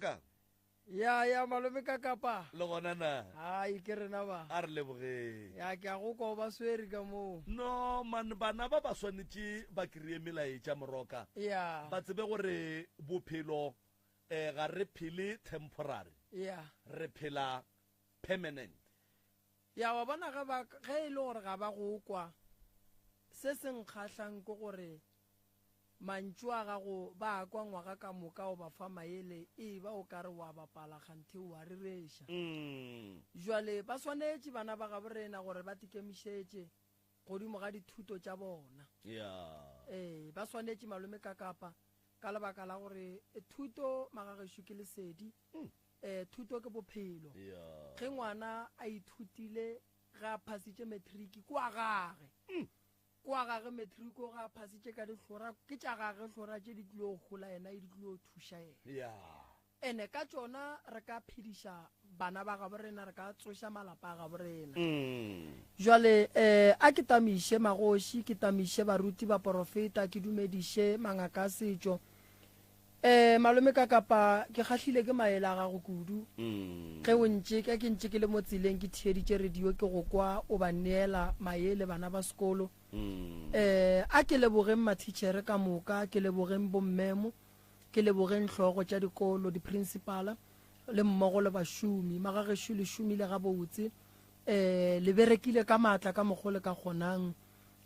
Moroka ya malome ka kapa le gona na ai ke rena ba a re lebogeng ya ke a go ko ba swere ka mo no man bana ba ba swanetse ba kry-e melaetša Moroka ya ba tsebe gore bophelo ga re phele temporary ya re phela permanent ya wa bona ge e le gore ga ba go kwa se se nkgatlhang ke gore mantšu a gago ba kwa ngwaga ka moka o ba fa maele e ba o ka re wa bapala kganthe wa rereša jwale ba swanetše bana ba gabo rena gore ba tikemišetše godimo ga dithuto tša bona ba swanetše malome ka kapa ka lebaka la gore thuto magagešo ke lesedi thuto ke bophelo ge ngwana a ithutile ga a phasitše matriki kwa gage matriko ga a phasitše ka dihlora ke tša gage hlora tše di tlilo gola ena e di tlilo thuša ena ene ka tšona re ka phediša bana ba gabo rena re ka tsoša malapa a gabo rena jwale a ke tamiše magoši ke tamiše baruti ba porofeta ke dumediše mangaka a setšo malome ka kapa ke kgahlile ke maele a gago kudu ge o ntše ke ntše ke le mo tseleng ke thieditše radio ke go kwa o ba neela maele bana ba sekolo a ke lebogeng mathitšhere ka moka ke lebogeng bommemo ke lebogeng hlogo tša dikolo di-principala le mmogo le bašomi magagešo le šomile gabotse le berekile ka maatla ka mokgwa le ka kgonang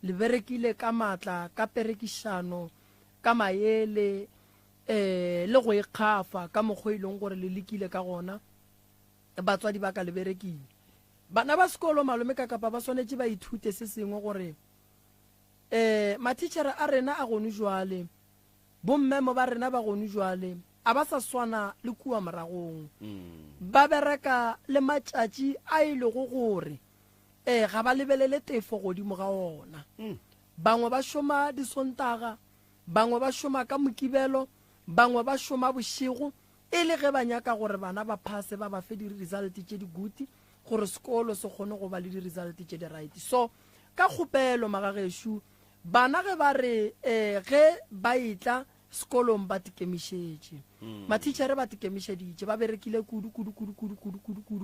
le berekile ka maatla ka perekišano ka maele le go ikgafa ka mokgwa e leng gore le lekile ka gona batswadi ba ka le berekile bana ba sekolo malome ka kapa ba swanetše ba ithute se sengwe gore mathitšhere a rena a gone jwale bommemo ba rena ba gone jwale a ba sa swana le kua moragong ba bereka le matšatši a e lego gore ga ba lebelele tefo godimo ga ona bangwe ba šoma disontaga bangwe ba šoma ka mokibelo bangwe ba šoma bošego e le ge ba nyaka gore bana ba phase ba ba fe di-result tše di good gore sekolo se kgone go ba le di-result tše di right so ka kgopelo magagešo bana ge ba re ge ba itla sekolong ba tikemišetše mathitšhere ba tikemišeditše ba berekile kudu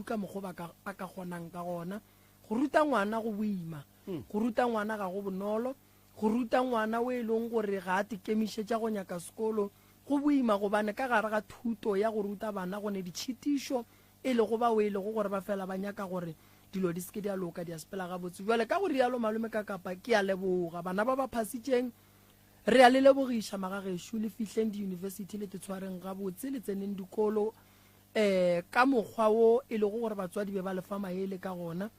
ka mokgwa ba ka kgonang ka gona go ruta ngwana go boima go ruta ngwana ga go bonolo go ruta ngwana o e leng gore ga a tikemišetša go nyaka sekolo go boima gobane ka gare ga thuto ya go ruta bana gone ditšhitišo e le go ba o e le go gore ba fela ba nyaka gore dilo di seke di a loka di a sepela gabotse jwale ka go rialo malome ka kapa ke a leboga bana ba ba phasitšeng re a le lebogiša magagešo le fihleng di-university le tetshwareng gabotse le tseneng dikolo ka mokgwa wo e le go gore batswadi be ba lefa maele ka gona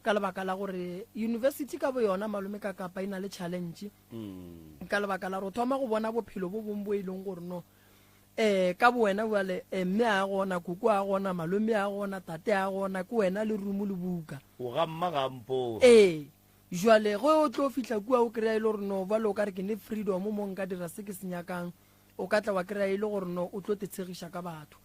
ka lebaka la gore university ka bo yona malome ka kapa e na le challenge ka lebaka la gore thoma go bona bophelo bo bongwe bo e leng gore no ka bo wena bjale mme a gona koko a gona malome a gona tate a gona ke wena le rumo le buka o gamma gampo jwale go o tlo fihla kua o kry-a e le gore no bjale o ka re ke ne freedom mo nka dira se ke se nyakang o ka tla wa kry-a e le gore no o tlo tetshegiša ka batho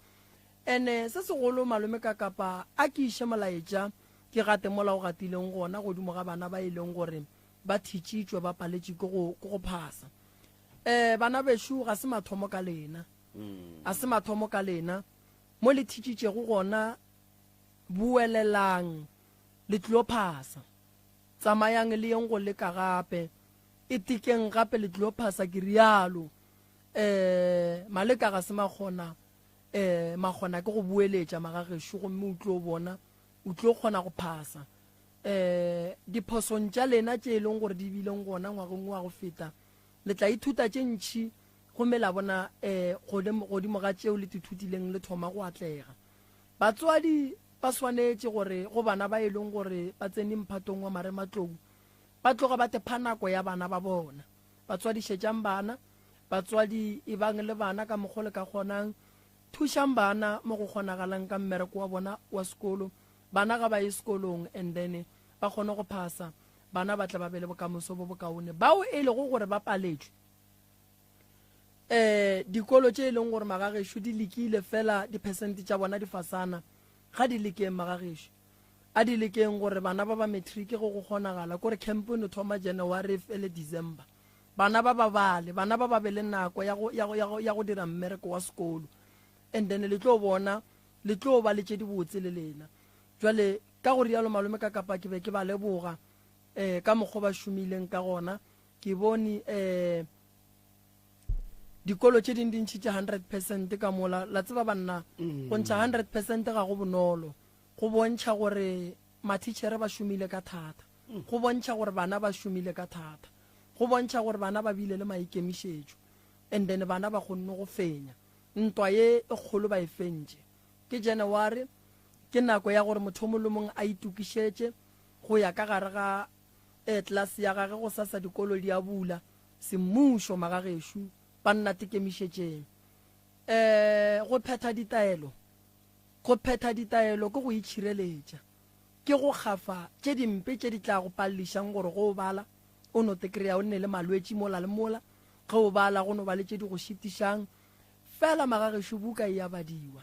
ene se segolo malome ka kapa a ke iše molaetša ke gate mola o gatileng gona godimo ga bana ba e leng gore ba thitšitšwe ba paletše ke go phasa bana bešo ga se mathomo ka lena a se mathomo ka lena mo le thitšitšego gona buelelang le tlilo phasa tsamayang le yeng go leka gape e tikeng gape le tlilo phasa ke rialo maleka ga se magona ke go bueletša magagešo gomme o tlo bona o tlo kgona go phasa diphosong tša lena tše e leng gore di bileng gona ngwageng wa go feta le tla ithuta tše ntšhi gomme la bona godimo ga tšeo le tithutileng le thoma go atlega batswadi ba swanetše gore go bana ba e leng gore ba tsene mphatong wa marematlou ba tloga ba tepa nako ya bana ba bona batswadi šetšang bana batswadi e bang le bana ka mokgwa le ka kgonang thušang bana mo go kgonagalang ka mmereko wa bona wa sekolo bana ga ba ye sekolong and then ba kgone go phasa bana ba tla ba bele bokamoso bo bokaone bao e le go gore ba paletšwe dikolo tše e leng gore magagešo di lekile fela di-percent tša bona di fasana ga di lekeng magagešo a di lekeng gore bana ba ba matriki go kgonagala kore campaign thoma January fele December bana ba ba bale bana ba ba be le nako ya go dira mmereko wa sekolo and then le tlo bona le tlo ba le tse di botse le lena jwale ka go rialo malome ka kapa ke be ke ba leboga ka mokgo ba shumileng ka gona ke bone dikolo tse ding dintšhi tša 100% ka mola la tseba banna go ntšha 100% ga go bonolo go bontšha gore matitšhere ba šomile ka thata go bontšha gore bana ba šomile ka thata go bontšha gore bana ba bile le maikemišetšo and then bana ba kgonne go fenya ntwa ye e kgolo ba e fentše ke January ke nako ya gore motho mo le mong a itukišetše go ya ka gare ga class ya gage go sasa dikolo di a bula semmušo magagešo ba nna tekemišetšeng go phetha ditaelo ke go itšhireletša ke go kgafa tše dimpe tše di tla go pallišang gore go bala o no te kry-a o nne le malwetši mola le mola ge o bala go no ba le tše di go šitišang fela magagešo buka e a badiwa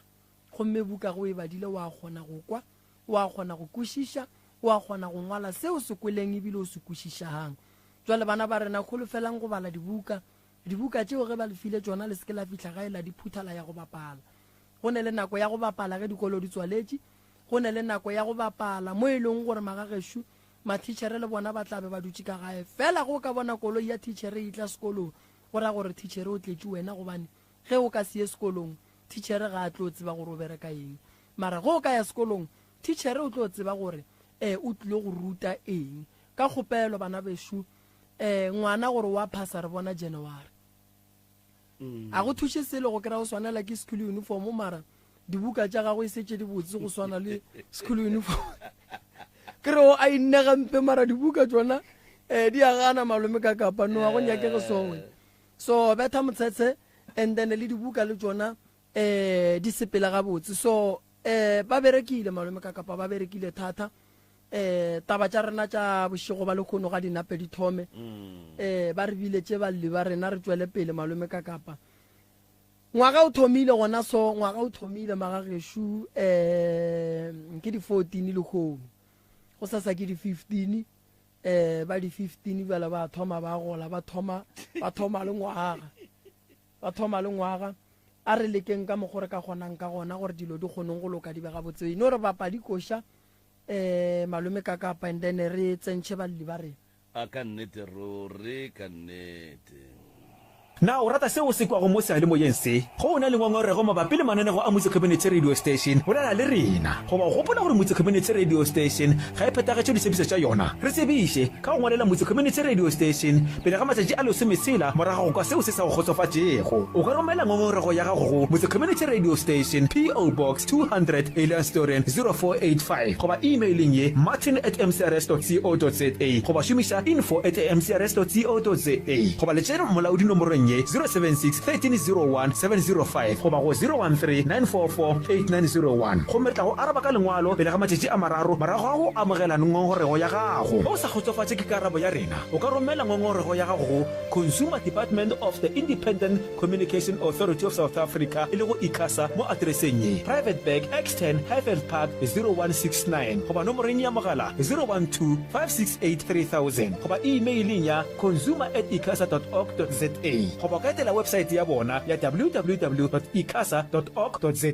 gomme buka go e badile wa kgona go kwa wa kgona go kwešiša wa kgona go ngwala seo se kweleng ebile o se kwešišang jwale bana ba rena kgolofelang go bala dibuka tšeo ge ba lefile tsona le seke la fitlha ga e la diphuthala ya go bapala go ne le nako ya go bapala ge dikolo di tswaletše go ne le nako ya go bapala mo e leng gore magagešo matitšhere le bona ba tlabe ba dutše ka gae fela go ka bona koloi ya titšhere e tla sekolong go ra gore titšhere o tletše wena gobane ge o ka se ye sekolong titšhere ga a tlo tseba gore o bereka eng mara go o ka ya sekolong titšhere o tlo tseba gore o tlile go ruta eng ka kgopelo bana bešo ngwana gore wa phasa re bona January a go thuše sele go kry-a go swanela ke school uniform mara dibuka tša gago e setse di botse go swana le school uniform ke re o a innega mpe mara dibuka tsona di a gana malome ka kapa no a go nyakege sowe so betha motshetshe and then le dibuka le tsona di sepela ga botse so ba berekile malome ka kapa ba berekile thata taba tša rena tša bošego ba le kgono ga dinape di thome ba re bile tše balli ba rena re tswele pele malome ka kapa ngwaga o thomile gona so ngwaga o thomile magagešo ke di 14 le kgono go sasa ke di 15 ba di 15 bjala ba thoma ba gola ba thoma le ngwaga a re lekeng ka mogore ka gonang ka gona gore dilo di kgonong go loka di bega botsei no re bapa dikoša malome ka kapa and then re tsentšhe balli ba rena a ka nnete ruri ka nnete na o rata seo se kwa go mo seale moyeng se go o na le ngongorego mabapi le mananego a Motse Community Radio Station o lala le rena goba o gopola gore Motse Community Radio Station ga e phetagetše ditsebišo tša yona re tsebiše ka go ngwalela Motse Community Radio Station pele ga matšatši a lesomesela morago go kwa seo se sa go kgotsofatšego o ka romela ngongorego ya gago go Motse Community Radio Station PO Box 200 Alien Storen 0485 goba emailing ye martin@mcrs.co.za goba šomiša info@mcrs.co.za goba letšere molaodi nomorong 076 1301 705 goba go 013 944 8901 go metla go araba ka lengwalo pele ga matšatši a mararo morago ga go amogela ngongorego ya gago o sa kgotsofatše ke karabo ya rena o ka romela ngongorego ya gago go Consumer Department of the Independent Communication Authority of South Africa e le go ICASA mo adreseng ye Private Bag X10 Highveld Park 0169 goba nomoreng ya mogala 012 568 3000 goba emailing ya consumer@icasa.org.za goba ka etela website ya bona ya www.icasa.org.za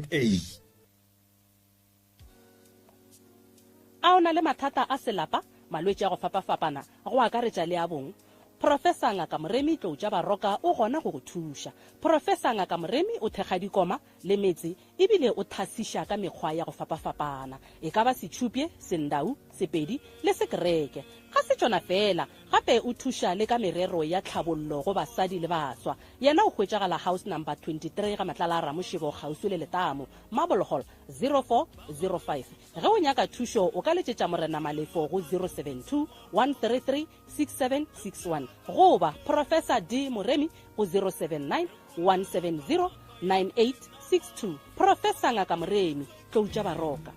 a o na le mathata a selapa malwetši a go fapafapana go akaretša le a bong Profesa Ngaka Moremi Tloutša Baroka o gona go go thuša. Profesa Ngaka Moremi o thekga dikoma le metsi ebile o thasiša ka mekgwa ya go fapafapana e ka ba setšhupje sendau sepedi le sekereke ga se tšona fela gape o thuša le ka merero ya tlhabollo go basadi le baswa yena o hwetšagala house number 23 ga matlala a Ramošebo kgauswi le Letamo Marble Hall 0405 ge o nyaka thušo o ka letšetša Morena Malefo go 072 133 6761 goba Professor D Moremi go 079 170 9862 Professor Ngaka Moremi Tloutša Baroka.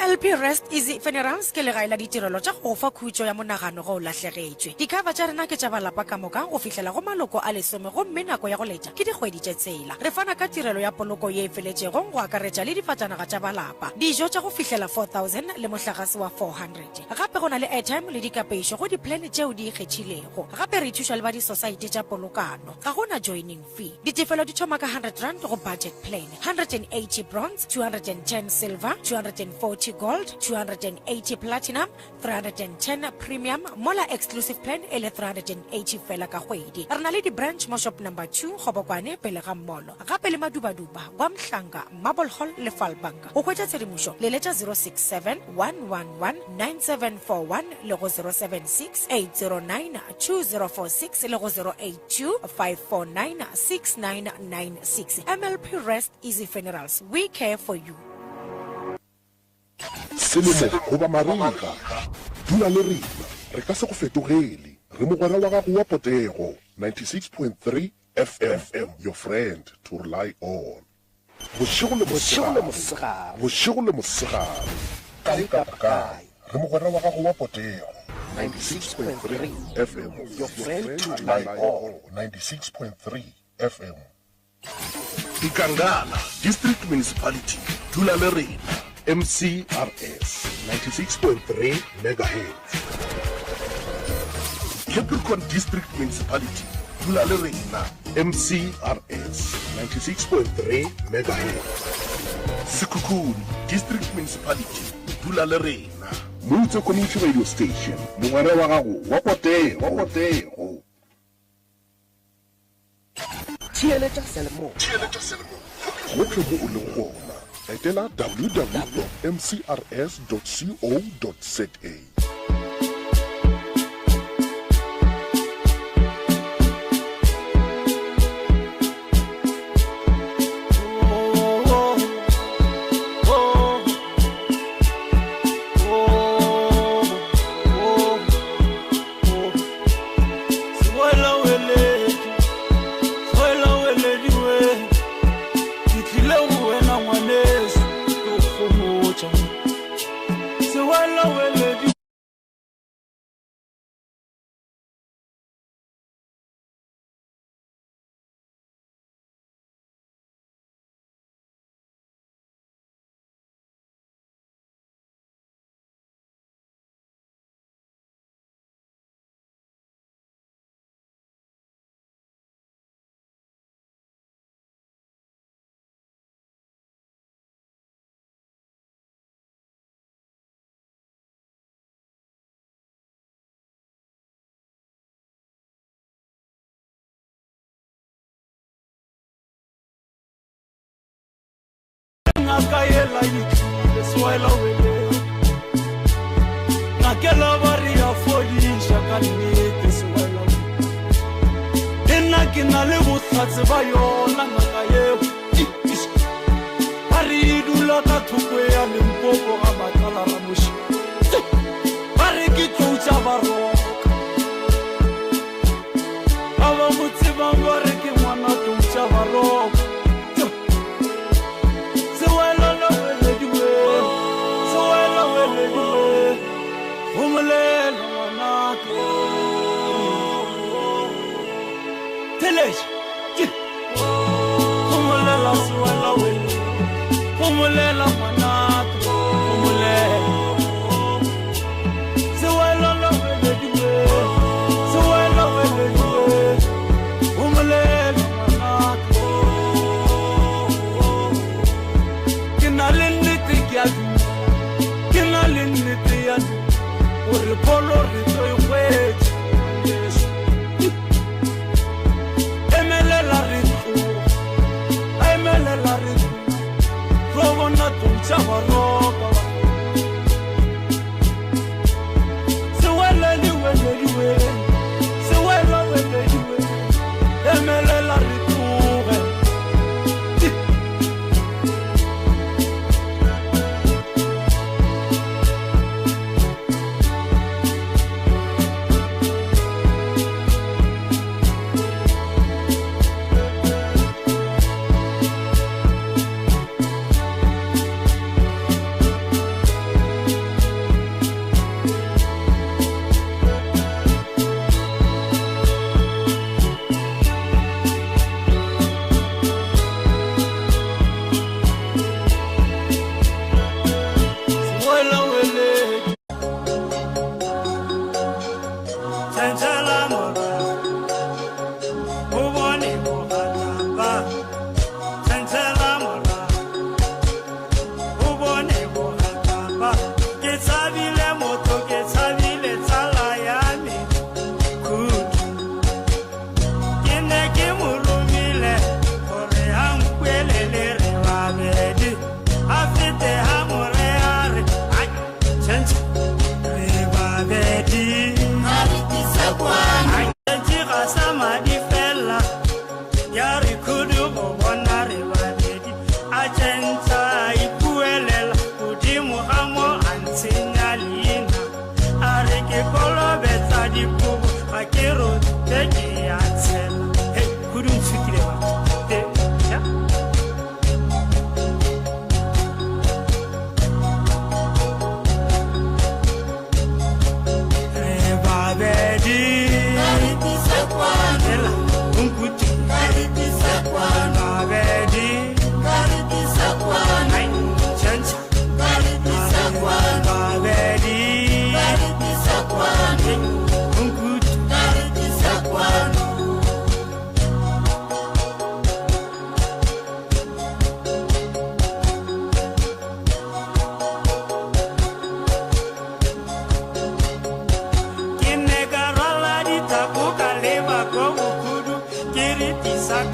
MLP Rest Easy Funerals ke legae la ditirelo tša go fa khutšo ya monagano go o lahlegetšwe. Dikaba tša rena ke tša balapa ka moka go fihlela go maloko a lesome gomme nako ya go letša ke dikgwedi tše tshela. Re fana ka tirelo ya poloko ye e feletšego go akaretša le difatanaga tša balapa, dijo tša go fihlela 4,000 le mohlagase wa 400. Gape go na le airtime le dikapeišo go diplane tšeo di ikgethilego. Gape re thuša le ba di-society tša polokano, ga gona joining fee. Ditefelo di thoma ka 100 rand go budget plan, 180 bronze, 210 silver, 240 gold, 280 platinum, 310 premium, mola exclusive plan e le 380 fela ka kgwedi. Re na le di-branch mo shop number 2 gobokwane pele ga mmolo, gape le madubaduba kwa Mhlanga, Marble Hall le Falbanka. Go hwetša tshedimošo le letša 067 111 9741 le go 076 809 2046 le go 082 549 6996. MLP Rest Easy Funerals, we care for you. Selemo goba mariga dula le rena re ka se go fetogele re mogwera wa gago wa potego 96.3 FM, your friend to rely on. Bošego le mosegare kae re mogwera wa gago wa potego 96.3 FM, your friend to rely on. 96.3 FM. Ikangala District Municipality dula le rena MCRS 96.3 megahertz. Capricorn District Municipality dula le rena MCRS 96.3 megahertz. Sekhukhune District Municipality dula le rena Mutse Community Radio Station mogwera wa gago wa potego. Theeletša selemo gohle mo o leng gona etela www.mcrs.co.za. Nakayela yithi swela wele nakela varia folisha kanite swela enakina le bothatse ba yona nakaye ari dula ka thukwe ya Limpopo ga batala ra moshi ari ke tloutsa baroka aba motseba gore ke mwana tloutsa baroka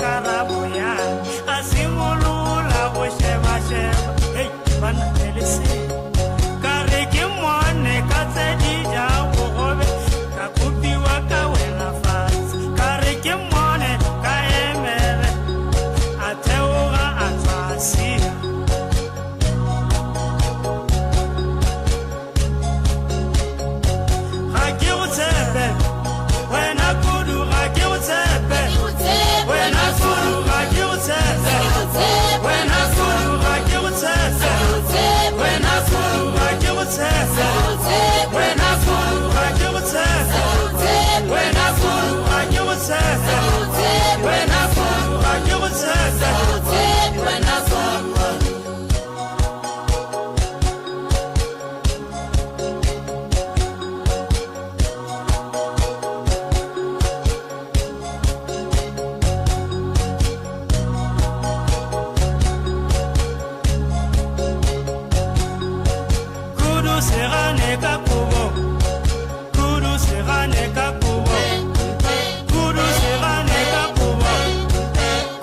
karabo ya a simolola go sheba-sheba hei bana elese ka re ke mone ka tse di ja bogobe ka kopiwa ka wela fatshe ka re ke mone ka emele a theoga a tsasia ga ke go tshepe wena kudu ga ke go tshepe wena kudu ga ke go tshepe wena kudu ga ke go tshepe wena kudu ga ke go tshepe wena kudu ga ke go tshepe wena kudu ga ke go tshepe wena kudu ga ke go tshepe wena kudu kudu serane ka kubo kudu serane ka kubo kudu serane ka kubo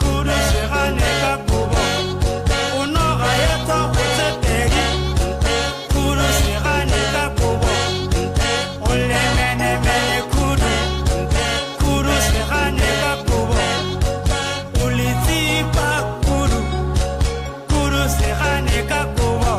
kudu serane ka kubo unoga yeto kutsetegi kudu serane ka kubo ulemenemene kudu kudu serane ka kubo ulitsipa kudu kudu serane ka kubo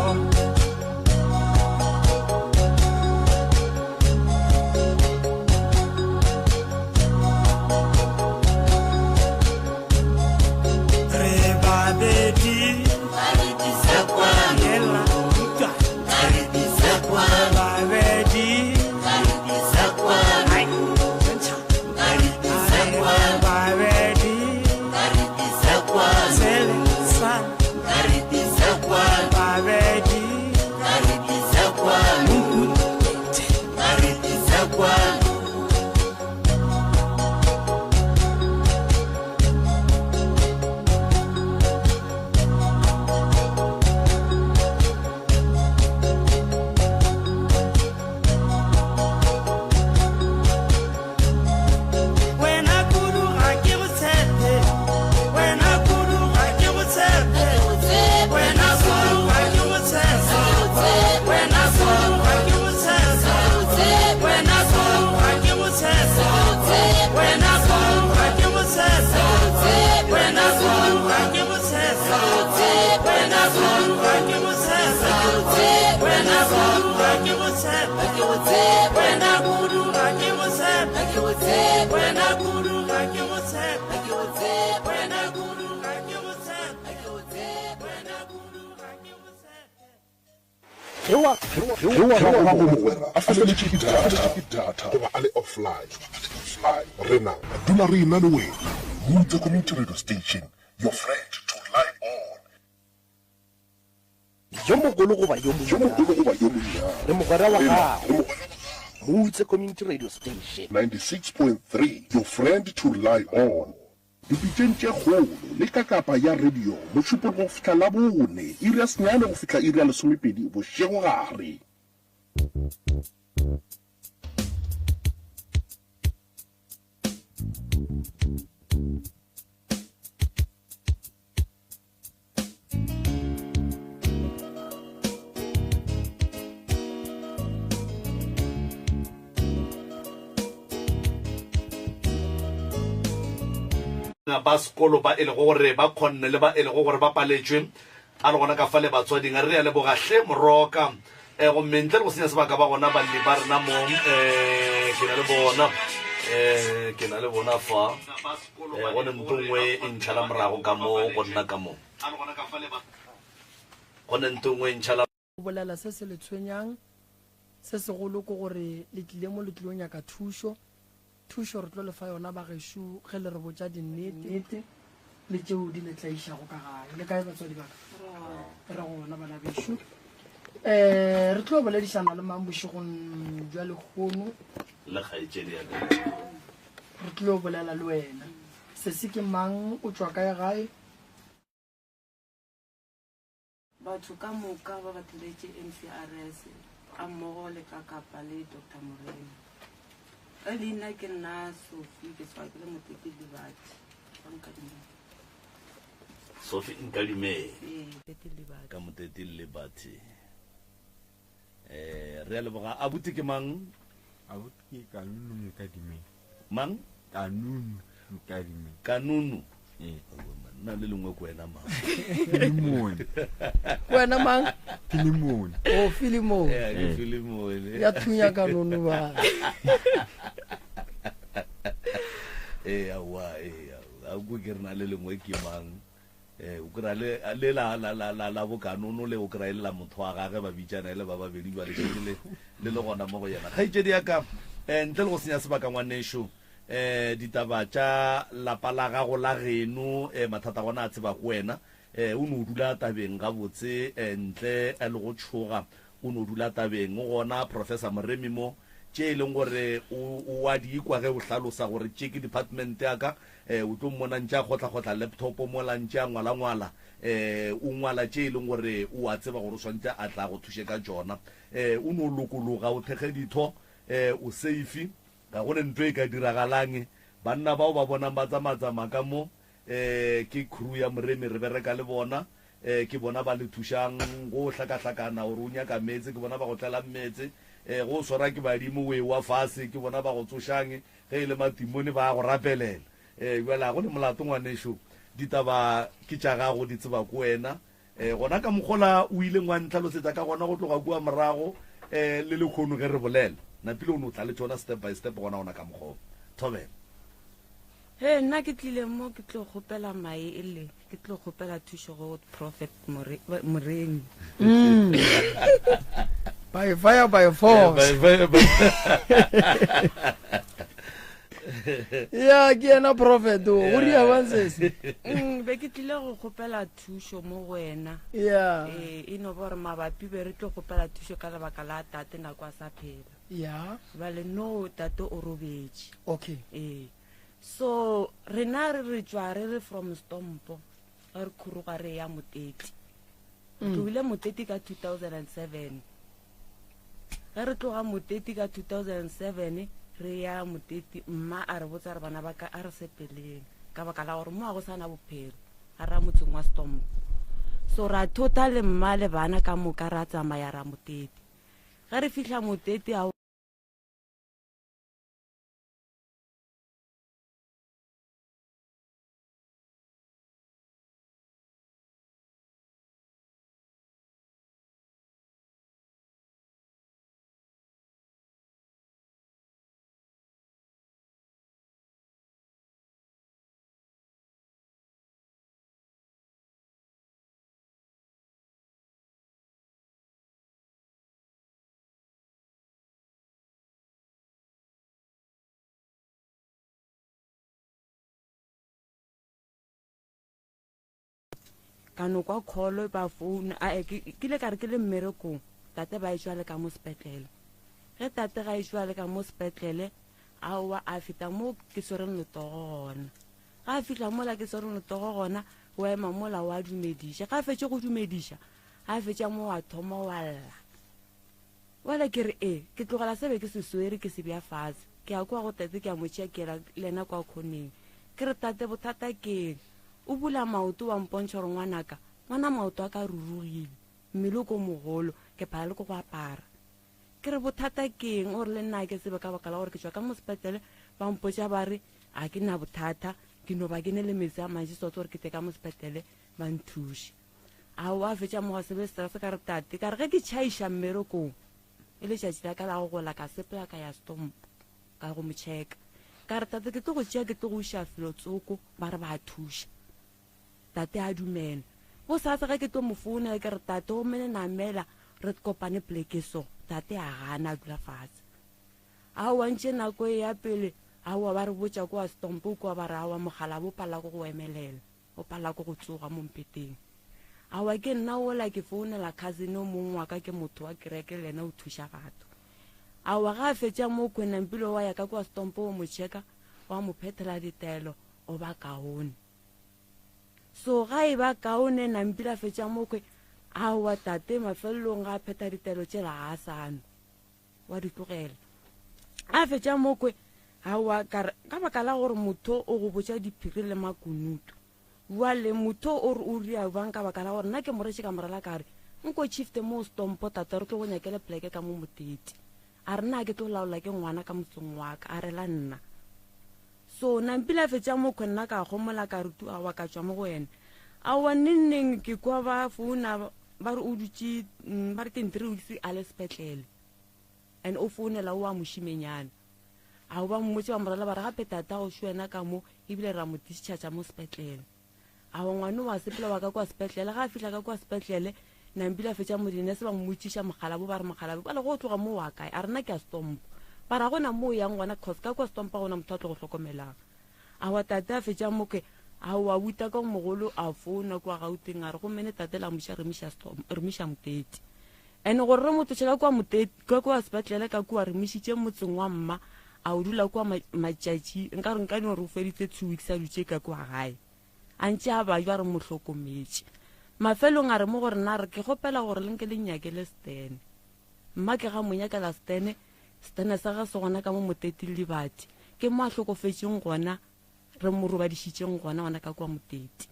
re babedi yela uta babedi ai tsentsha babedi sele sa babedi wena kudu ga ke go tshepe wena kudu ga ke go tshepe wena kudu ga ke go tshepe wena kudu ga ke go tshepe wena kudu ga ke go tshepe wena kudu ga ke go tshepe wena kudu ga ke go tshepe wena kudu ga ke go tshepe wena kudu ga ke go tshepe wena kudu ga ke go tshepe wena kudu ga ke go tshepe wena kudu ga ke go tshepe wena kudu ga ke go tshepe ge wa go mogwera a feleletše ke data goba a le offline rena dula re ena le wena mutse community radio station your friend to lie on yo mogolo goba yo monna re mogwera wa gago mutse community radio station 96.3 your friend to lie on dipitšeng tše kgolo le ka kapa ya radio mošupong go fihla la bone iri ya senyane go fihla iri ya lesomepedi bošego gare ba sekolo ba e le gore ba kgonne le ba e le gore ba paletswe a le gona ka fa le batswading a re ya lebogatlhe moroka go mentle le go senya sebaka ba gona balli ba rena mo ke na le bona fa go ne ntho nngwe e ntšha la morago ka mo go nna ka mo go ne ntho nngwe e ntšha la bolela se se le tshwenyang se segolo ke gore le tlile mo le tlilo nyaka thušo re tlo le fa yona ba gešo ge le re botša dinnete le tšeo di le tlaišago ka gae le kae batswadi baka re gona bana bešo re tlo boledišana le mang bošegong jwa lekgono le kgaetšedi ya re tlo bolela le wena se se ke mang o tšwa kae gae batho ka moka ba bateletse MCRS a mmogo le ka kapa le Dr. Morena ka leina ke nna Sophie ke tswa ke le motekedi batho Sophie Nkadime Ee, ka moteti le bathe re a leboga abuti ke mang Abuti Kanunu Mukadime. mang Kanunu Mukadime. kanunu Eh. nna le lengwe ko wena mang Filimon. wena mang Filimon. o filimo ke Filimon ya thunya kanono ba awa a go ke rena le lengwe ke mang o kry le la bokanono le o kry le la motho wa gage ba bitsana le ba babedi ba le gona mo go yena ga itsedi ya ka ntle le go senya sebaka ngwanesho ditaba tša lapa la gago la geno mathata gona a tseba go wena o ne o dula tabeng ga botse ntle le go tshoga o ne o dula tabeng gona Professor Moremi mo tše e leng gore o a di ikwa ge o hlalosa gore tše ke department ya ka o tlo mmona ntše a kgotla laptop mo la ntše a ngwala o ngwala tše e leng gore o a tseba gore o swantse a tla go thushe ka tšona o ne o lokologa o thekge ditho o safe ga gone ntho e ka diragalang banna bao ba bonang ba tsamaya ka mo ke crew ya Moremi re bereka le bona ke bona ba le thušang go hlakahlakana gore o nyaka metse ke bona ba go tlela metse go swara ke badimo we wa fase ke bona ba go tsošang ge e le matimone ba go rapelela jala go le molato ngwanesho ditaba ke tša gago di tseba ko wena gona ka mokgola o ile ngwa ntlhalosetsa ka gona go tloga kua morago le lekgono ge re bolela napile o ne o tla le tsona step by step gona ka mokgolo thobela he nna ke tlile mo ke tlo kgopela maele ke tlo kgopela thušo go Prophet Moremi by fire by force ya ke ena prophet o ria bansese be ke tlile go kgopela thušo mo go wena ya e no gore mabapi be re tlo kgopela thušo ka lebaka la tate nako a sa phela ya bale no tate o robetše okay so rena re tswa re re from Stompo re khuruga re ya Moteti ke ile Moteti ka 2007 re tloga Moteti ka 2007 re ya Moteti mma a re botsa re bana ba ka a re sepeleng ka baka la gore mo a go sana bophelo a ra motseng wa Stompo so ra total mma le bana ka moka ra tsamaya ra Moteti ga re fihla Moteti a kano kwa kholo ba phone ke le ka re ke le mmerekong tate ba ishwa le ka mo sepetlele ge tate ga ishwa le ka mo sepetlele awa a fita mo ke soreng letogo gona ga a fihla mola ke soreng letogo gona wa ema mola wa dumediša ga a fetše go dumediša a fetša mo wa thoma wa lla wala ke re ke tlogela sebe ke seswere ke se bja fatshe ke a kwa go tate ke a mo tšeakela lena kwa khoneng ke re tate bothata keng o bula maoto wa mpontšha gore ngwana maoto a ka rurugile mmele ko mogolo ke phala le ko go apara ke re bothata keng gore le nna ke sebe ka baka la gore ke tswa ka mo sepetlele ba mpotša ba re a ke na bothata ke no ba ke ne le metsi a mantši sotse gore ke te ka mo sepetlele ba nthuše ao a fetša moga sebe stress ka re tate ka re ge ke tšhaiša mmerekong e le tšatši la ka la go gola ka sepela ka ya Stompo ka go mo check ka re tate ke tlo go tšea ke tlo go iša felo tsoko ba re ba thuša tate a dumela bo sa ge ke tlo mo founela ke re tate o mene namela re kopane pleke so tate a gana a dula fatshe a wa ntše nako e ya pele a wa ba re botša kwa Stompo kwa ba re a wa mogala bo pala go go emelela o pala go go tsoga mo mpeteng a wa ke nna ola ke founela cousin o mongwe wa ka ke motho wa kereke le ena o thuša batho a wa ga a fetša mo kwenampilo wa ya ka kwa Stompo o mo checka wa mo phethela ditaelo o ba kaone so ga e ba kaone nampila fetša mokwe a wa tate mafelelong ga a phetha ditaelo tšela ga a sano wa di tlogela a fetša mokwe awa ka baka la gore motho o go botsa diphiri le makunutu wale motho o re o ria bang ka baka la gore nna ke moretse ka morala ka re nko chifte mo stompo tata re tlo go nyakele pleke ka mo moteti a re nna ke tlo laola ke ngwana ka motsong wa ka a re la nna so nampila fetsa mo khonna ka gomola ka re tu awa ka tswa mo go ene awa ninneng ke kwa ba founa ba re o dutse ba re ke ntre o itse a le sepetlele and o founela o a moshimenyana a ba mmotse ba morala ba re gape tata go shwena ka mo ebile ra mo discharge mo sepetlele a ngwana wa sepela wa ka kwa sepetlele ga a fihla ka kwa sepetlele nampila fetsa mo dinese ba mmotšiša mogala bo ba re mogala bo le go tloga mo wa kae a rena ke a stompo ba ra gona mo yang ngwana cause ka kwa stompa gona motho a tlo go hlokomelang a wa tata fetsa mo ke a wa buta ka mogolo a founa kwa Gauteng a re go mene tatela mo remisha moteti ene gore re motho tshela kwa moteti kwa sepetlele ka kwa remishitse motseng wa mma a o dula kwa matšatši nka re nka re o feditse 2 weeks a dutse ka kwa gae a ntse a ba re mo hlokometse mafelong a re mo gore na re ke gopela gore le nke le nyakele stene mma ke ga monyakela stene sa ga se gona ka mo moteti le bati ke mo a hlokofetseng gona re mo robadišitšeng gona gona ka kwa moteti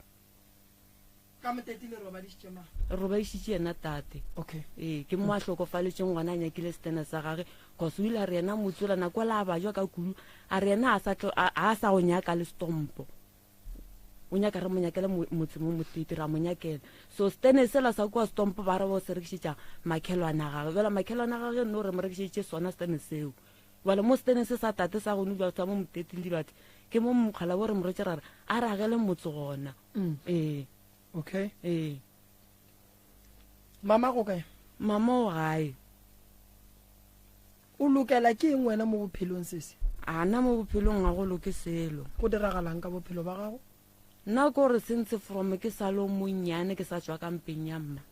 ka moteti le robadišitše ma robadišitše yena tate okay ke mo a hlokofaletseng gona a nyakile stene sa gage cause o ile a re yena motsola nako la a bajwa ka kudu a re yena a sa go nyaka le stompo o nyaka re mo nyakela motse mo moteti ra mo nyakela so stene sela sa kwa stompo ba re bo se rekisitša makhelwana gage bela makhelwana gage no re mo rekisitše sona stene seo wala mo stene se sa tate sa gone ba tsa mo moteti le batho ke mo mokgala bo re mo retse ra re a re agele motse gona okay mama go kae mama o gae o lokela ke eng wena mo bophelong sese ana mo bophelong ga go loke selo go diragalang ka bophelo ba gago nna ko re sentse from ke sa lo monnyane ke sa tswa ka mpeng ya mma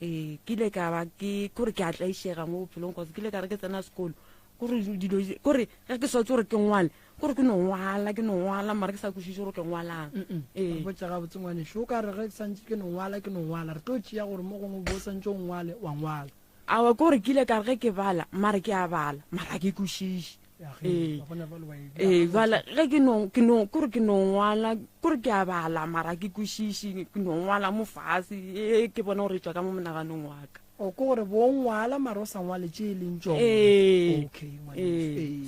ke ile ka ba ke kore ke a tlaishega mo bophelong cause ke ile ka re ke tsena sekolo kore dilo kore ga ke swatse gore ke ngwale kore ke no ngwala mara ke sa kwešiše gore ke ngwalang botsa ga botsengwane sho ka re ge santse ke no ngwala re tlo tšea gore mo gongwe bo santse o ngwale wa ngwala awa kore ke ile ka re ge ke bala mara ke a bala mara ke kwešiše vale ge kore ke no ngwala kore ke a bala mara ke kwešiše ke no ngwala mo fase ke bona gore tswa ka mo monaganong wa ka o ke gore bo ngwala mara o sa ngwale tše e leng tsona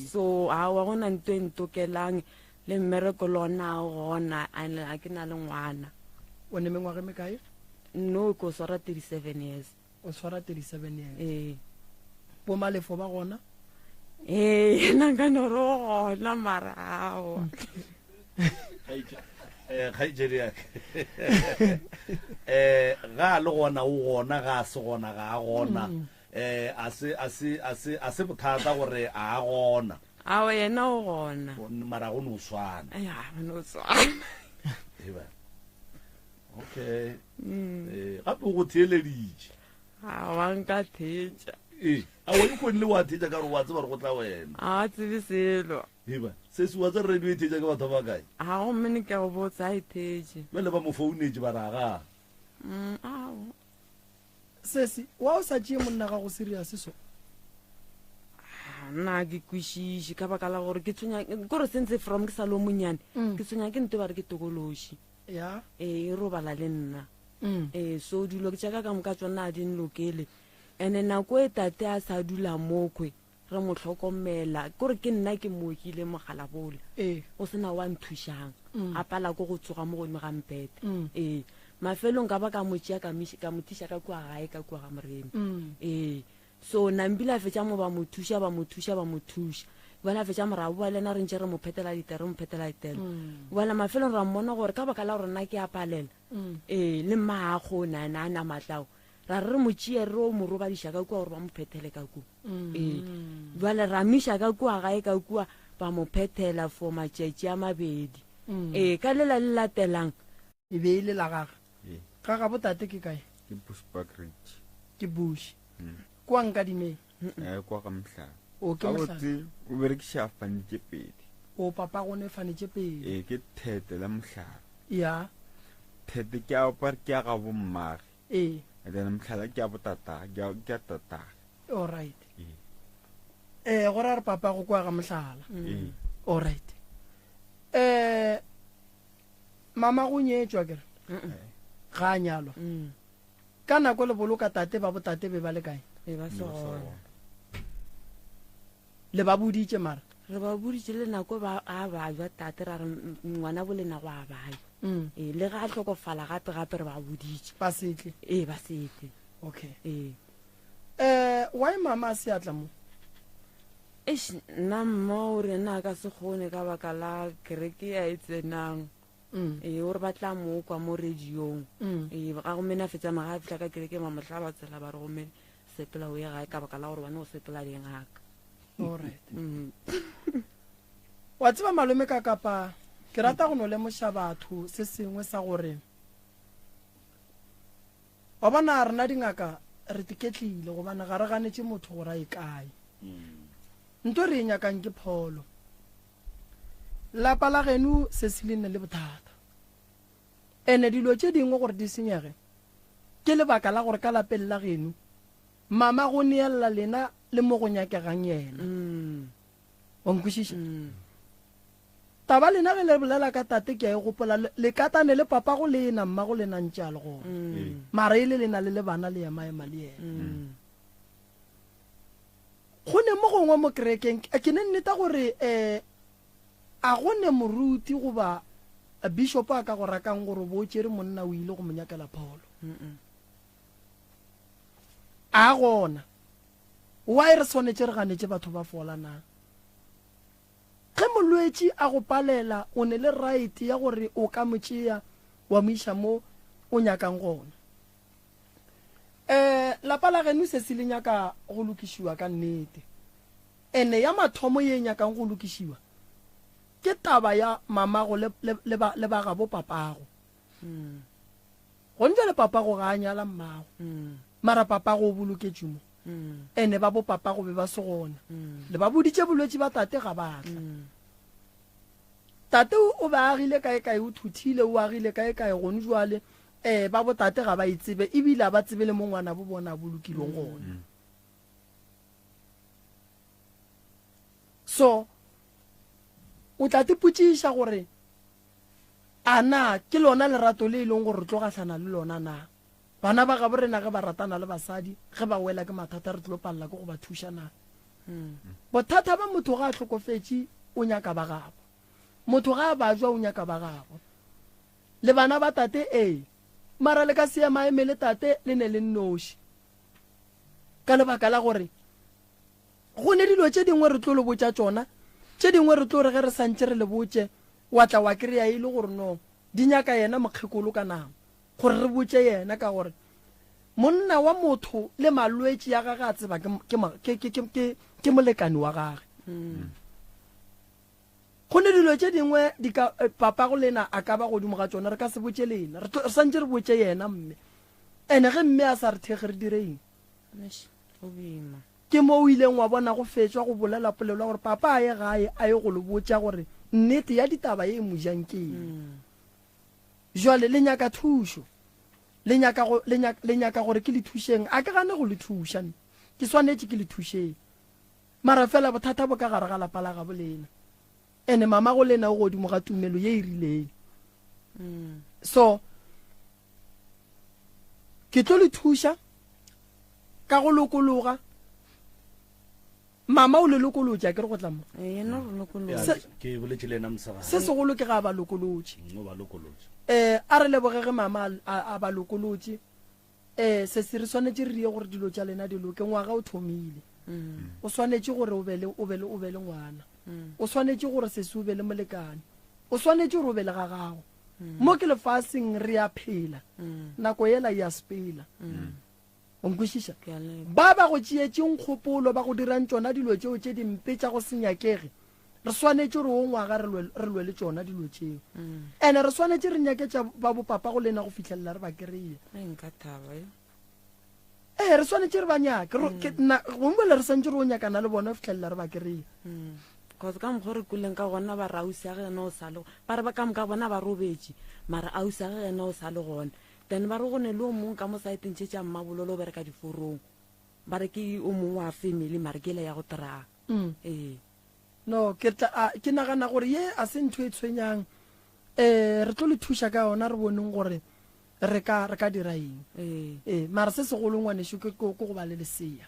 so awa go na nto e ntokelang le mmereko lona gona a ke na le ngwana o ne mengwage mekae no ko swara 37 years o swara 37 years bo malefo ba gona nangano ro gona marao kgaitsedi yake ga le gona o gona ga se gona ga a gona a se bothata gore a gona awa yena o gona mara go no swana okay gape go theeleditše awa nka thetša a wa ikgonne wa thetša ka gore wa tseba re go tla wena a tsebe selo eba se se wa tsa radio e thetša ke batho ba kae a go mmene ke go botsa a e thetše bele ba mo founetse ba raga sesi wa o sa tšee monna ga go serious so nna ke kwešiše ka baka la gore ke tshwenya kore sentse from ke sa lo monyane ke tshwenya ke nto ba re ke tokološi ya e robala le nna so dilo ke tšaka ka moka tsona a dinlokele ene nako e tate a sa dula mokwe re mo tlhokomela kore ke nna ke mookile mogala bole o sena wa nthušang a pala ko go tsoga mo godimo ga mpete mafelong ka ba ka motšea ka mo thiša ka kua gae ka kua ga moremi so nambila fetša mo ba mo thuša bona fetša morago ba lena re ntše re mo phetela ditele bona mafelong ra mmona gore ka baka la gore nna ke a palela le mmaago nana matlao ra re mo tšea re o mo robadiša ka kua gore ba mo phethele ka kua jale ra miša ka kua gae ka kua ba mo phethela for matšatši a mabedi ka lela le latelang e be ile la gaga ga ga botate ke kae ke Bushbuckridge ke bush kwa nka dimeng kwa ga Mhlaba o ke Mhlaba o berekiša fanitše pedi o papa gone fanitše pedi ke thete la Mhlaba ya thete ke a opare ke a ga bommage then Mhlaba ke a botatage ke a tatage all right go ra re papa go kwa ga Mhlala all right mama go nyetswa kere ga a nyalwa ka nako le boloka tate ba botate be ba le kae ba segona le ba boditse mara re ba boditse le nako a ba jwa tate ra re ngwana bolena go a baya le ga a tlhokofala gape re ba boditse ba setle ba setle okay why mama a se atla mo nna mma o re na ka se gone ka baka la kereke ya e tsenang o re batla mo kwa mo radiong ga go mena fetsa maga a fitlha ka kereke mamotlha ba tsela ba re go mene sepela o ye gae ka baka la gore bane o sepela dingaka alright wa tseba malome ka kapa ke rata go no lemoša batho se sengwe sa gore wa bona rena dingaka re tiketlile gobane ga re ganetse motho gore a e kae nto re e nyakang ke pholo lapa la genu se se lenne le bothata ene dilo tše dingwe gore di senyege ke lebaka la gore ka lapeng la genu mama go neelela lena le mo go nyakegang yena wa nkwešiša taba lena ge le bolela ka tate ke a e gopola le katane le papa go lena mma go lena ntše a le gona mara e le lena le bana le emaema le yena go ne mo gongwe mo kerekeng ke ne nneta gore a go ne moruti goba bishop a ka go rakang gore bo tšere monna o ile go mo nyakela pholo a gona wa re swanetse re ganetse batho ba fola na ge molwetši a go palela o ne le right ya gore o ka motšea wa mo iša mo o nyakang gona lapa la genu se se le nyaka go lokišiwa ka nnete ene ya mathomo ye nyakang go lokišiwa ke taba ya mamago le ba gabo papago go ntse le papago ga a nyala mmago mara papago o boloketše mo ene ba bo papago be ba se gona le ba boditše bolwetši ba tate ga batla tate o ba agile kae o thuthile o agile kae gone jwale ba bo tate ga ba itsebe ebile a ba tsebe le mo ngwana bo bona bolokilong gona so o tla tipotšiša gore ana ke lona lerato le e leng gore re tlo gahlana le lona na bana ba gabo rena ge ba ratana le basadi ge ba wela ke mathata re tlo palela ke go ba thuša na bothata ba motho ga a tlhokofetše o nyaka ba gabo motho ga a ba jwa o nyaka ba gabo le bana ba tate mara le ka seema eme le tate le ne le nnoši ka lebaka la gore go ne dilo tše dingwe re tlo le botša tšona tše dingwe re tlo re ge re santše re le botše wa tla wa kry-a e le gore no di nyaka yena mokgekolo ka namo gore re botše yena ka gore monna wa motho le malwetši ya gage a tseba ke molekani wa gage go ne dilo tše dingwe papa go lena a ka ba godimo ga tšona re ka se botše lena re santše re botše yena mme ene ge mme a sa re thege re direng ke mo o ileng wa bona go fetšwa go bolela polelo gore papa a ye gae a ye go le botša gore nnete ya ditaba ye mo jang keng jwale le nyaka thušo le nyaka gore ke le thušeng a ke gane go le thuša ke swanetše ke le thušeng mara fela bothata bo ka gare ga lapa la gabo lena ene mama go lena o godimo ga tumelo ye e rileng so ke tlo le thuša ka go lokologa mama o le lokolotša ke re go tla mo se segolo ke ga ba lokolotše a re lebogege mama a ba lokolotše se se re swanetše re rie gore dilo tša lena di loke ngwaga o thomile o swanetše gore o be le ngwana o swanetše gore se se o be le molekane o swanetše gore o be le ga gago mo ke lefaseng re a phela nako yela ya sepela o nkwešiša ba go tšeetšeng kgopolo ba go dirang tšona dilo tšeo tše dimpe tša go senyakege re swanetše gore o ngwaga re lwe le tšona dilo tšeo ande re swanetše re nyaketša ba bopapa go lena go fitlhelela re ba kry-e re swanetše re ba nyake gombele re santše re o nyakana le bona go fitlhelela re ba kry-e cause ka mokgwa re kuleng ka gona ba re ausage gena o sa le ba re ba ka moka bona ba robetše mara ausage gena o sa le gona then ba re go ne le o mongwe ka mo saeteng tše tša mmabololo o bereka diforong ba re ke o mongwe wa family mare ke le ya go traga no ke nagana gore ye a se ntho e tshwenyang re tlo le thuša ka ona re boneng gore re ka dira eng mara se segolo ngwaneso ke go ba le lesea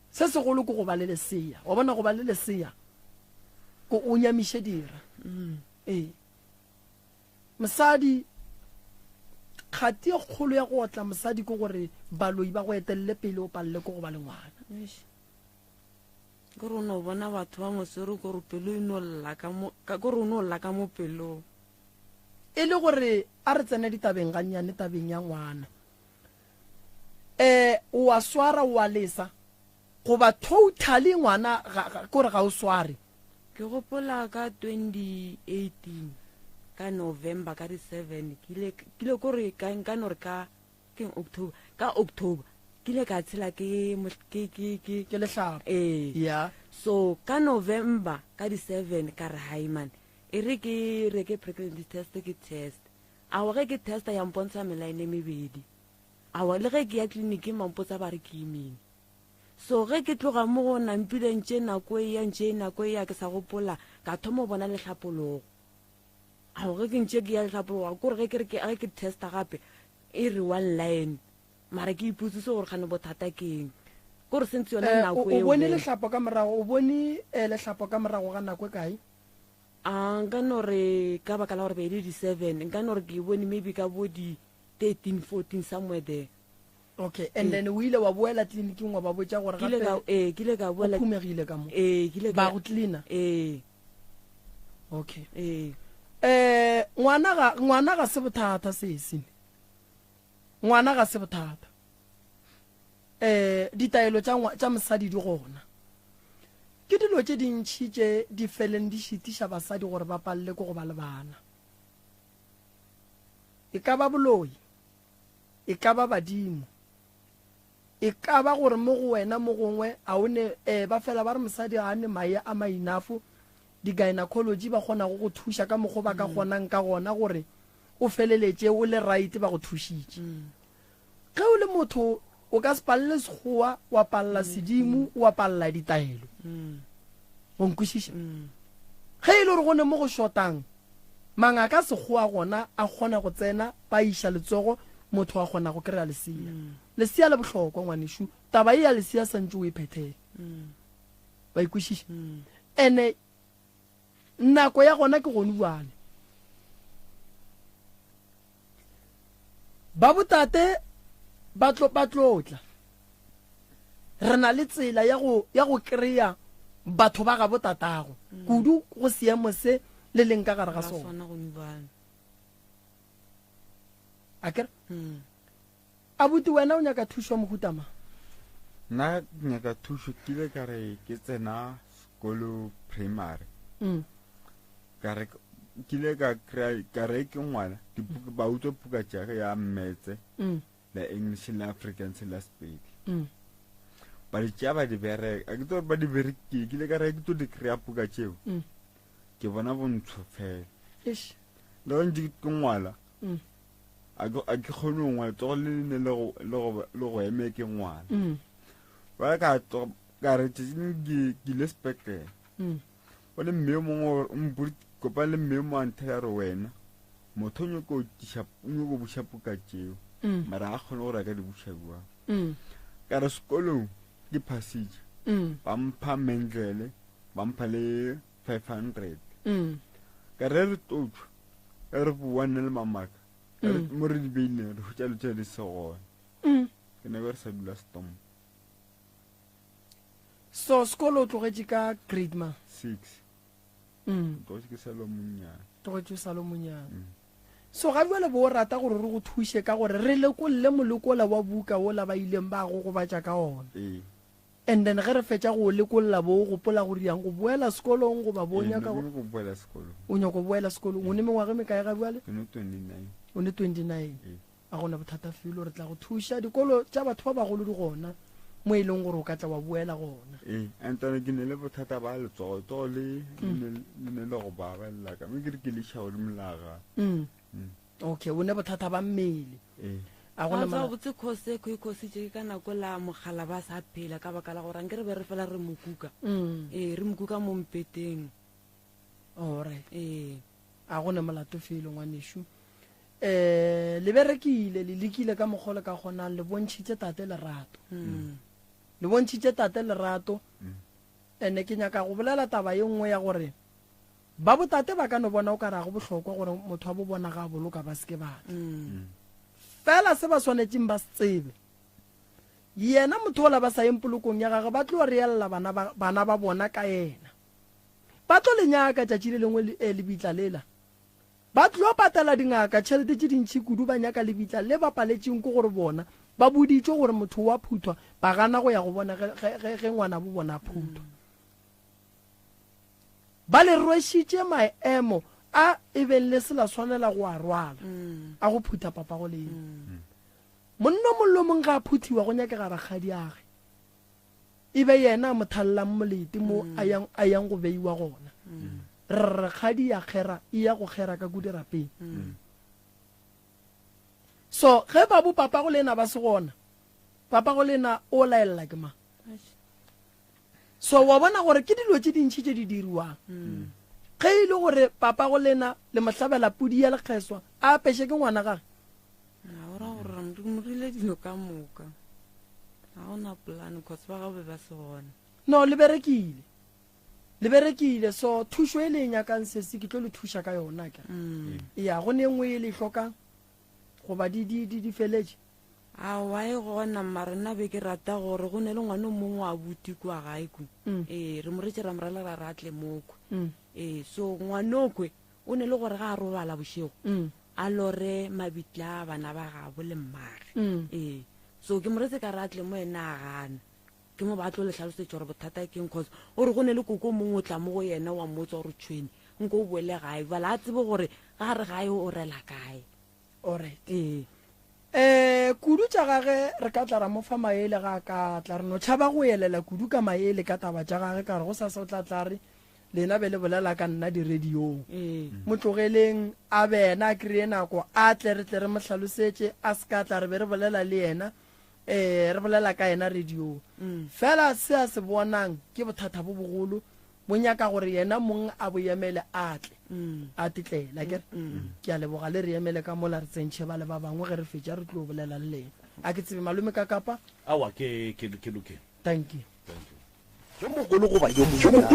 se segolo ke go ba le lesea wa bona go ba le lesea ko o nyamiše dira mosadi kgati e kgolo ya go otla mosadi ke gore baloi ba go etelele pele o palele ko go ba le ngwana ke re o ne o bona batho ba mosere kore pelo e no lla ka mo pelong e le gore a re tsene ditabeng gannyane tabeng ya ngwana o a swara o a lesa goba totally ngwana kore ga o sware ke gopola ka 2018 ka November ka di 7 kile kore ka nka nore ka October kile ka tshela ke lehlapa yeah so ka November ka di 7 ka re haiman e re ke pregnancy test ke test a wa ke testa ya mpontsha melaine mebedi a wa le ge ke ya clinic mampotsa ba re ke imini so ge ke tloga mo go nampile ntse nako ya ke sa gopola ka thomo bona lehlapologo a wa ke ntse ke ya lehlapologo go re ke testa gape e re one line mara ke iputse so gore gane bothata keng go re sentse yona nako e o bone lehlapo ka morago o bone lehlapo ka morago ga nako kae nka no re ka baka la gore be di 7 nka no re ke bone maybe ka bo di 13 14 somewhere there okay and then o ile wa boela tleliniking wa ba botsa gore gape kile ka boela phumegile ka mo kile ba go tlina okay ngwana ga se bothata se ngwana ga se bothata ditaelo tša mosadi di gona ke dilo tše dintšhi tše di feleng di šitiša basadi gore ba palle ko go ba le bana e ka ba boloi e ka ba badimo e ka ba gore mo go wena mo gongwe a o ne ba fela ba re mosadi ga ne mae a mainafo di-gynecology ba kgona go thuša ka mokgwa ba ka kgonang ka gona gore o feleletše o le right ba go thušitše ge o le motho o ka se palele sekgowa wa palela sedimo wa palela ditaelo o nkwešiša ge e le gore go ne mo go shotang mangaka sekgowa gona a kgona go tsena ba iša letsogo motho a kgona go kry-a lesea le bohlokwa ngwanešu taba e ya lesea santse o e phethele ba ikwešiša ene nako ya gona ke gone buale ba botate ba tlotla re na le tsela ya go kry-a batho ba ga botatago kudu go seemo se le leng ka gare ga sona akere abuti wena o nyaka thušo mohutama nna nyaka thušo kile ka re ke tsena sekolo primary kile ka re ke ngwana ba utswa puka tšaka ya mmetse la English la Afrikaans la Sepedi ba di tšea ba di bereka a ke tlo ba di berekile kile ka re ke tlo di kry-a puka tšeo ke bona bontsho fela le go ntse ke ngwala a ke kgone go ngwala tsogo le ne le go eme ke ngwala ba ka re tšeseng ke ile sepetlele o le mme mongwe kopa le mme mo a nthela re wena motho o nyako go buša puka tšeo mara a kgone go reka di buša buang ka re sekolong ke phasitše ba mpha mendlele ba mpha le 500 ka re re totšwa e re boane le mamaka mo re di beileng re hutša letša di segone ke ne be re sa dula stomp so sekolo o tlogetše ka grade ma 6 tlogetše ke salo monnyane tlogetše salo monnyane so ga bjale bo o rata gore re go thuše ka gore re lekolle molekola wa buka o la ba ileng ba go gobatša ka ona and then ge re fetša go lekolla bo o gopola gore yang go boela sekolong go ba bonya ka o nyako boela sekolong o ne mengwage mekae ga bjale o ne 29 a gona bothata felo re tla go thuša dikolo tša batho ba bagolo di gona mo e leng gore o ka tla wa boela gona antone ke ne le bothata ba letsogo tsogo le ne le go babalela ka mme ke re ke lešao le molaga okay o ne bothata ba mmele a gona ga botse khose ko ikhositse ka nako la mogala ba sa phela ka baka la gore nke re be re fela re mokuka re mokuka mo mpeteng alright a gona molato felo ngwaneshu le berekile le lekile ka mogole ka gonang le bontshitse tate lerato le bontshitse tate lerato ene ke nyaka go bolela taba ye nngwe ya gore ba botate ba ka no bona o ka ra go bohlokwa gore motho a bo bona ga boloka ba seke bana fela se ba swanetseng ba se tsebe yena motho ola ba sa yeng polokong ya gagwe ba tlo re yalla bana ba bona ka yena ba tlo lenyaka tšatši le lengwe le bitla lela ba tlo patela dingaka tšhelete tše dintšhi kudu ba nyaka lebitla le ba paletseng ko gore bona ba boditse gore motho wa phuthwa ba gana go ya go bona ge ngwana bo bona phuthwa ba le rwešitše maemo a ebeng le se la swanela go a rwala a go phutha papa go le monna mollo mong ga a phuthiwa go nyakega rakgadi age e be yena a mothallang molete mo a yang go beiwa gona rakgadi ya kgera e ya go kgera ka kudirapeng so ge babu papa go lena ba se gona papa go lena o laelela ke ma so wa bona gore ke dilo tše dintšhi tše di diriwang ge e le gore papa go lena le mohlabela pudi ya lekgeswa a apeshe ke ngwana gage ora gore mo rile dilo ka moka ga ona plan cause ba ga be ba se gona no le berekile so thušo e le nyakang sese ke tlo le thuša ka yona ke ya go ne nngwe e le hlokang goba di feletse a wa e gona mare nna be ke rata gore go ne le ngwane mongwe a buti kwa gae ku re mo retse ra morala ra ratle moko so ngwanokwe o ne le gore ga a robala bošego a lore mabitla bana ba gabo le mmage so ke mo retse ka ratle mo ena a gana ke mo ba tlo le tlhalosetse gore bothata ke eng cause o re go ne le koko mongwe o tla mo go yena wa mmotsa gore tshweni nko o boele gae bala a tsebe gore ga re gae o rela kae alright kudu tša gage re ka tla ra mo fa maele ga ka tla re no tšhaba go elela kudu ka maele ka taba tša gage ka re go sa sa o tla tla re lena be le bolela ka nna diradiong mo tlogeleng a bena a kry-e nako a tle re mo tlhalosetse a se ka tla re be re bolela le yena re bolela ka yena radiong fela se a se bonang ke bothata bo bogolo bo nyaka gore yena mong a bo emele a tle a tetlela ke a leboga le re emele ka mola re tsentšhe ba le ba bangwe ge re fetša re tlo bolela le lena a ke tsebe malome ka kapa awa ke lokeng thank you yo mogolo goba yo monna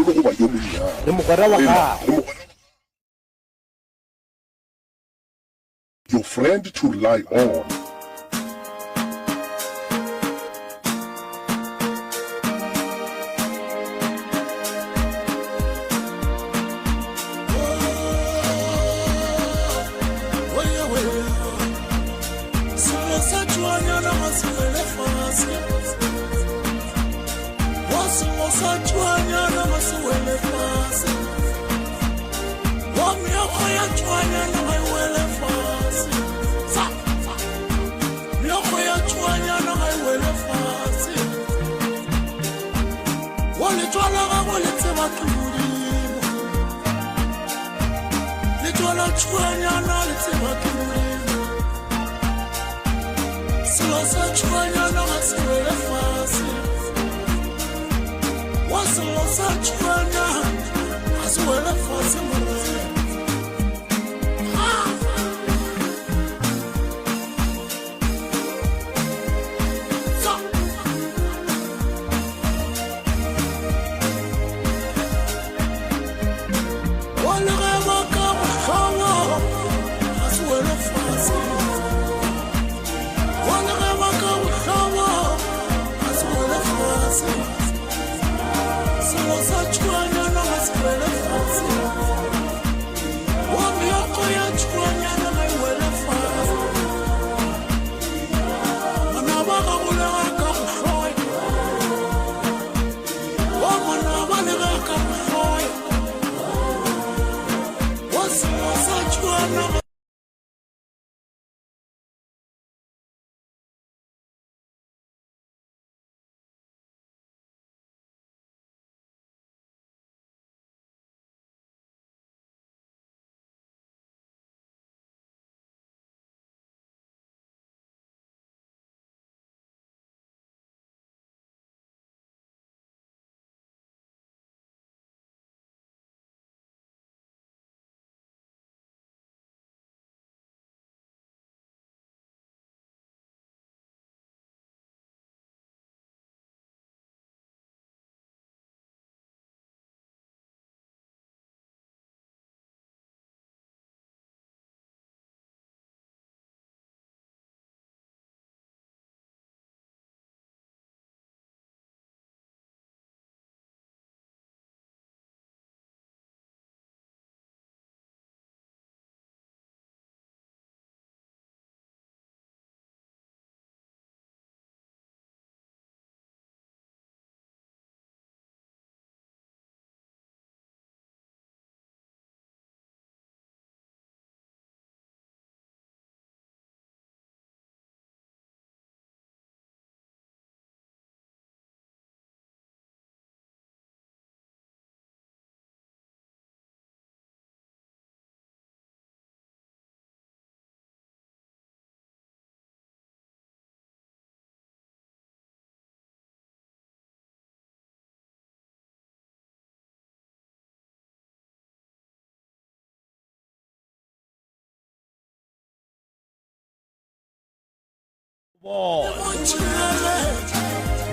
le mogwera wa gago your friend to rely on.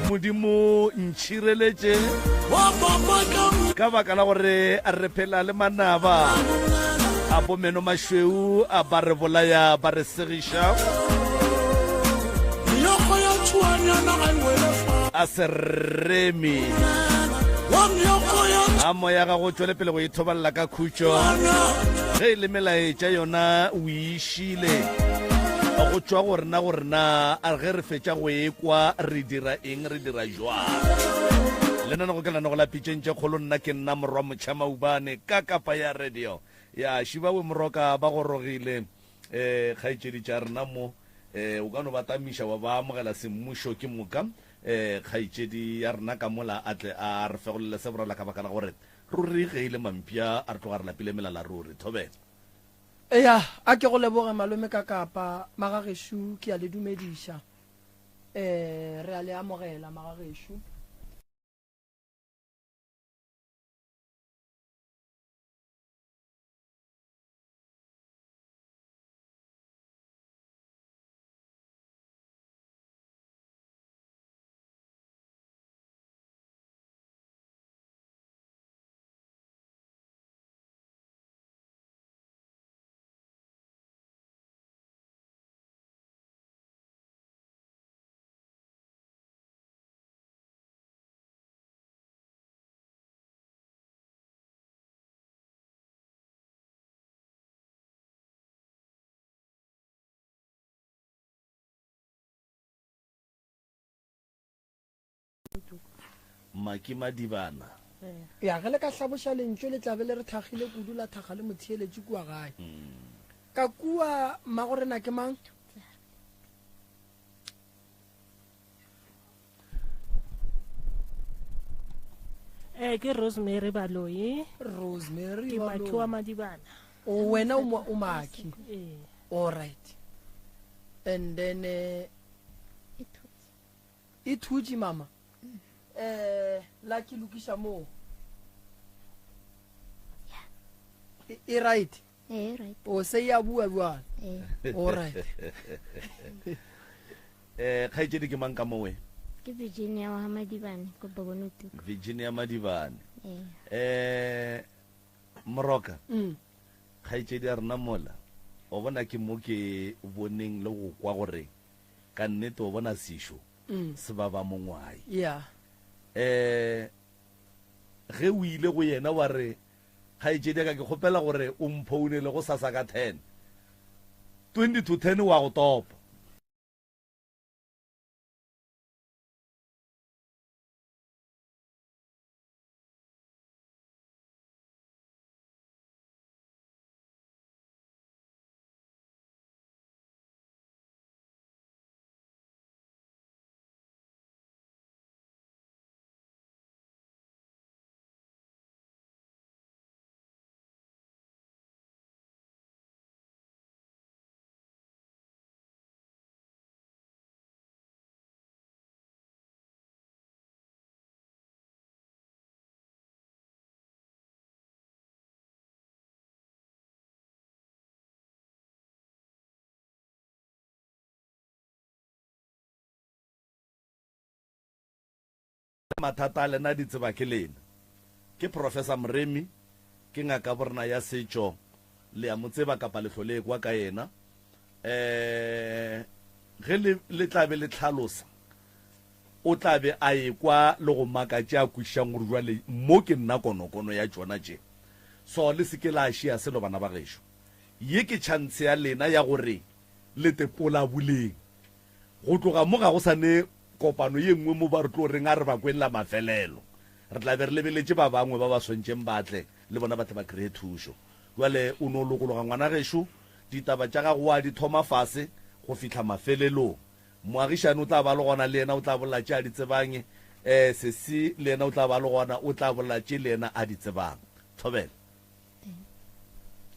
modimo ntšhireletše ka baka la gore a re phela le manaba a bomeno mašweu a ba re bolaya ba re segiša a se remi a moya ga go tšwele pele go ithobalela ka khutšo ge e le melaetša yona o išile go tšwa go rena a ge re fetša go ekwa re dira eng re dira jwang le nana go ke lana go lapitšentše kgolo nna ke nna morwa motšhamaubane ka kapa ya radio ya šibawe moroka ba go rogile kgaetšedi tša rena mo o ka no batamiša wa ba amogela semmušo ke moka kgaetšedi ya rena ka mola a tle a re fegolele se borala ka baka la gore ruri ge ile mampia a re tloga re lapile melala ruri thobela eya a ke go leboge malome ka kapa magagešo ke a le dumediša re a le amogela magagešo Maki Madibana ya ge le ka hlaboša lentšwe le tlabe le re thagile kudu la thaga le motheeletše kua gae ka kua magorena ke mang ke Rosemary Baloyi Rosemary ke Maki wa Madibana o wena o Maki all right and then ithuji mama la ki lukisha mo right right o se ya bua all right khaitšedi ke mang ka mowe ke Virginia wa Madibane ko Bogonutu Virginia Madibane moroka khaitšedi a rena mola o bona ke mo ke boneng le go kwa gore ka nnete o bona sešo se ba ba mongwai yeah ge o ile go yena wa re kgaetšedi ka ke kgopela gore o mphounele go sasa ka 10 20 to 10 wa go topa mathata le na ditseba ke lena ke Professor Mremi ke ngaka borna ya setšo le ya motseba kapa lehlole kwa ka yena ge le tlabe le tlhalosa o tlabe a ekwa le go makatša a kwišang gore jwale mo ke nna konokono ya tšona tše so le seke la šia selo bana ba gešo ye ke chance ya lena ya gore le tepola buleng go tloga mo ga go sane kopano ye nngwe mo ba re tlo reng a re ba kwela mafelelo re tla be re lebeletše ba bangwe ba ba swentšeng batle le bona batho ba kry thušo jwale o no lokologa ngwana gešo ditaba tša gago wa di thoma fase go fitlha mafelelong moagišane o tla ba le gona le yena o tla bolla tše a di tsebange sesi le yena o tla ba le gona o tla bolla tše le yena a di tsebang thobela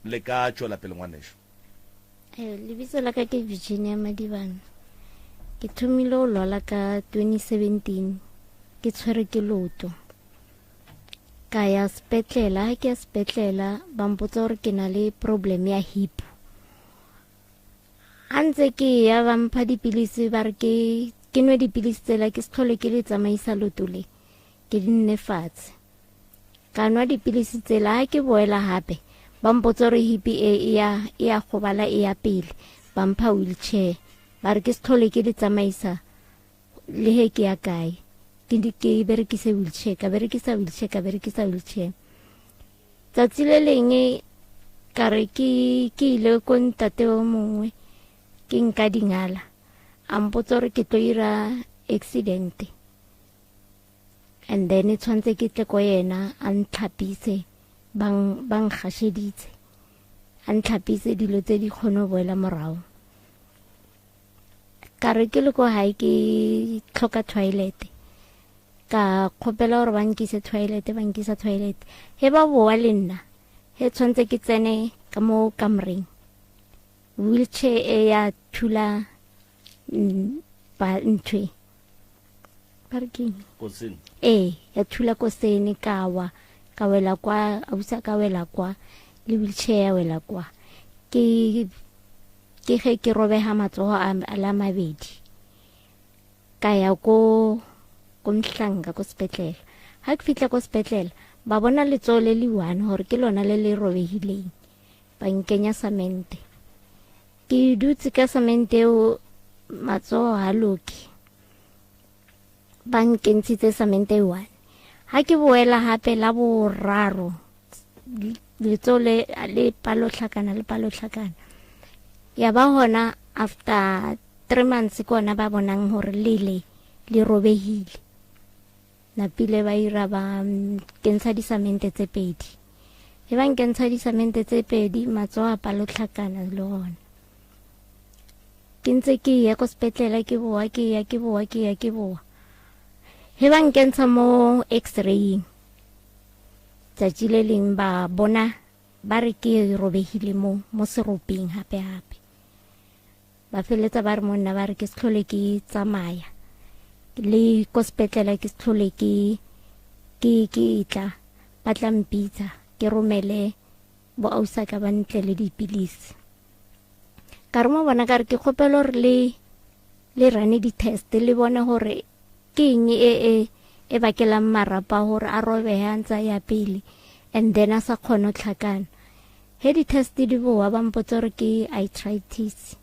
le ka tšwela pele ngwanešo lebitso la ka ke Virginia Madibane ke thomile o lwala ka 2017 ke tshwere ke loto ka ya spetlela ha ke ya spetlela ba mpotsa gore ke na le problem ya hip ntse ke ya ba mpha dipilisi ba re ke nwe dipilisi tsela ke se tlhole ke le tsamaisa loto le ke di nne fatshe ka nwa dipilisi tsela ha ke boela gape ba mpotsa gore hipi e ya gobala e ya pele ba mpha wheelchair ba re ke se tlhole ke di tsamaisa le he ke ya kae ke berekise wheelchair ka berekisa wheelchair tsatsi le lengwe ka re ke ile ko ntate o mongwe ke nka dingala a mpotsa gore ke tlo ira accident and then tshwantse ke tle ko yena a ntlhapise bang gasheditse a ntlhapise dilo tse di kgone boela morago ka re ke le ko hae ke tlhoka toilet ka kgopela gore ba nkisa toilet he ba boa le nna he tshwantse ke tsene ka mo kamoreng wheelchair e ya thula ba ntwe parking ya thula ko sene ka wela kwa ausa ka wela kwa le wheelchair ya wela kwa ke ge ke robega matsogo a la mabedi ka ya ko mhlanga ko sepetlele ha ke fitla ko sepetlele ba bona letsogo le le one gore ke lona le le robegileng ba nkenya samente ke dutse ka samente o matsogo ha loke ba nkentshitse samente one ha ke boela gape la boraro letsogo le palotlhakana ya ba gona after 3 months kona ba bonang gore le robegile na pile ba ira ba kentsha disamente tse pedi e ba kentsha disamente tse pedi matsogo a palotlhakana le gona ke ntse ke ya ko sepetlele ke boa he ba nkentsha mo x-raying tsatsi le leng ba bona ba re ke robegile mo seropeng hape ba feletsa ba re monna ba re ke se tlhole ke tsamaya le ko sepetlele ke se tlhole ke tla ba tla mpitsa ke romele bo ausa ka ba ntle le dipilisi ka re mo bona ka re ke kgopela gore le rane di-test le bona gore ke eng e bakelang marapa gore a robeha ntsa ya pele and then a sa kgone tlhakana he di-test di boa ba mpotsa gore ke arthritis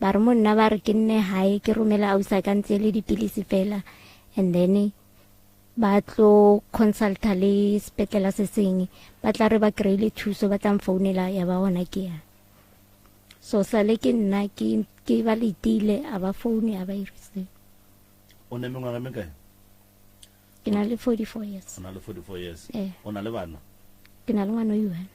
ba re monna ba re ke nne hae ke romela ausa ka ntse le dipilisi fela and then ba tlo consulta le sepetlele se sengwe ba tla re ba kry-ile thuso ba tla mfounela ya ba gona ke ya so sale ke nna ke ba letile a ba foune a ba irise o ne mengwaga me kae ke na le 44 years o na le 44 years o na le bana ke na le ngwana o yuan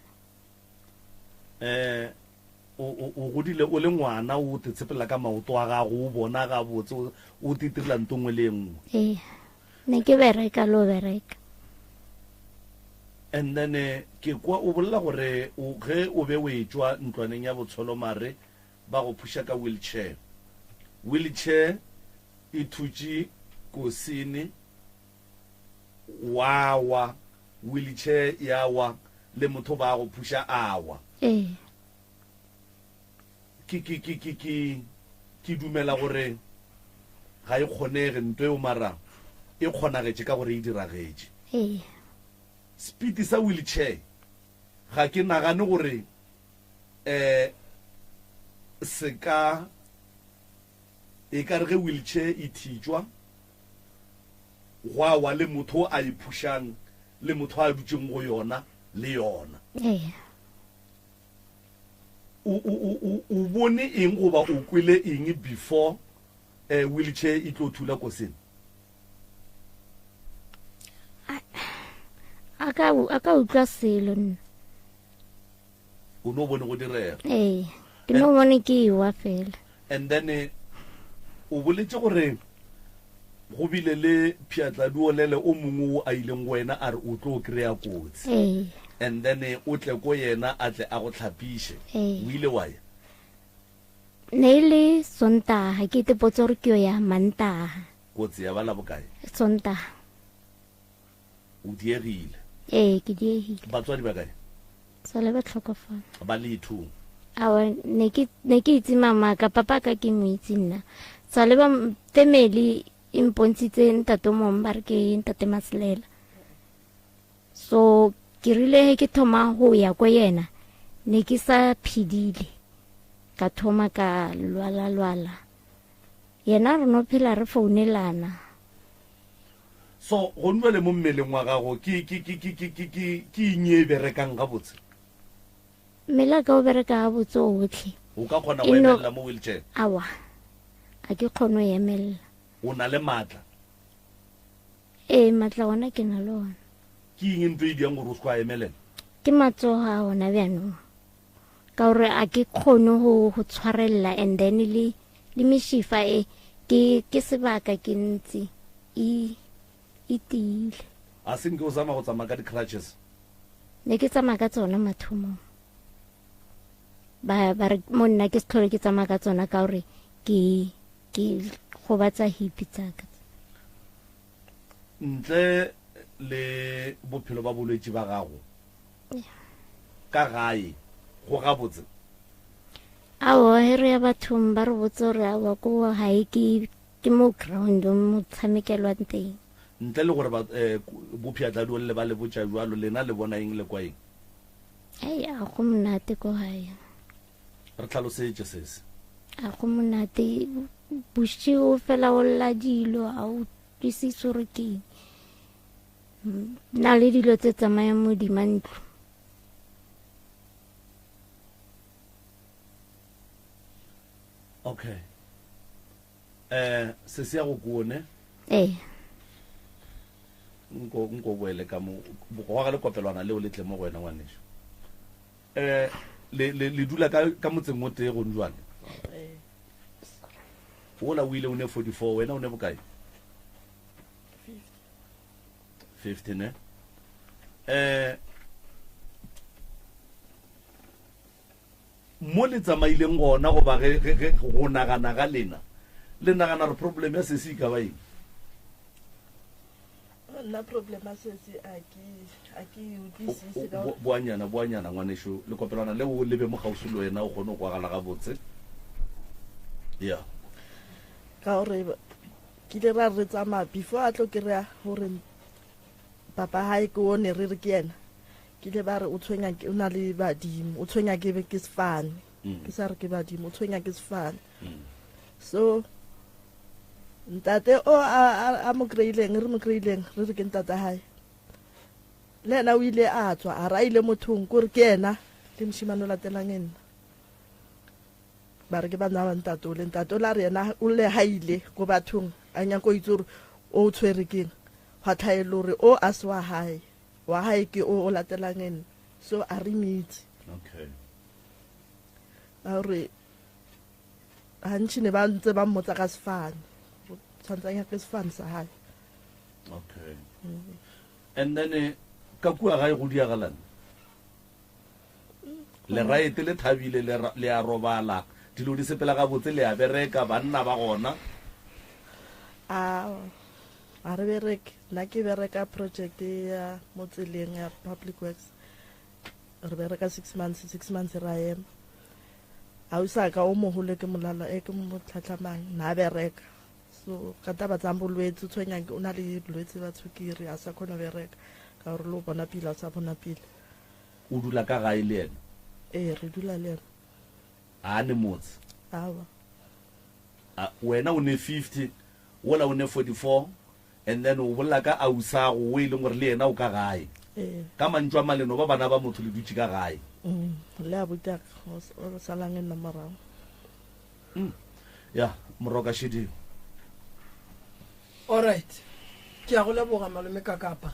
o godile o le ngwana o te tshepela ka maoto a gago o bona ga botse o titirela ntongwe le nngwe ne ke bereka and then ke kwa o bolela gore ge o be o etswa ntlwaneng ya botsholomare ba go phusha ka wheelchair e thutse kosini wa wheelchair ya wa le motho ba go phusha awa ke dumela gore ga e kgonege ntwe o mara e kgonagetse ka gore e diragetse speed sa wheelchair ga ke nagane gore seka e ka re ge wheelchair e thitjwa wa le motho a iphushang le motho a dutseng go yona le yona o bone eng goba o kwele eng before wheelchair e tlo thula ko sene aka utlwa selo nna o no bone go direga ke no bone ke wa fela and then o boletse gore go bile le phiatladuolele o mongwe o a ileng wena a re o tlo kry-a kotsi and then o tle ko yena a tle a go tlhapiše o ile wa ya ne ile sontaga ke tepotse gore ke yo ya mantaga kotsi ya bala bokae sontaga o diegile ke diegile batswadi ba kae sale ba tlhokofala ba le two awa ne ke itse mama ka papa ka ke mo itse nna sa le ba family impontshitse ntate mong ba re ke ntate Masilela so ke rile ke thoma go ya ko yena ne ke sa phidile ka thoma ka lwala yena re no phela re founelana so go nwa le mo mmeleng wa gago ke inye berekang ga botse mela ka o bereka ga botse otlhe o ka kgona go emela mo wheelchair awa a ke kgone go emela o na le matla matla ona ke na le ona ke eng ntho e diang gore o se go emelela ke matsoga ona bjanong ka gore a ke kgone go tshwarella and then le meshifa ke sebaka ke ntse e tiile a senke o zama go tsamaya ka di-crutches ne ke tsamaya ka tsona mathomong ba re mo nna ke se tlhole ke tsamaya ka tsona ka gore ke gobatsa hipi tsaka ntle le bophelo ba bolwetse ba gago ka gae go ga botse awa he re ya bathong ba re botse gore awa ko gae ke mo ground mo tshamekelwang teng ntle le gore bophiatladi o le ba le botsa jalo lena le bona eng le kwa eng a go monate ko gae re tlhalosetse sese a go monate bosigo fela o lla dilo a o twisise gore ke na le dilo tse tsamayang mo dimantlo okay se se ya go kone nko boele ka mo go ga le kopelwana leo le tle mo go wena ngwanesho le dula ka motseng mo te go njwana ola o ile o ne 44 wena o ne bokae 50 ne mo le tsamaileng gona go ba go nagana ga lena le nagana re problem ya sese ka ba eng nna problem a sese a ke utlwisise ka boanyana ngwanesho le kopelana le o lebe mo gausi le wena o kgone go kwagala ga botse ya ka gore ke le ra re tsamaya before a tlo kry-a gore papa hae ke one re re ke yena ke le ba re o na le badimo o tshwenya ke sefane ke sa re ke badimo o tshwenya ke sefane so ntate o a mo kry-ileng re re ke ntate hae le ena o ile a tswa a ra ile mothong kore ke ena le moshimane o latelang nna ba re ke bana ba ntate o la re ena o le haile go bathong a nyako itse gore o tshwere keng ga tlhaele gore o a se wa hae ke o latelang nna so a re mitse okay a re gantši ne ba ntse ba mmotsa ka sefane tshwantsanya ke sefane sa hae okay and then ka kua gae go diagalana le raete le thabile le a robala dilo di sepela ga botse le a bereka banna ba gona a re bereke nna ke bereka project ya mo tseleng ya public works re bereka 6 months ra ema a o sa ka o mogolo ke molala ke mo tlhatlamang na bereka so ka taba tsa bolwetse tshwenyang o na le bolwetse ba tshukiri a sa khona bereka ka gore lo bona pila sa bona pila o dula ka gae le ena re dula le ena a ne motse awa wena o ne 50 wala o ne 44 and then o bolla ka ausa go ile gore le ena o ka gae ka mantšwa maleno ba bana ba motho le dutse ka gae le a buta o salang nna marao ya moroka shidi all right ke a go leboga malome ka kapa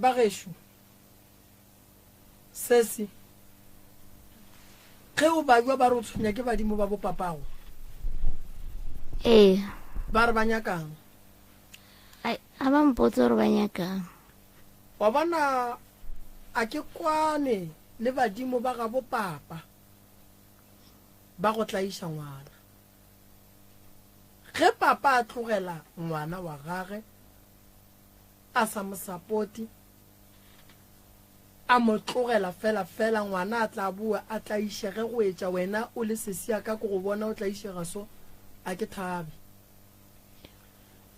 ba geshu sesi ge o ba ba re o tshwenya ke badimo ba bopapago ba re ba nyakang a ba mpotse gore ba nyakang wa bona a ke kwane le badimo ba ga bopapa ba go tlaiša ngwana ge papa a tlogela ngwana wa gage a sa mo sapoti a mo tlogela fela ngwana a tla bua a tla ishege go etša wena o le sesia ka go bona o tla ishega so a ke thabe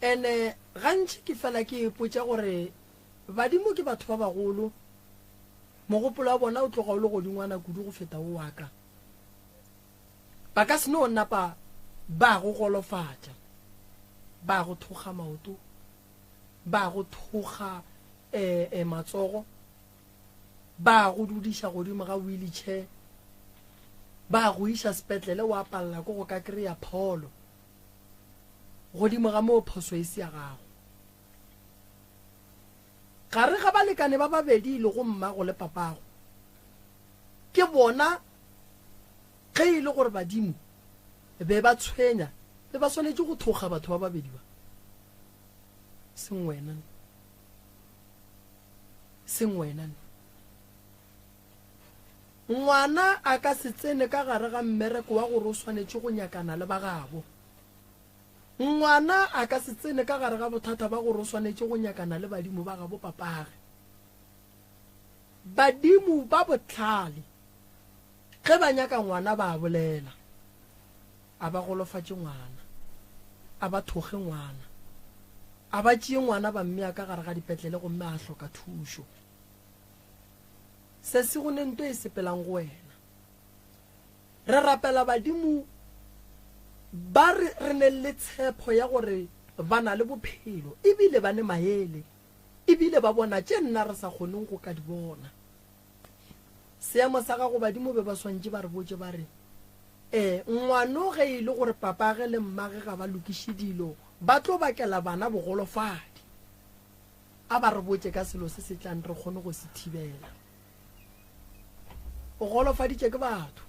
ene gantši ke fela ke ipotša gore badimo ke batho ba bagolo mogopolo wa bona o tloga o le godingwana kudu go feta o wa ka ba ka se no napa ba go golofatša ba go thoga maoto ba go thoga matsogo ba go dudiša godimo ga wheelchair ba go iša sepetlele wa palela ko go ka kry-a pholo godimo ga moo phoso e se ya gago gare ga balekane ba babedi le go mmago le papago ke bona ge e le gore badimo be ba tshwenya le ba swanetse go thoga batho ba babedi ba seng wena ngwana a ka se tsene ka gare ga mmereko wa gore o swanetse go nyakana le bagabo ngwana a ka se tsene ka gare ga bothata ba gore o swanetse go nyakana le badimo ba gabo papage badimo ba botlhale ge ba nyaka ngwana ba bolela a ba golofatše ngwana a ba thoge ngwana a ba tšee ngwana ba mmea ka gare ga dipetlele gomme a hloka thušo se se go nento e sepelang go wena re rapela badimo ba re ne le tshepo ya gore ba na le bophelo ebile ba ne maele ebile ba bona tše nna re sa kgoneng go ka di bona seemo sa gago badimo be ba swantše ba re botse ba re ngwano ge e le gore papage le mmage ga ba lokiše dilo ba tlo bakela bana bogolofadi a ba re botse ka selo se se tlang re kgone go se thibela o golofaditše ke batho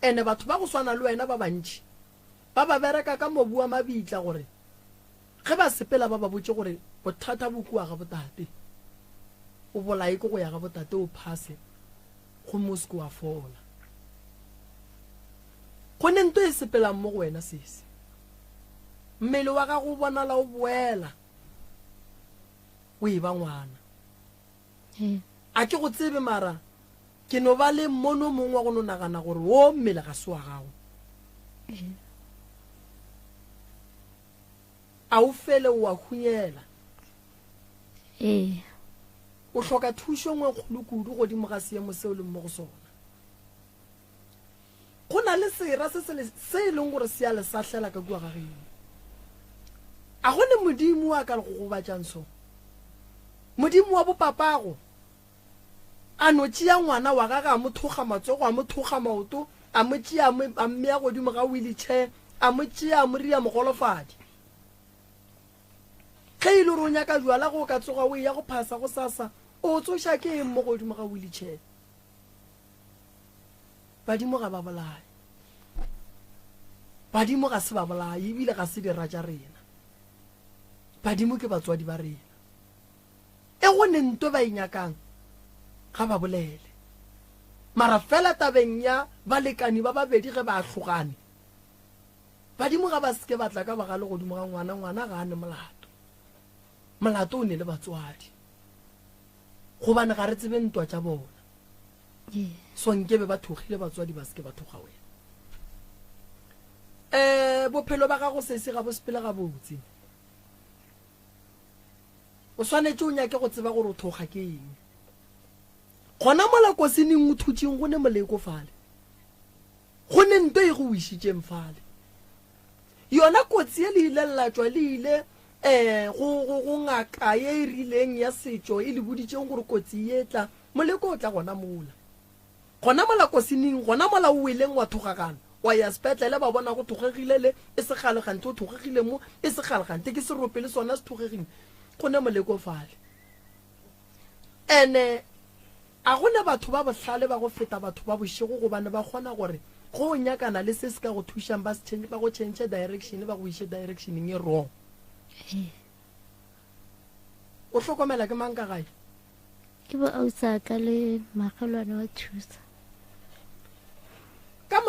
ene batho ba go swana le wena ba bantši ba ba bereka ka mobu wa mabitla gore ge ba sepela ba ba botse gore bothata bo kua ga botate o bolae ko go ya ga botate o phase go mosko wa fola go nento e sepelang mo go wena sese mmele wa ga go bonala o boela o e ba ngwana a ke go tsebe mara ke no ba le mono mongwe wa go no nagana gore o mmele ga se wa gago a o fele o a khunyela o hloka thušo ngwe kgolo kudu godimo ga seemo seo le mo go sona go na le sera se e leng gore se a le sahlela ka kua gageng a gone modimo a ka le go gobatšang so modimo wa bopapago a no tšea ngwana wa gaga a mo thoga matsogo a mo thoga maoto a mo tšea a mmea godimo ga wheelchair a mo tšea a mo ria mogolofadi ge e le gore o nyaka jwala go ka tsoga o ya go phasa go sasa o tsoša ke eng mo godimo ga wheelchair badimo ga ba bolae badimo ga se ba bolae ebile ga se dira tša rena badimo ke batswadi ba rena e go nento ba inyakang ga ba bolele mara fela tabeng ya balekani ba babedi ge ba tlhogane badimo ga ba seke batla ka baga le godimo ga ngwana ga a ne molato o ne le batswadi gobane ga re tsebe ntwa tša bona so nkebe ba thogile batswadi ba seke ba thoga wena bophelo ba gago sese ga bo sepele ga botse o swanetse o nyake go tseba gore o thoga ke eng gona molako se neng o thutšeng go ne moleko fale go ne nto e go wišitšeng fale yona kotsi e le ile llatswa le ile go ngaka ye e rileng ya setšo e le boditšeng gore kotsi e tla moleko o tla gona mola gona molako se neng gona mola o weleng wa thogakana wa ya sepetlele ba bona go thogegile le e se galegante o thogegile mo e se galegante ke serope le sona se thogegile go ne moleko fale ene a gone batho ba bohlale ba go feta batho ba bošego gobane ba kgona gore go nyakana le se se ka go thušang ba go change direction ba go ishe directioneng e wrong o hlokomela ke mang ka gae ke bo ausa ka le magelwane wa thusa ka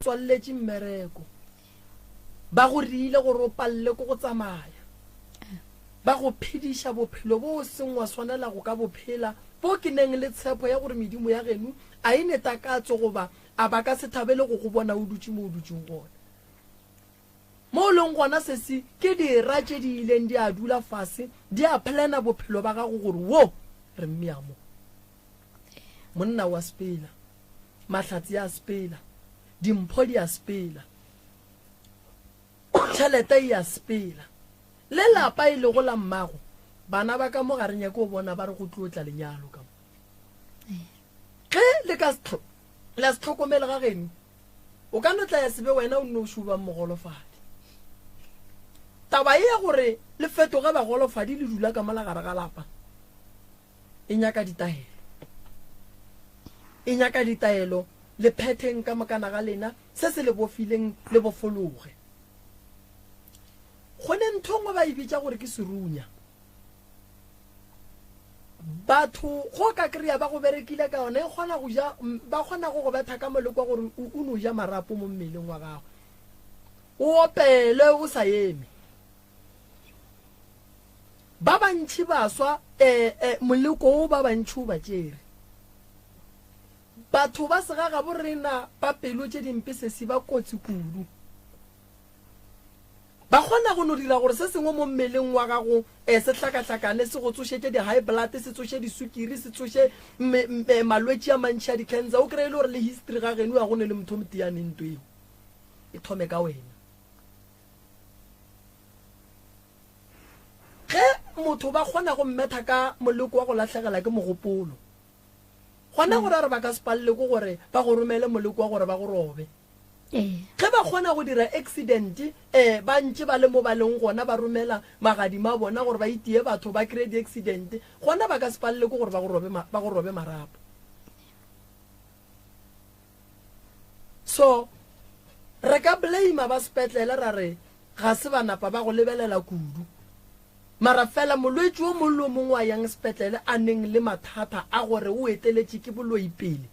tswalletše mmereko ba go riile gore o palle ko go tsamaya ba go phediša bophelo bo o seng wa swanela go ka bophela bo ke neng le tshepo ya gore medimo ya geno a e netakatso goba a ba ka se thabele go go bona o dutse mo o dutseng gona mo o leng gona sesi ke dira tše di ileng di a dula fase di a plana bophelo ba gago gore wo re mmea mo monna wa sepela mahlatsi ya sepela dimpho di a sepela tšhelete ya sepela le lapa e le go la mmago bana ba ka mo gareng ya ke o bona ba re go tlotla lenyalo ka ge le ka la se tlhokomele ga geno o ka notla ya sebe wena o nne o šubang mogolofadi taba e ya gore le fetoge bagolofadi le dula ka mola gare ga lapa e nyaka ditaelo le phetheng ka mokana ga lena se se le bofileng le bofologe gone ntho ngwe ba e bitša gore ke serunya batho go ka kry-a ba go berekile ka yone ba kgona go betha ka molekwa gore o no ja marapo mo mmeleng wa gago o opele o sa eme ba bantši baswa moleko o ba bantši o ba tšere batho ba segaga borena ba pelo tše dimpe sesi ba kotsi kudu ba kgona go no dira gore se sengwe mo mmeleng wa gago se hlakahlakane se go tsošetse di-high blood se tsoše disukiri se tsoše malwetši a mantšhi a di-cancer o kry-e le gore le history ga geno ya go ne le motho moteyaneng to eo e thome ka wena ge motho ba kgona go mmetha ka moleko wa go latlhegela ke mogopolo gona gore re ba ka se palele ko gore ba go romele moleko wa gore ba go robe ge ba kgona go dira accident ba ntse ba le mo ba leng gona ba romela magadima a bona gore ba itie batho ba kry di-accident gona ba ka se palele ko gore ba go robe marapo so re ka blame ba sepetlele ra re ga se ba napa ba go lebelela kudu mara fela molwetši o mongwe le mongwe a yang sepetlele a neng le mathata a gore o eteletše ke boloipele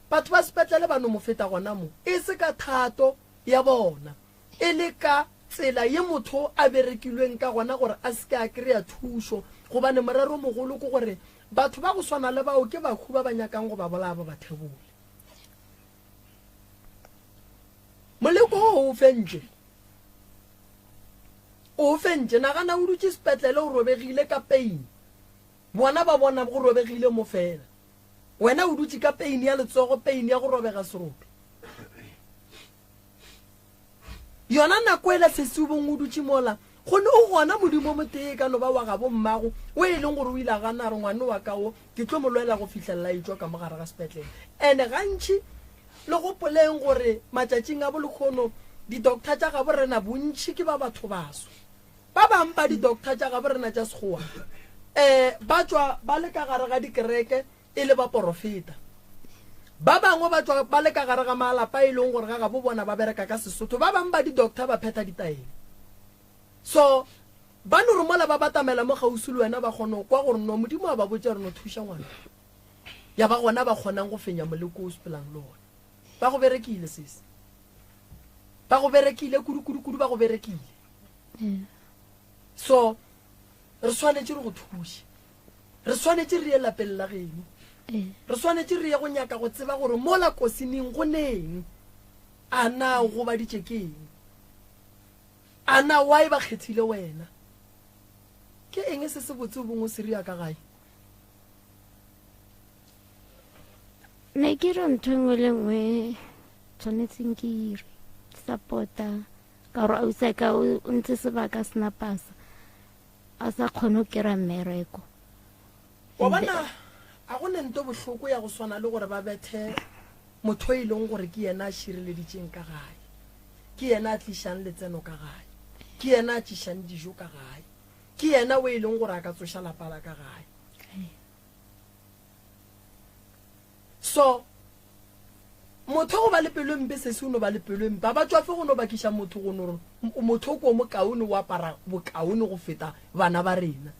batho ba sepetlele ba no mo feta gona mo e se ka thato ya bona e le ka tsela ye motho a berekilweng ka gona gore a seke a kry-a thušo gobane morero mogolo ke gore batho ba go swana le bao ke bakhu ba ba nyakang go ba bolaya ba bathebole moleko o fentše nagana o dutse sepetlele o robegile ka pain bona ba bona go robegile mo fela wena o dutse ka pain ya letsogo pain ya go robega serope yona nako ele sesubong o dutse mola gone o gona modimo motee ka no ba wa ga bo mmago o e leng gore o ile gana re ngwane wa kao ke tlo molwela go fitlhelela itswa ka mogare ga sepetlele ene gantši le go poleng gore matšatšing a bolekgono di-doctor tša ga borena bontšhi ke ba batho baso ba bang ba di-doctor tša ga borena tša sekgowa ba tswa ba le ka gare ga dikereke e le ba porofeta ba bangwe ba tswa ba le ka gare ga malapa e leng gore ga ga bo bona ba bereka ka Sesotho ba bang ba di-doctor ba pheta ditaele so ba no romola ba batamela mo gausi le wena ba kgone kwa gore no modimo a ba botse re no thuša ngwana ya ba gona ba kgonang go fenya moleko o sepelang le ona ba go berekile sese ba go berekile kudu ba go berekile so re swanetse re go thuše re swanetse re ye lapeng la geno re swanetse re ye go nyaka go tseba gore mo la kosineng go neng a na go ba ditšekeng a na wa e ba kgethile wena ke eng se se botse bongwe se ria ka gae ne ke re ntho engwe le ngwe tshwanetseng ke ire supporta ka gore a usa ka o ntse sebaka sena pasa a sa kgone go kry-a mmereko wa bona a go ne nto bohloko ya go swana le gore ba bethe motho e leng gore ke yena a šireleditšeng ka gae ke yena a tlišang letseno ka gae ke yena a tlišang dijo ka gae ke yena o e leng gore a ka tsoša lapala ka gae so motho go ba le pelo mpe sese o no ba le pelo mpe ba tswafe go no bakiša motho go nore motho ko mo kaone o apara bokaone go feta bana ba rena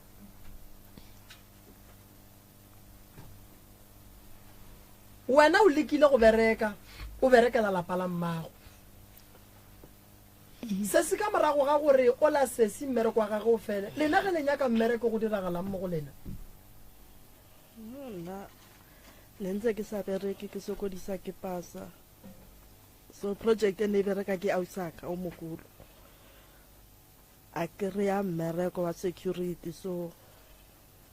wena o lekile go bereka o berekela lapa la mmago se se ka morago ga gore o la sesi mmereko wa gage o fele lena ge le nyaka mmereko go diragalang mo go lena nna le ntse ke sa bereke ke sokodisa ke pasa so project ene e bereka ke ausaka o mogolo a kry-a mmereko wa security so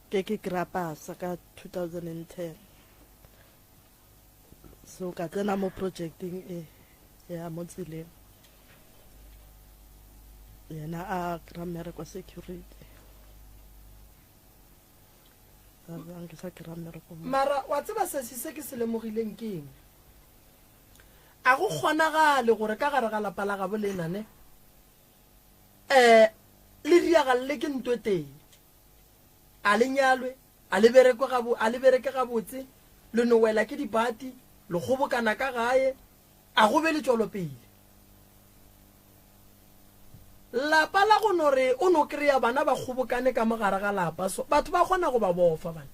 ke kry-a pasa ka 2010 so ka tsena mo projecting e ya mo tseleng yena a kry-a mmereko wa security mara wa tseba se ke se lemogileng ke eng a go kgonagale gore ka gare ga lapa la gabo lenane le diagale ke ntwe teng a le nyalwe a le bereke gabotse le no wela ke dipati le kgobokana ka gae a go be le tswelopele lapa la go nore o no kry-a bana ba kgobokane ka mogare ga lapa so batho ba kgona go ba bofa bana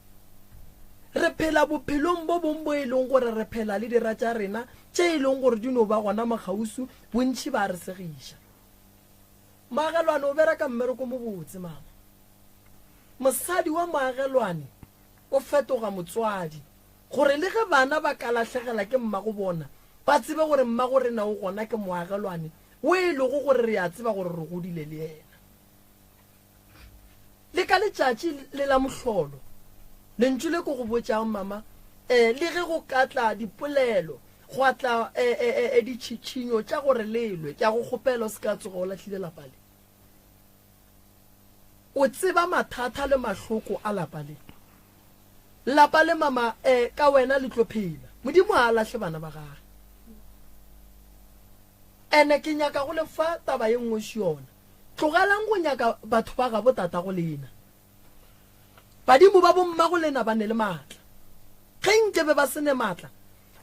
re phela bophelong bo bongwe bo e leng gore re phela le dira tša rena tše e leng gore di no ba gona magausu bontšhi ba re segiša maagelwane o bereka mmereko mo botse mama mosadi wa maagelwane o fetoga motswadi gore le ge bana ba ka latlhegela ke mmago bona ba tsebe gore mmago rena o gona ke moagelwane o e lego gore re a tseba gore re godile le ena le ka letšatši le la mohlolo lentšu le ko go botšang mama le ge go katla dipolelo go atla ditšhitšhinyo tša gore lelwe tša go kgopela o se ka tsoga o latlhile lapale o tseba mathata le mahloko a lapa le mama ka wena le tlo phela modimo a latlhe bana ba gage ene ke nyaka go lefa taba ye nngwe se yona tlogelang go nyaka batho ba gabo tata go lena badimo ba bomma go lena ba ne le maatla ge nkebe ba sene maatla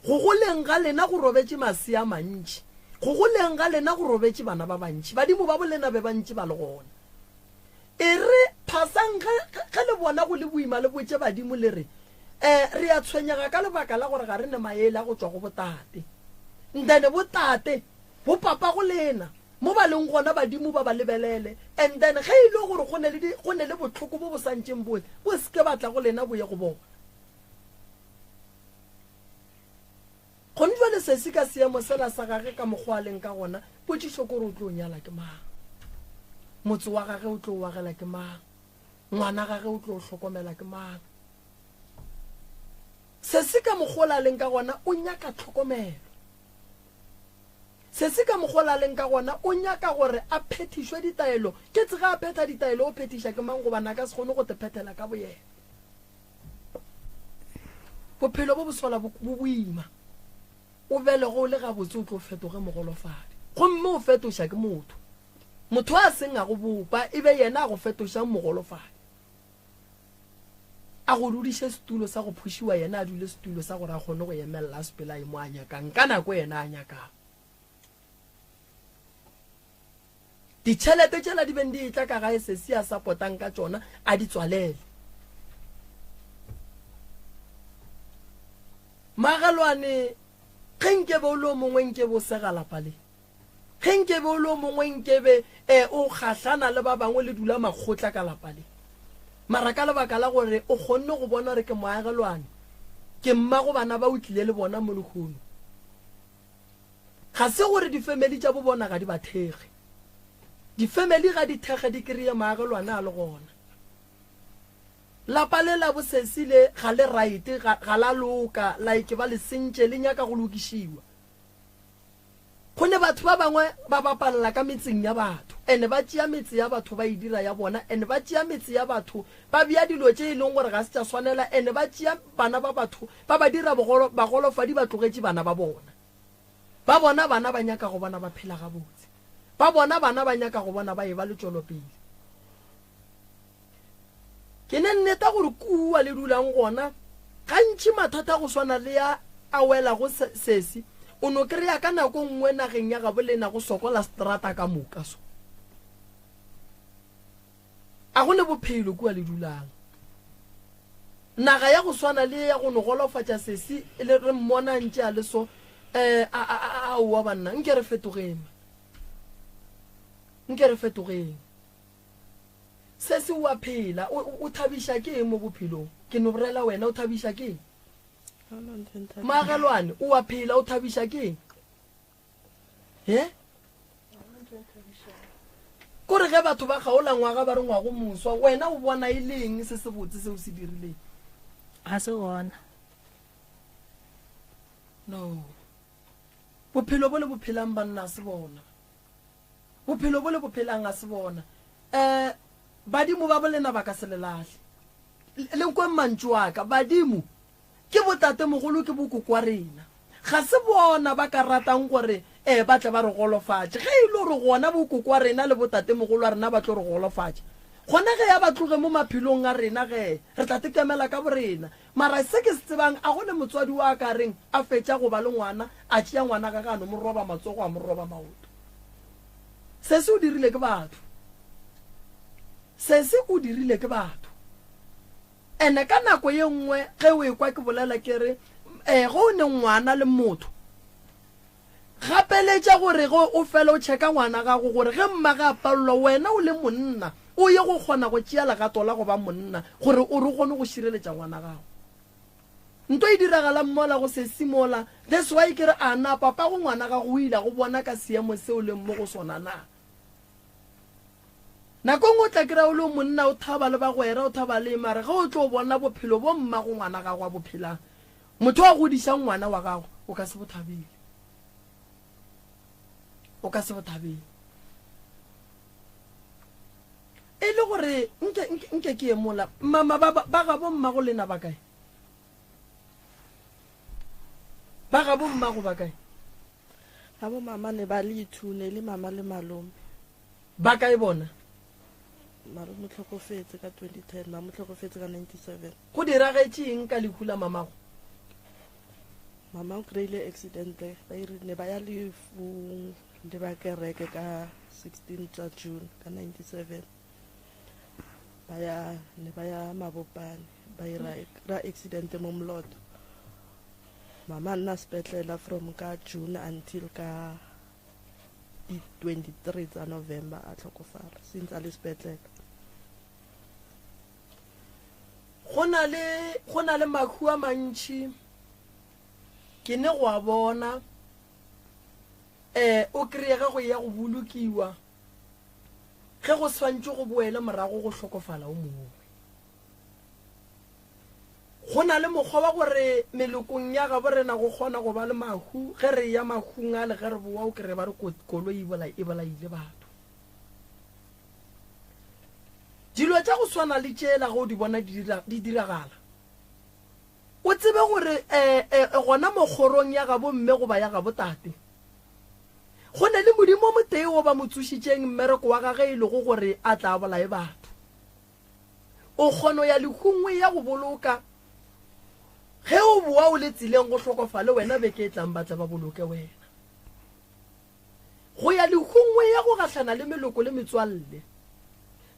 go goleng ga lena go robetse masea mantši go goleng ga lena go robetse bana ba bantši badimo ba bolena be bantši ba le gona e re phasang ge le bona go le boima le botse badimo le re re a tshwenyega ka lebaka la gore ga re ne maele a go tswa go botate ndene botate bo papa go lena mo ba leng gona badimo ba ba lebelele and then ge ile gore go ne le botlhoko bo bo santšeng boe bo se ke batla go lena bo ye go bona go ntwa le sesi ka seemo sela sa gage ka mokgwa leng ka gona potšišo kore o tlo nyala ke mang motse wa gage o tlo wagela ke mang ngwana gage o tlo hlokomela ke mang sesi ka mokgwa leng ka gona o nyaka tlhokomelo se se ka mogola leng ka gona o nyaka gore a phetišwe ditaelo ke tsega a phetha ditaelo o phetiša ke mang go bana ka se kgone go te phethela ka boyena bophelo bo bosola bo boima o bele go le gabotse o tlo fetoge mogolofadi gomme o fetoša ke motho a seng a go bopa e be yena a go fetošang mogolofadi a go dudiše setulo sa go phušiwa yena a dule setulo sa gore a kgone go emelela sepela e mo a nyakang ka nako yena a nyakang ditšhelete tšela di beng di tla ka gae sesi a sapotang ka tšona a di tswalele magelwane ge nkebe o le o mongwe nkebe o sega lapale ge nkebe o le o mongwe nkebe o kgahlana le ba bangwe le dula makgotla ka lapale mara ka lebaka la gore o kgonne go bona re ke moagelwane ke mmago bana ba o tlile le bona mo lekgono ga se gore difamily tša bo bona ga di bathege difamily ga di thege di kry-e maagelwane a le gona lapa le la bosesile ga le right ga la loka like ba le sentše le nyaka go lokišiwa go ne batho ba bangwe ba bapalela ka metseng ya batho ene ba tšea metse ya batho ba e dira ya bona ene ba tšea metse ya batho ba bea dilo tše e leng gore ga se tša swanela ene ba tšea bana ba batho ba ba dira bagolofadi ba tlogetše bana ba bona bana ba nyaka go bona ba phela gabotse ba bona bana ba nyaka go bona ba e ba le tšwelopele ke ne nneta gore kua le dulang gona gantši mathata go swana le ya a wela go sesi o no kry-a ka nako nngwe nageng ya gabo lena go sokola strata ka moka so a go le bophelo kua le dulang naga ya go swana le ya go no golofatša sesi le re mmona ntše a le so wa banna nke re fetogeng se se wa phela o thabisha ke mo bophelong ke no borela wena o thabisha ke magalwane o wa phela o thabisha ke kore ge batho ba gaola ngwaga ba re ngwago moswa wena o bona e leng se se botse se o se dirileng a se bona no bophelo bo le bophelang banna se bona bophelo bo le bophelang a se bona badimo ba bolena ba ka se lelahle le kwa mantšu wa ka badimo ke botate mogolo ke bokoko wa rena ga se bona ba ka ratang gore ba tle ba re golofatše ge e le gore gona bokoko wa rena le botate mogolo wa rena ba tlo re golofatše gona ge ya ba tloge mo maphelong a rena ge re tla tekemela ka borena mara se ke se tsebang a go le motswadi wa ka reng a fetša go ba le ngwana a tšea ngwana ka gano mo roba matsogo a mo roba maoto se se o dirile ke batho se se o dirile ke batho ene ka nako ye nngwe ge o ekwa ke bolela ke re go ne ngwana le motho gapeletša gore go o fela o checka ngwana gago gore ge mmaga a palelwa wena o le monna o ye go kgona go tšea legato la go ba monna gore o re kgone go šireletša ngwana gago nto e diragala mmola go se simola that's why ke re ana papa go ngwana gago o ile go bona ka seemo seo le mo go sona na nako ngwe o tla kry-a o le monna o thaba le bagwera o thaba le mare ge o tlo bona bophelo bo mma go ngwana gago a bophelang motho wa godisang ngwana wa gago o ka se bothabele e le gore nke ke emola mama ba ga bo mma go lena ba kae ba ga bo mma go ba kae ga bo mama ne ba le ithune le mama le malome ba kae bona mara mo tlhokofetse ka 2010 ma mo tlhokofetse ka 97 go diragetšeng ka lekula mamago mama o kry-ile accident ba ire ne ba ya lefung le ba kereke ka 16 tsa June ka 97 ne ba ya mabopane ba ira accident mo mloto mama nna sepetlela from ka June until ka 23 tsa November a tlhokofala since a le sepetlela go na le makhu a mantši ke ne go a bona o kry-ega go ya go bolokiwa ge go swantse go boele morago go hlokofala o mongwe go na le mokgwa wa gore melokong ya ga borena go kgona go ba le mahu ge re ya mahung a le ge re boa o kry-e ba re koloi e bolaile batho dilo tša go swana le tšela go di bona di diragala o tsebe gore gona mokgorong ya gabo mme go ba ya gabo tate go ne le modimo motee o ba motsošitšeng mmereko wa gage e le go gore a tla bolae batho o kgono ya lekgongwe ya go boloka ge o boa o le tseleng go hlokofale wena be ke tlang batla ba boloke wena go ya lekgongwe ya go gahlana le meloko le metswalle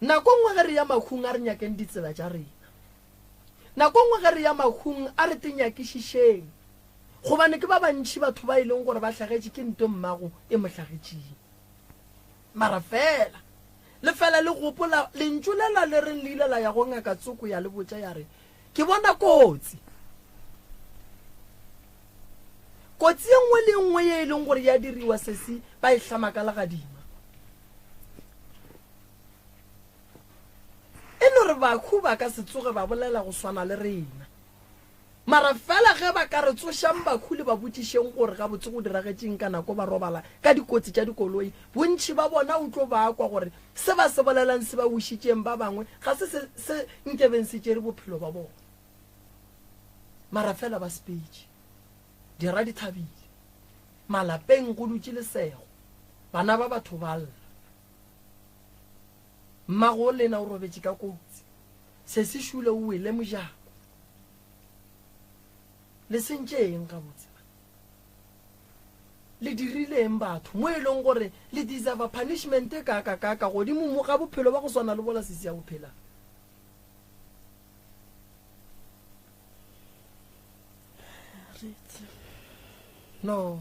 nako nngwe ge re ya makhung a re nyakeng ditsela tša rena nako nngwe ge re ya makhung a re tenyakišišeng gobane ke ba bantši batho ba e leng gore ba hlagetše ke nto mmago e mo hlagetšeng mara fela le gopola lentšu lela le reng le ile la ya go ngaka tsoko ya le botša ya re ke bona kotsi e nngwe le nngwe ye e leng gore ya diriwa sesi ba e hlama ka legadima e no re bakhu ba ka se tsoge ba bolela go swana le rena mara fela ge ba ka re tsošang bakhu le ba botšišeng gore ga botse go diragetšeng ka nako ba robala ka dikotsi tša dikoloi bontši ba bona o tlo ba kwa gore se ba se bolelang se ba wišitšeng ba bangwe ga se nkebeng se tšere bophelo ba bona mara fela ba sepetše dira di thabile malapeng go dutše lesego bana ba batho ba lla mmago lena o robetše ka kotsi se se šule o wele mojako le sentšeng ga botse le dirileng batho mo e leng gore le deserve punishment ka godimo mo ga bophelo ba go swana le bola sesi ya bophela no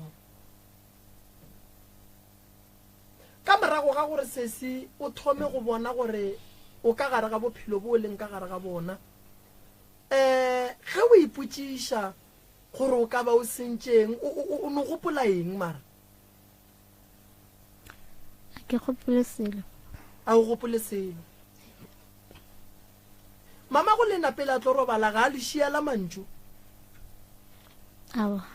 ka morago ga gore sesi o thome go bona gore o ka gare ga bophelo bo leng ka gare ga bona ge o ipotšiša gore o ka ba o sentšeng o no gopola eng mara ke gopole selo a o gopole selo mama go lena pele a tlo robala ga a lešia la mantšu awa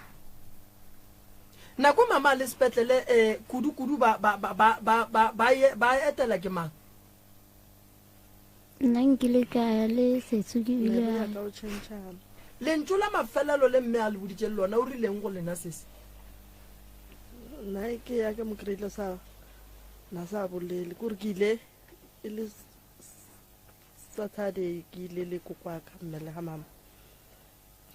nako mama a le sepetlele kudu-kudu ba etela ke mang nna nkile ka ya le setso ke bile lentšu la mafelelo le mme a le boditše le lona o rileng go lena sese nna ke ya ke mo kry-ile sa na sa bolele kore ke ile e le Saturday ke ile le kokwaka mmele ga mama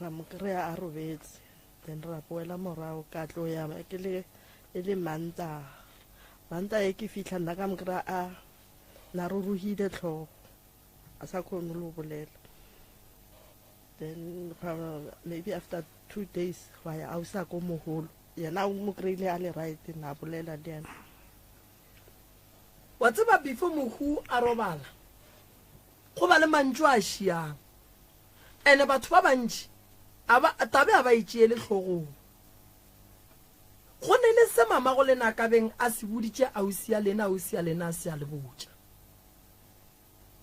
ra mo kry-a a robetse then ra boela morago ka tlo ya ke le e le manta e ke fitlha nna ka mo kry-a a na ruruhile tlhogo a sa kgone le go bolela then maybe after 2 days wa ya a sa ko mogolo yena o mo kry-ile a le right na bolela le yena wa tseba before mohu a robala go ba le mantšu a šiang ene batho ba bantši tabe a ba itšeele tlhogong go ne le se mama go lena kabeng a se boditše ausi ya lena a se a le botša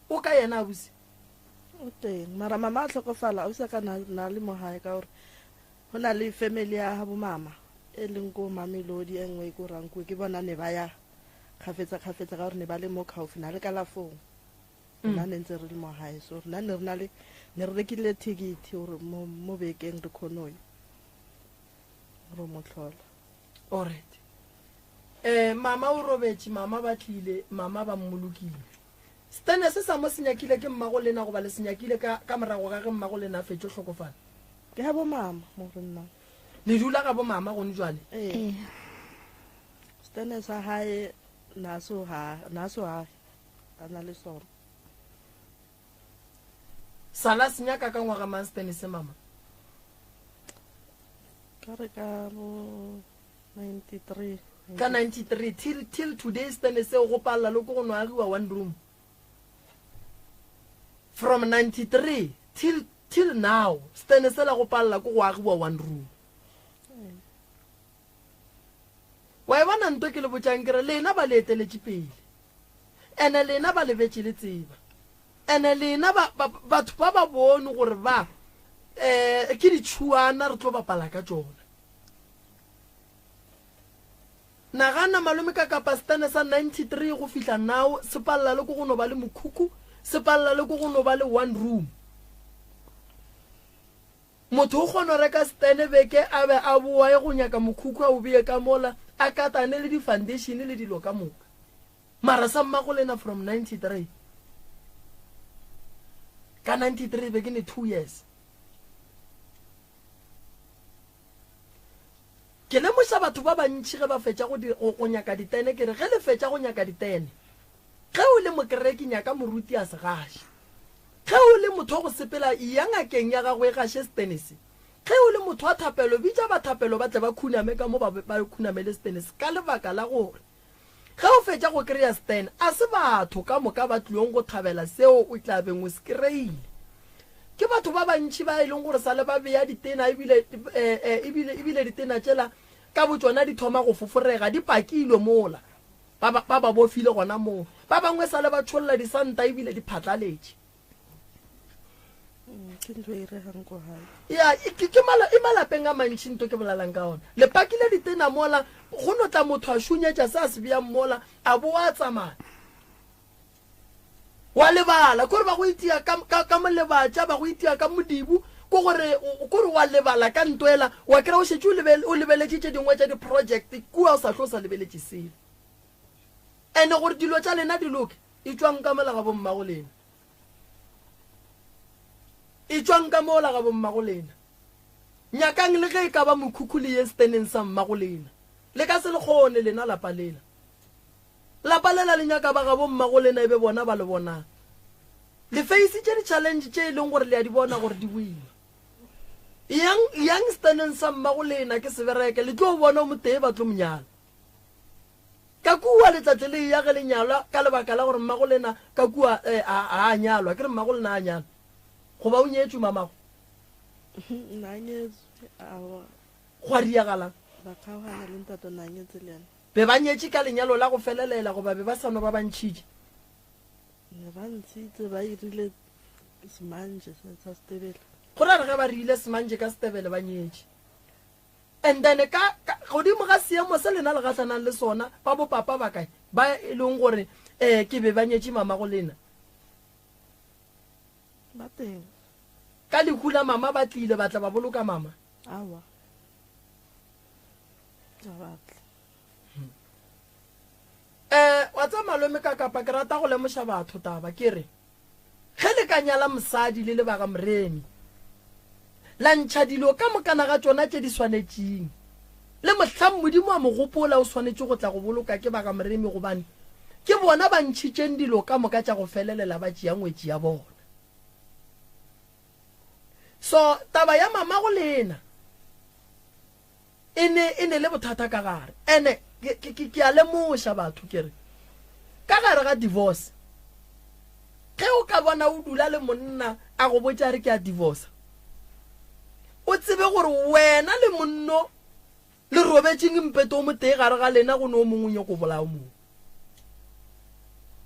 o ka yena ausi o teng mara mama a tlhokofala ausi a ka na le mogae ka gore go na le family ya bo mama e leng ko Mamelodi e nngwe ko Ranko ke bona ne ba ya kgafetsa ka gore ne ba le mo Kaufi na le ka lafong nna ne ntse re le mo gae so nna ne re rekile ticket gore mo bekeng re khonoyo ro mo tlhola alright mama o robetse mama ba tlile mama ba mmolokile stene se sa mo senyakile ke mmago lena go ba le senyakile ka morago ga ge mmago lena a fetše tlhokofala ke ha bo mama mo re nna le dula ka bo mama gone jwale stene sa hae naso ha ana le sona sala senyaka ka ngwaga mang stene se mama ka re ka bo 93 ka 93 till today stene se go palla le go go nwagiwa one room from 93 till now stene se la go palla go go agiwa one room wa bona nto ke le botjang kere lena ba le eteletše pele ene lena ba le betše le tseba ene lena batho ba ba bone gore ba ke ditšhuana re tlo bapala ka tsona nagana malome ka kapastane sa 93 go fihla now se palla le go go no ba le mokhukhu se palla le go go no ba le one room motho o kgona reka stene beke a be a boa e go nyaka mokhukhu a o bee ka mola a katane le di-foundation le dilo ka moka mara sa mmago lena from 93 ka 93 be ke ne 2 years ke lemoša batho ba bantši ge ba fetša go nyaka ditene ke re ge le fetša go nyaka ditene ge o le mokereki nyaka moruti a segaše ge o le motho go sepela ya ngakeng ya gagwe gaše stenese ge o le motho wa thapelo bitša bathapelo ba tle ba khuname ka mo ba khunamele stenese ka lebaka la gore ge o fetša go kry-a stene a se batho ka moka ba tlileng go thabela seo o tlabeng o se kry-ile ke batho ba bantši ba e leng gore sa le ba beya ditena ebile ditena tšela ka botsona di thoma go foforega di pakilwe mola ba ba bofile gona moo ba bangwe sa le ba tšholola disanta ebile di phatlaletše ya e malapeng a mantši nto ke bolalang ka ona le pakile ditena mola go notla motho a šunyetša se a se beyang mola a bo a tsamaya wa lebala kore ba go itia ka molebatša ba go itia ka modibu ko gore wa lebala ka ntoela wa kry-a o šetse o lebeletše tše dingwe tša di-project kua o sa tlo o sa lebeletše sele ande gore dilo tša lena diloke e tswang ka mola ga bommago lena e tswang ka mola ga bommago lena nyakang le ge e ka ba mokhukhu le ye steneng sa mmago lena le ka se le kgone lena lapa lela le nyaka ba ga bommago lena e be bona ba le bonang le face tše di-challenge tše e leng gore le a di bona gore di boima yang staneng sa mmagolena ke sebereke le tlo bona mo tee ba tlo monyala ka kua letsatsi le ya ge lenyalwa ka lebaka la gore mmagolena ka kua a nyalwa ke re mmagolena a nyalwa go ba o nyetswe mamago go a diagalang be ba nyetse ka lenyalo la go felelela go ba be ba sano ba bantšhitše ba ntshitse ba irile semanje sa Setebele go ra re ge ba rile semanje ka Setebele ba nyetse and then ka godimo ga seemo se lena le gatlanang le sona ba bopapa ba kae ba e leng gore ke be ba nyetse mamago lena ba teng ka lekula mama ba tlile ba tla ba boloka mama awa batla wa tsa malome ka kapa ke rata go lemoša batho taba ke re ge le ka nyala mosadi le lebaka moremi la ntšha dilo ka mokana ga tsona tše di swanetšeng le mohlang modimo a mogopola o swanetše go tla go boloka ke baka moremi gobane ke bona ba ntšhitšeng dilo ka moka tša go felelela ba tšea ngwetši ya bona so taba ya mamago lena e ne le bothata ka gare ene ke a lemoša batho kere ka gare ga divorce ge o ka bona o dula le monna a go botša re ke a divorce o tsebe gore wena le monno le robetšeng mpeto o motee gare ga lena go ne o mongwe ko bolao mongwe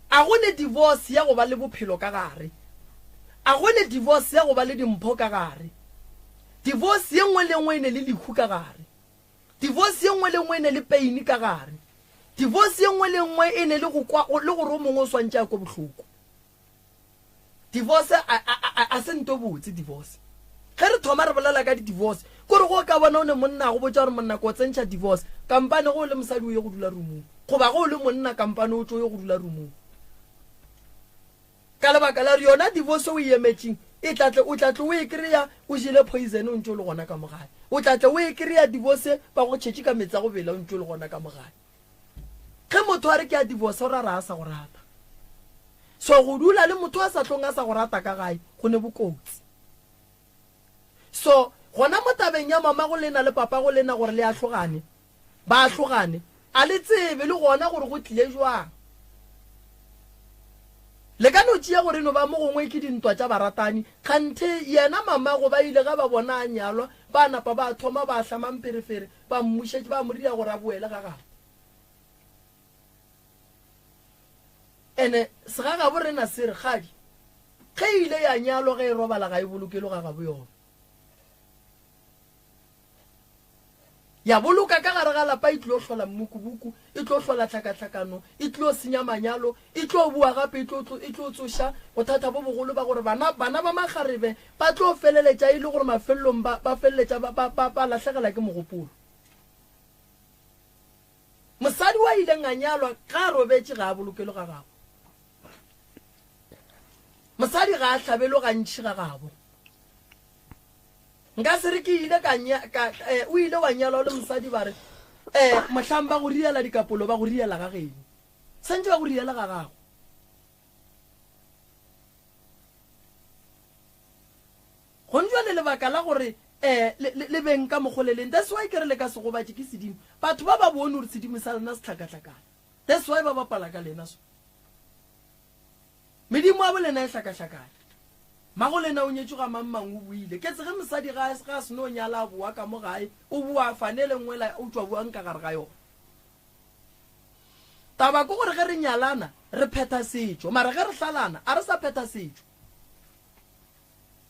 a go ne divorce ya go ba le bophelo ka gare a go ne divorce ya go ba le dimpho ka gare divorce ye nngwe le nngwe e ne le lekhu ka gare divorce ye nngwe le nngwe e ne le pain ka gare divorce ye nngwe le nngwe e ne le go gore o mongwe o swantše a ko bohloko divorce a se nto botse divorce ge re thoma re bolela ka di-divorce kore go ka bona o ne monna go botsa gore monna ko tsentšha divorce kampane go le mosadi o ye go dula rumong goba go le monna kampane o tlo ye go dula rumong ka lebaka la re yona divorce o e emetšeng o tlatle o e kry-a o jele poison o ntse o le gona ka mogae o tlatle o e kry-a divorce ba go tšhetše ka metsi a go bela o ntse o le gona ka mogae ge motho a re ke a divorce o ra ra a sa go rata so go dula le motho a sa tlong a sa go rata ka gae go ne bokotsi so gona mo tabeng ya mama go lena le papa go lena gore le a tlogane ba a tlogane a le tsebe le gona gore go tlile jwang le ka no tšea gore no ba mo gongwe ke dintwa tša baratani kganthe yena mama go ba ile ga ba bona a nyalwa ba napa ba thoma ba hlamamperefere ba mmušetše ba morira gore a boele ga gago ene segaga bo rena se re gadi ge ile ya nyalwa ge e robala ga e bolokelo ga gabo yona ya boloka ka gare ga lapa e tlo hlola mmukubuku e tlo hlola tlhakatlhakano e tlo senya manyalo e tlo bua gape e tlo tsoša bothata bo bogolo ba gore bana ba magarebe ba tlo feleletša e le gore mafelelong ba feleletša ba latlhegela ke mogopolo mosadi wa ileng a nyalwa ga a robetše ga a bolokelo ga gago mosadi ga a tlhabelo gantši ga gabo nka se re ke ile o ile wa nyalwa le mosadi ba re mohlang ba go riela dikapolo ba go riela ga geno santse ba go riela ga gago go ntšwa le lebaka la gore le beng ka mogoleleng that's why ke re le ka segobatše ke sedimo batho ba ba bone gore sedimo sa lena se tlhakatlhakane that's why ba bapala ka lena so medimo a bolena e tlhakatlhakane mago lena o nyetšwe ga mammang o buile ke tsege mosadi ga a seno nyala a boa ka mo gae o bua fanele ngwela o tswa buang ka gare ga yona taba ko gore ge re nyalana re phetha setšo mara ge re hlalana a re sa phetha setšo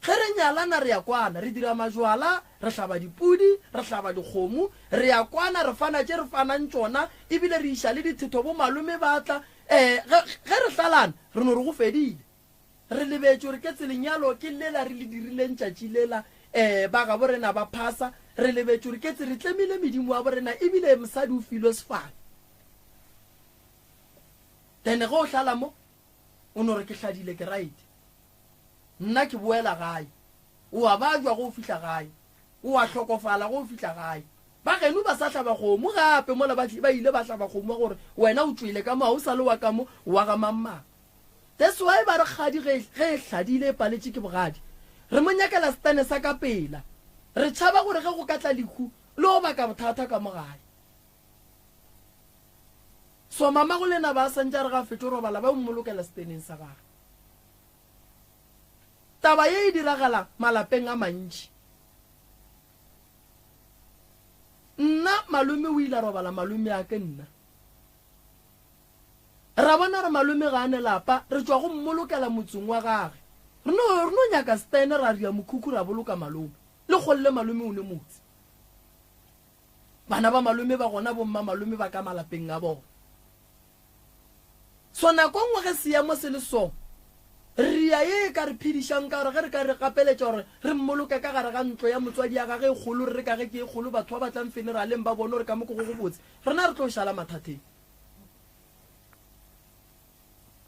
ge re nyalana re ya kwana re dira majwala re hlaba dipudi re hlaba dikgomo re ya kwana re fana tše re fanang tšona ebile re iša le dithetho bo malome batla ge re hlalana re no re go fedile re lebetše gore ke tselenyalo ke lela re le dirileng tšatši lela ba ga borena ba phasa re lebetše gore ke tse re tlemile medimo wa borena ebile mosadi o filwe sefane then ge o hlala mo o no re ke hladile ke right nna ke boela gae o a bajwa go fihla gae o a hlokofala go fihla gae ba geno ba sa hlaba kgomo gape mola ba ile ba hlaba kgomo gore wena o tswile ka mo ga o sa le wa ka mo wa ga mammang that's why ba re kgadi ge e hladile e paletše ke bogadi re mo nyakela setane sa ka pela re tshaba gore ge go ka tla lekhu le go baka bothata ka mogae so mama go lena ba santja re ga fetho robala ba mmolokela steneng sa gagwe taba ye e diragala malapeng a mantši nna malome o ile robala malome a ke nna ra bona re malome ga ane lapa re tswa go mmolokela motseng wa gagwe re no nyaka stene ra ria mokhukhu ra boloka malome le golle malome o le motse bana ba malome ba gona bomma malome ba ka malapeng a bona so nako ngwe ge seemo se le so ria ye ka re phidishang ka re ge re ka re gapeletša gore re mmoloke ka gare ga ntlo ya motswadi ya gage e kgolo re ka ge ke e kgolo batho ba batlang funeraleng ba bone gore ka moko go botse rena re tlo šala mathateng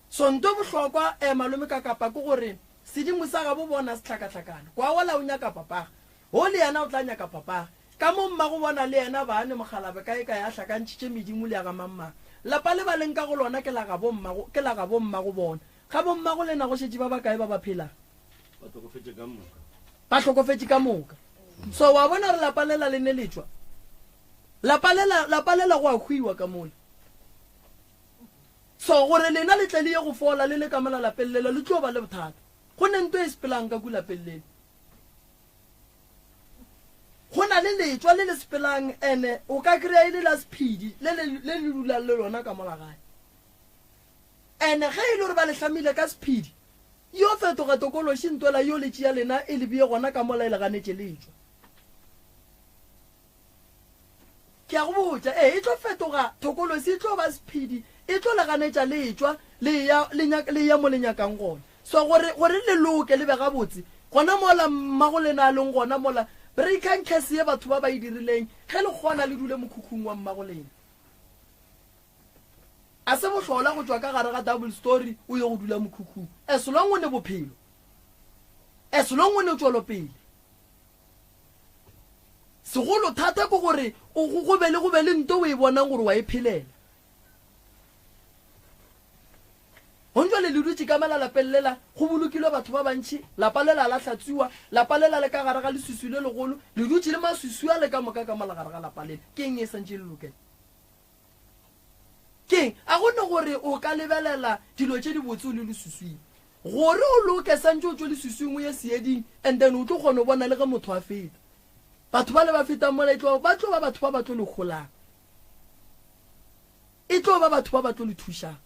so nto bohlokwa malome ka kapa ke gore sedimo sa ga bo bona se tlhakatlhakana kwa wala o nyaka papaga o le yana o tla nyaka papaga ka mo mma go bona le yana ba ane mogalabe ka e ka ya hlakantšhitše medimo le ya ga mamma lapa le ba leng ka go lona ke la ga bomma go bona ga bomma go lena go šetše ba bakae ba ba phela ba tlhokofetše ka moka so wa bona re lapa lela le ne letšwa lapa lela go a hwiwa ka mola so gore lena le tle le ye go fola le le ka mola lapeng lela le tlo ba le bothata go ne nto e sepelang ka kulapeng lena go na le letšwa le le sepelang ene o ka kry-a e le la sephedi le le dulang le lona ka mola gae ene ge e le gore ba le hlamile ka sephedi yo fetoga tokološi ntwela yo le tšea lena e lebie gona ka mola e le ganetše letšwa ke a go botša e tlo fetoga tokološi e tlo ba sephedi e tlo le ganetša letšwa le ya mo le nyakang gona so gore le loke le be gabotse gona mola mmago lena a leng gona mola breakankhase ye batho ba ba e dirileng ge le kgona le dule mokhukhung wa mmago lena a se bohlola go tswa ka gare ga double story o ye go dula mokhukhung as long o ne bophelo as long o ne tswelopele segolo thata ko gore go be le nto o e bonang gore wa e phelela gontswa le dutse ka malalapeng lela go bolokilwe batho ba bantšhi lapa lela la hlatsiwa lapa lela le ka gare ga lesusu le legolo le dutse le masusu a le ka moka ka malagare ga lapa lela ke eng e santše le lokela keng a gone gore o ka lebelela dilo tše di botse o le lesusung gore o loke santše o tswe lesusung o ye seeding and then o tlo kgone o bona le ge motho a feta batho ba le ba fetang mola ba tlo ba batho ba ba tlo le golang e tlo ba batho ba ba tlo le thušang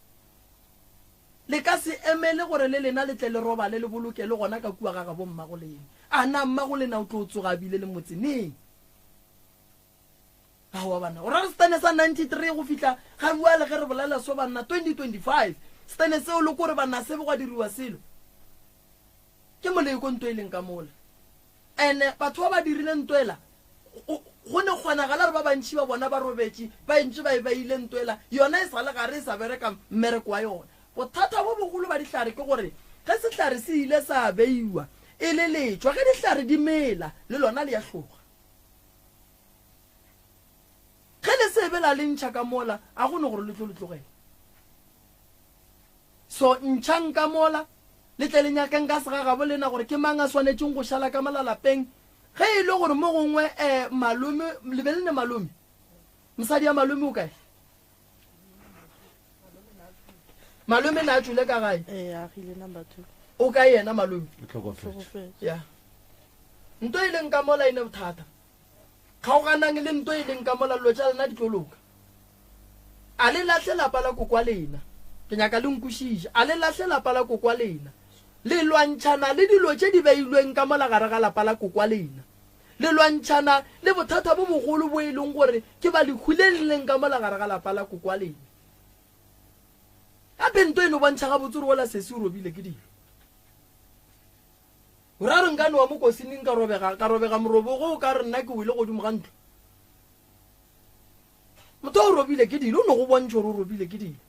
le ka se emele gore le lena le tle le roba le boloke le gona ka kua ga bomma go lena a na mma go lena o tlo tsoga bile le motseneng a wa bana o ra stane sa 93 go fitla ga bua le ge re bolela so bana 2025 stane se o le gore bana se go diriwa selo ke moleko ntwe leng ka mola ene batho ba dirile ntwela go ne gona gala re ba bantši ba bona ba robetše ba ntše ba ile ntwela yona e sa le gare e sa bereka mmereko wa yona bothata bo bogolo ba dihlare ke gore ge sehlare se ile sa beiwa e le letšwa ge dihlare di mela le lona le ya hloga ge le sebela le ntšha ka mola a gone gore le tlo le tlogela so ntšhang ka mola le tle le nyakeng ka segagabo lena gore ke mang a swanetšeng go šala ka malalapeng ge e le gore mo gongwe malome le be le ne malome mosadi ya malome o kae malome na tsule ka gae a gile number 2 o ka yena malome ya nto e leng ka mola ine bothata kgaoganang le nto e leng ka mola lo tša lena di tloloka a le lahle lapa la kokwa lena ke nyaka le nkušiša a le lahle lapa la kokwa lena le lwantšhana le dilo tše di beilweng ka mola gare ga lapa la kokwa lena le lwantšhana le bothata bo bogolo bo e leng gore ke ba lekhule le leng ka mola gare ga lapa la kokwa lena a bento eno bontšha ga botse gore ola sese o robile ke dilo o ra re nkane wa mokosining ka robega morobogo o ka re nna ke wile godimo ga ntlo motho o robile ke dilo o ne go bontšha gore o robile ke dilo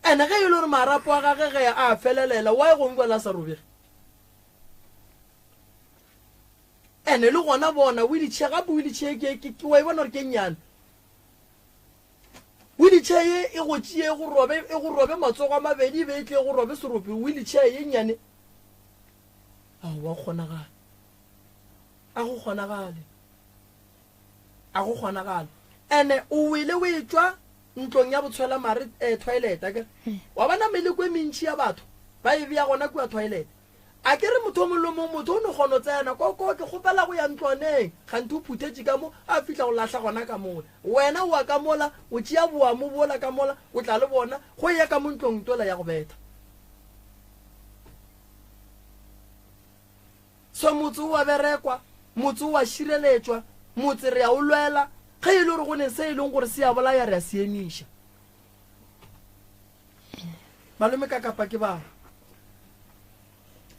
ene ge e le gore marapo a gage ge a felelela wa e gongwe la sa robege ene le gona bona wheelchair gape wheelchair ke wa e bona gore ke nnyane wheelchair ye e go tšee e go robe matsogo a mabedi e be e tle go robe serope wheelchair ye nnyane a wa kgonagala a go kgonagale ene o wile o etswa ntlong ya botshwela mare toilet ake wa bana meleko e mentši ya batho ba e bea gona kua toilet a ke re motho o molomong motho o ne kgono tsena ko ke kgopela go ya ntlwaneng gante o phuthetše ka mo a fitlha go latlha gona ka mola wena wa ka mola o tšea boamo bola ka mola o tla le bona go ya ka mo ntlong tola ya go betha so motse o wa berekwa motse o wa šireletswa motse re a o lwela ge e le gore go ne se e leng gore se ya bolaya re a se emiša malome ka kapa ke bana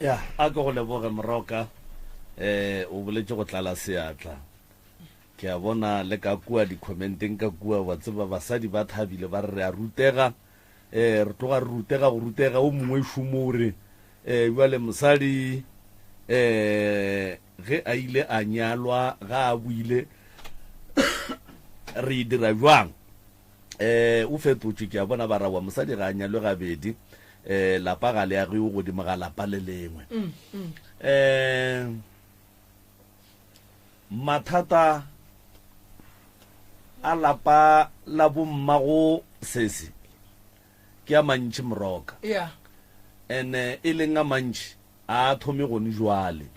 ya a ke go leboge Moroka o boletse go tlala seatla ke a bona le ka kua di-commenteng ka kua wa tseba basadi ba thabile ba re a rutega re tloga re rutega o mongwe šomo ore jale mosadi ge a ile a nyalwa ga a buile re dira jwang o fetotše ke a bona ba rawa mosadi ga a nyalwe gabedi lapa ga le age o godimo ga lapa le lengwe mathata a lapa la bommago sese ke a mantši Moroka ene e leng a mantši a thome gone jwale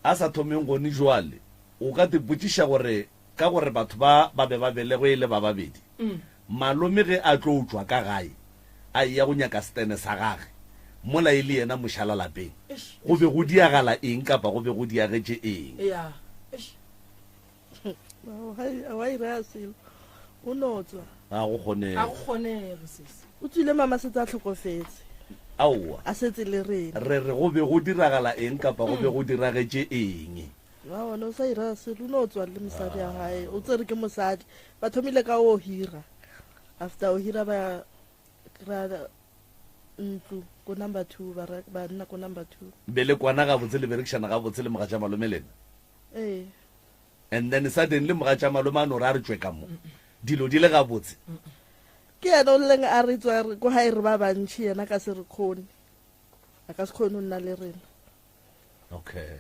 a sa thomeng gone jwale o ka te botšiša gore ka gore batho ba be ba belego e le ba babedi malome ge a tlo utswa ka gae a ya go nyaka stene sa gage mola e le yena mošala lapeng go be go diagala eng kapa go be go diagetše eng wa ira selo o notswa a go kgonege o tswile mama setse a tlhokofetse aowa a setse le rena re go be go diragala eng kapa go be go diragetše eng wa bona o sa ira selo o notswa le mosadi ya gae o tsere ke mosadi ba thomile ka o hira after o hira ba kry ntlo ko number 2 ba nna ko number 2 bele kwana ga botse le berekšana ga botse le moga tša malome lena and then suddenly moga tša malome a no re a re tswe ka mo dilo di le ga botse ke yena o leng a re tswa ko hae re ba bantšhi yena ka se re kgone a ka se kgone o nna le rena okay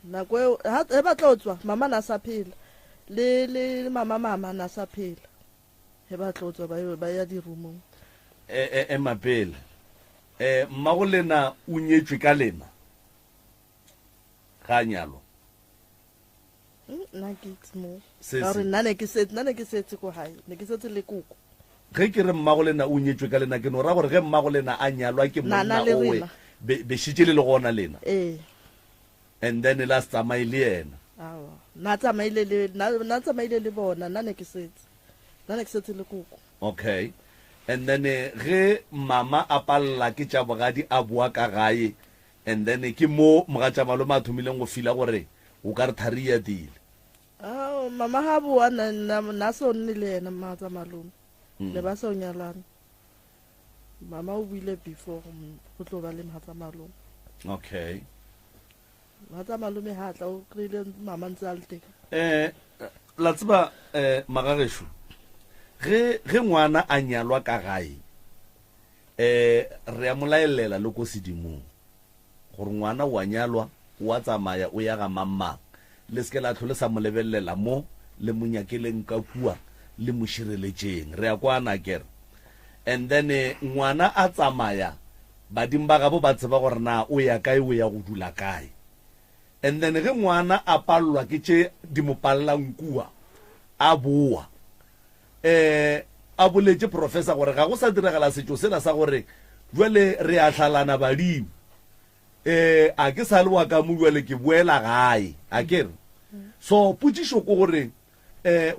nako e ba tlo tswa mama na sa phela le mama na sa phela he ba tlo tswa ba ya di roomong mapele mmago lena o nyetswe ka lena ga nyalo nna ke tsmo gore nna ne ke setse ko hae ne ke setse le koko ge ke re mmago lena o nyetswe ka lena ke no ra gore ge mmago lena a nyalwa ke monna owe be šitše le gona lena and then la tsamaye le yena na tsamaile le bona nna ne ke setse le koko okay and then ge mama a palla ke tša bogadi a boa ka gae and then ke mo moga tša malome a thomileng go fila gore o ka re thari ya dile mama ha boa na so nne le yena mma tsa malome le ba sa o nyalana mama o buile before go tlo ba le mma tsa malome okay mma tsa malome ha tla o krile mama ntse a le teng la tseba magagesho ge ngwana a nyalwa ka gae re a molaelela le ko sedimong gore ngwana o a nyalwa o a tsamaya o ya ga mammang le seke la tlhole sa mo lebelelela mo le monyakeleng ka kua le mo šireletšeng re a kwana kere and then ngwana a tsamaya badimo ba gabo ba tseba gore na o ya kae o ya go dula kae and then ge ngwana a palelwa ke tše di mo palelang kua a boa a boletše professor gore ga go sa diragala setšo sena sa gore jwale re a hlalana badimo a ke sa le wa ka mo jwale ke boela gae a kere so potšišo ko gore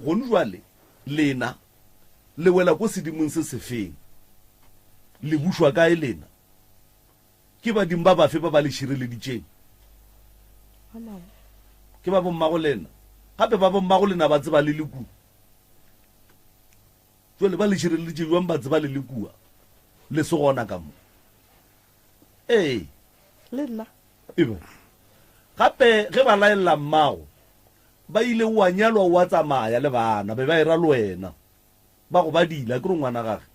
gone jwale lena le wela ko sedimong se sefeng le bušwa kae lena ke badimo ba bafe ba ba le šireleditšeng ke ba bommago lena gape ba bommago lena ba tseba le lekua jwale ba le šireleditšeng jwang ba tseba le lekua le se gona ka mo le nna gape ge ba laelela mmago ba ile o a nyalwa o a tsamaya le bana be ba ira le wena ba go ba dila ke re ngwana gage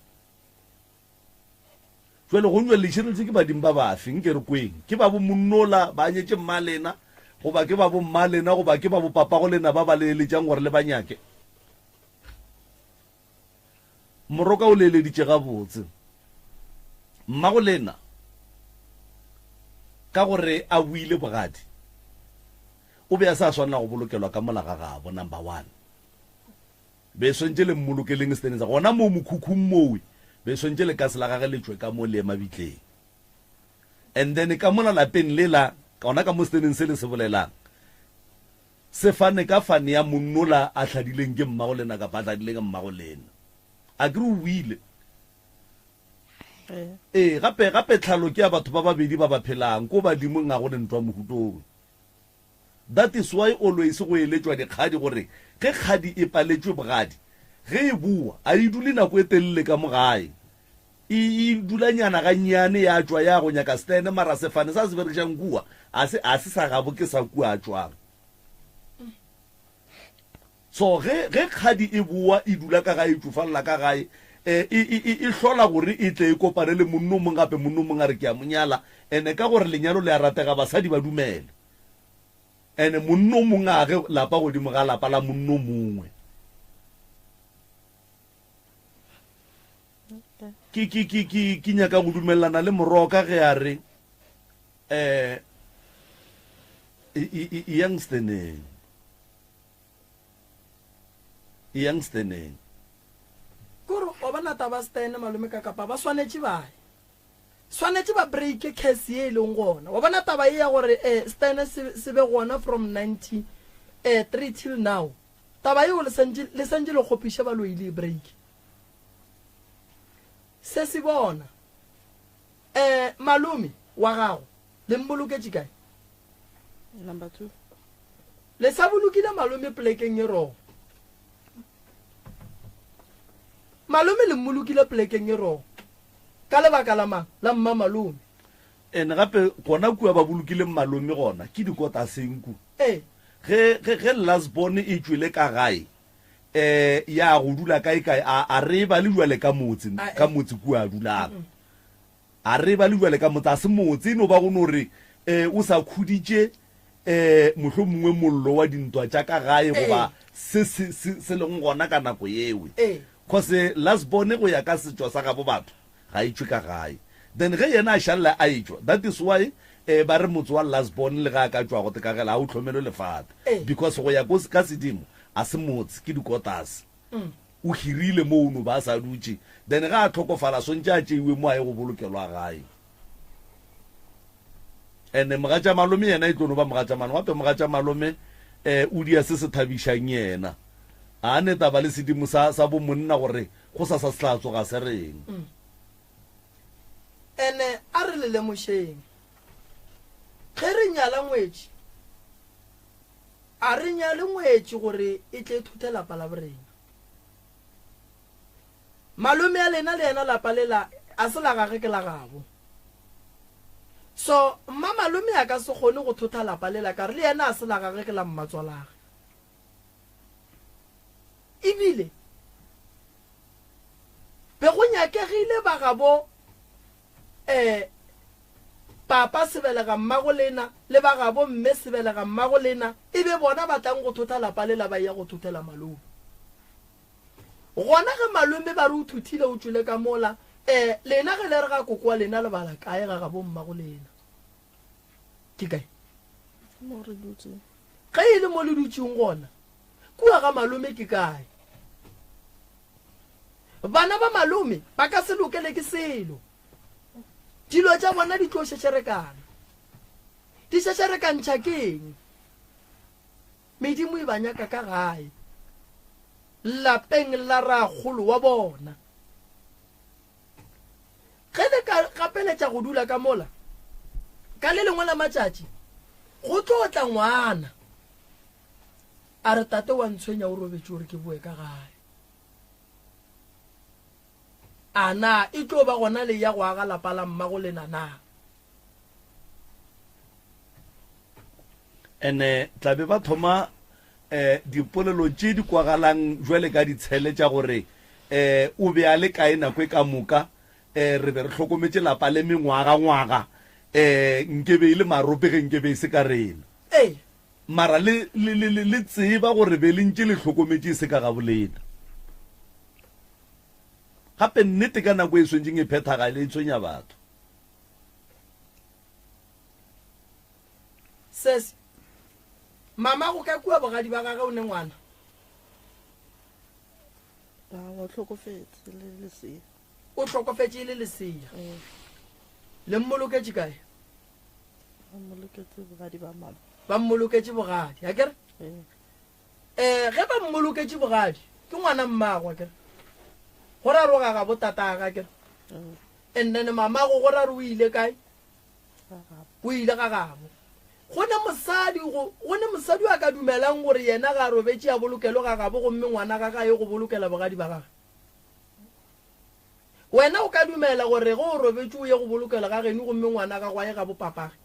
jwale go nywa le šireletše ke badimo ba bafe nke re kweng ke ba bo monnola ba nyetše mma lena goba ke ba bo mma lena goba ke ba bo papa go lena ba ba leletšang gore le banyake moroka o leleditše gabotse mma go lena ka gore a buile bogadi o be a sa swanela go bolokelwa ka molaga gabo number 1 be swantse le mmolokeleng stene sa gona mo mokhukhung mowe be swantse le ka se la gage letswe ka mo le mabitleng and then ka mola lapeng lela ka ona ka mo steneng se le se bolelang se fane ka fane ya monnola a tlhadileng ke mmago lena ka patladileng mmago lena a gre o wile gape tlhalo ke ya batho ba babedi ba ba phelang ko badimong a go le ntwa mohutong. That is why always go eletswa dikgadi gore ge kgadi e paletswe bogadi ge e bua a e dule nako e telele ka mogae e dulanyana ga nnyane ya tswa ya go nyaka stene mara sefane sa se berekšang kua a se sa gabo ke sa kua a tswang. So ge kgadi e bua e dula ka gae e tsofalela ka gae e hlola gore e tle e kopane le monno mongwe gape monno mongwe a re ke a monyala ene ka gore lenyalo le a ratega basadi ba dumele ene monno mongwe a ge lapa godimo ga lapa la monno mongwe ke nyaka go dumelana le moroka ge a re youngsteneng kore o bana taba stene malome ka kapa ba swanetse ba break case ye leng gona wa bona taba e ya gore stene se be gona from 93 till now taba eo le santse le kgopiše ba lo ile break se se bona malome wa gago le mboloketse kae number 2 le sa bolokile malome plekeng e ro malome le mmolokile plekeng e ro ka lebaka la mang la mma malome ene gape gona kua ba bolokile malome gona ke dikota senku ge lasbon e tswile ka gae ya go dula kae a re ba le jwale ka motse kua a dulang a re ba le jwale ka motse a se motse no ba go no re o sa khuditše mohlo mongwe mollo wa dintwa tša ka gae goba se leng gona ka nako yewe cause lasbon go ya ka setšwa sa gabo batho ga itšwe ka gae then ge yena a šalela a itšwa that is why ba re motse wa lasbon le ga a ka tšwa go tekagela a o tlhomelo lefate because go ya ka sedimo a se motse ke dikotas o hirile mo ono ba sa dutše then ga a tlhokofala swantse a tšeiwe mo a ye go bolokelwa gae ene mogatša malome yena e tlono ba mogatša malome gape mogatša malome o dia se thabišang yena a ne taba le sedimo sa bomonna gore go sa setlatso ga se reng ene a re le lemošeng ge re nyala ngwetši a re nyale ngwetši gore e tle thute lapa la borena malome ya lena le yena lapa lela a se la gage ke la gabo so mma malome a ka se kgone go thutha lapa lela ka re le yena a se la gage ke la mmatswalage ebile be go nyakegile ba gabo papa sebelega mmago lena le ba gabo mme sebelega mmago lena e be bona ba tlang go thotha lapa lela ba ya go thothela malome gona ge malome ba re o thuthile o tswile ka mola lena ge le re ga kokoa lena le bala kae ga gabo mmago lena ke kae ge e le mo le dutseng gona kua ga malome ke kae bana ba malome ba ka se lokele ke selo dilo tša bona di tlo šešerekana di šešerekantšha keng medimo e banyaka ka gae lapeng la ragolo wa bona ge le ka gapeletša go dula ka mola ka le lengwe la matšatši go tlo tla ngwana a re tate wa ntshwenya o robetse gore ke bue ka gae ana e tlo ba gona le ya go aga lapa la mmago lena na ene tlabe ba thoma dipolelo tše di kwagalang jwale ka ditshele tša gore o be a le kae nako e ka moka re be re hlokometse lapa le mengwaga-ngwaga nkebe e le marope ge nkebe e se ka rena mara le tseba gore be le ntse le tlhokometse se ka ga bolena gape nnete ka nako e swentšeng e phetaga le e tshwenya batho sese mama go ka kua bogadi ba gage o ne ngwana o tlhokofetse le lesea o tlhokofetse e le lesea le mmoloketse kae mmoloketse bogadi ba mama ba mmoloketse bogadi a kere ge ba mmoloketse bogadi ke ngwana mmagwe kere go ra roga ga botataga kere and then mamago go ra re o ile kae o ile ga gabo go ne mosadi a ka dumelang gore yena ga robetse ya bolokelo ga gabo gomme ngwana ga ga ye go bolokela bogadi ba gage wena o ka dumela gore go o robetse o ye go bolokela ga geno gomme ngwana ga gwa ye ga bopapage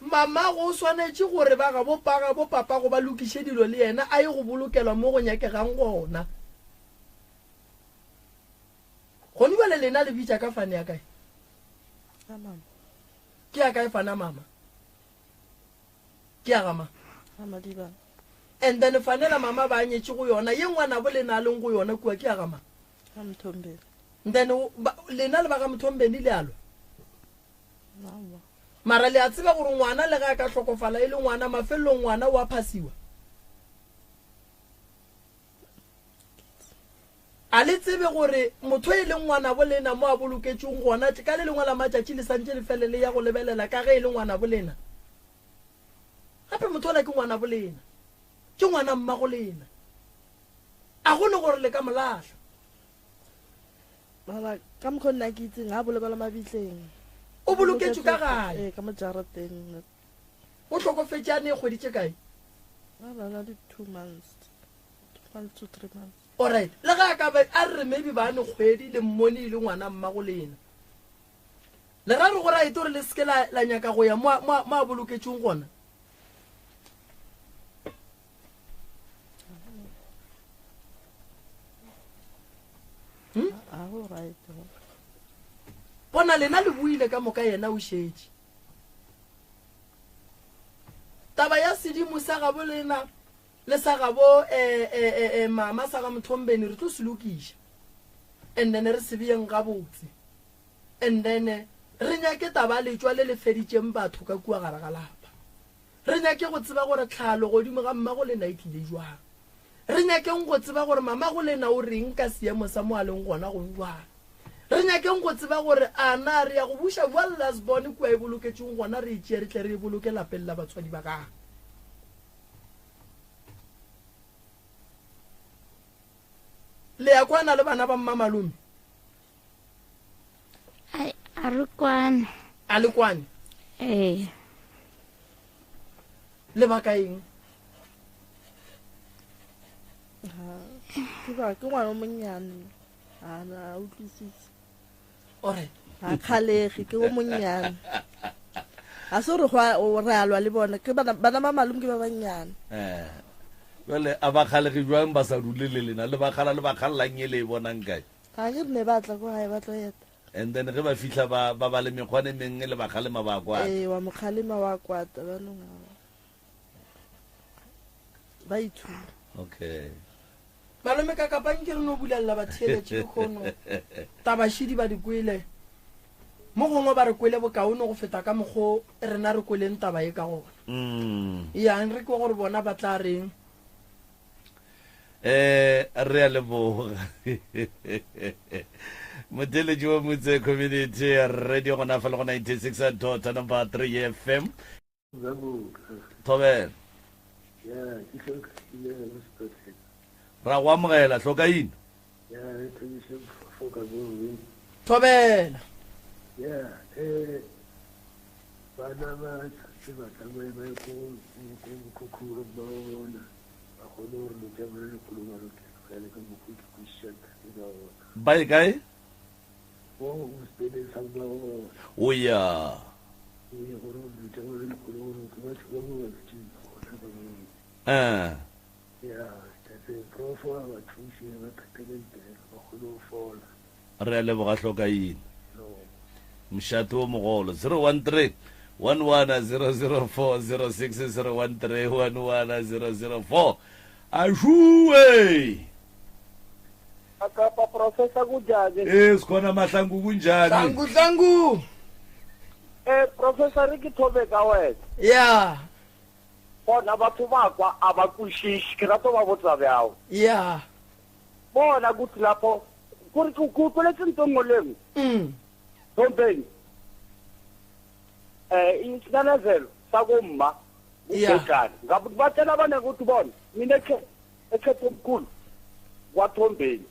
mama go swanetse gore ba ga bopapa go ba lokiše dilo le yena a ye go bolokelwa mo go nyakegang gona go ni bale lena le bitša ka fane ya kae ke ya kae fana mama ke ya gama and then fanela mama ba nyetse go yona ye ngwana bo lena a leng go yona kua ke ya gama then lena le ba ga mothombeni le alo mara le a tseba gore ngwana le ga ka tlhokofala e le ngwana mafelelong ngwana wa phasiwa a le tsebe gore motho e leng ngwana bo lena mo a boloketseng gona ka le lengwe la matšatši le santse le felele ya go lebelela ka ge e le ngwana bo lena gape motho ola ke ngwana bo lena ke ngwana mma go lena a gone gore le ka molatlha ka mokgwa nna ke itseng ga bolebala mabitleng o boloketswe ka gae ka mo jarateng o tlhokofetse a ne e kgweditše kae 2 months 1 to 3 months alright le ga ka ba a re maybe ba ne kgwedi le mmone le ngwana mma go lena le ra re gore a ite gore le seke la nyaka go ya mo a boloketseng gona bona lena le buile ka moka yena o šetše taba ya sedimo sa gabo lena le sa gabo mama sa ga mothombeni re tlo se lokiša and then re se beyeng gabotse and then re nyake taba letswa le le feditšeng batho ka kua gare ga lapa re nyake go tseba gore tlhalo godimo ga mmago lena e tlile jwang re nyakeng go tseba gore mama go lena o reng ka seemo sa mo a leng gona go jwang re nyakeng go tseba gore a na re ya go buša wallas bone kua e boloketseng gona re itšea re tle re e boloke lapeng la batswadi ba gago le ya kwana le bana ba mma malome a re kwane a le kwane le baka eng ke ngwana o monnyane a na utlwisise alright a kgalege ke o monnyane a se re re alwa le bona ke bana ba malome ke ba bannyane jale a ba kgalege jwang ba sa dule le lena le ba kgalelang e le e bonang kae ga ke ne batla ko gae ba tlo eta and then ge ba fitlha ba le mekgwane mengwe le bakgalema ba kwata wa mokgalema wa kwata banong ba ithula okay malome ka kapang ke re no bulela ba theeletše dikgono tabašidi ba dikwele mo gongwe ba re kwele bokaone go feta ka mokgo rena re kweleng taba e ka gona yang re ke gore bona ba tla reng re a leboga motheletši wa motse community radio gona fela go 96.3 FM thobela ra go amogela hlokaine thobela bana ba se ba tsamaye ba ye ko khuru ba bona ba kgone gore motho a bona lekolong a lokela ga le ka mokgwa ke kwešišana le ba bona ba e kae o spele sa ba bona o ya o ya gore motho a bona lekolong gore ke batho ba mo ba tseng gona ba bona ya tse profo ba thuše ba phetelentele ba kgone go fola re a leboga hlokaine mshato o mogolo 013 1100406013 ashuwe akapa professor kujaje sikhona mahlangu kunjani hlangu professor Rikithobeka wena ya bona batho bakwa abakwishishi ke rato ba botsa bjao ya bona kuthi lapho kuri kukuletse ntongoleng Tombeni isinanezelo sakumma ubhekani ngabatshela abane ukuthi bona mina ekhetho omkhulu kwaThombeni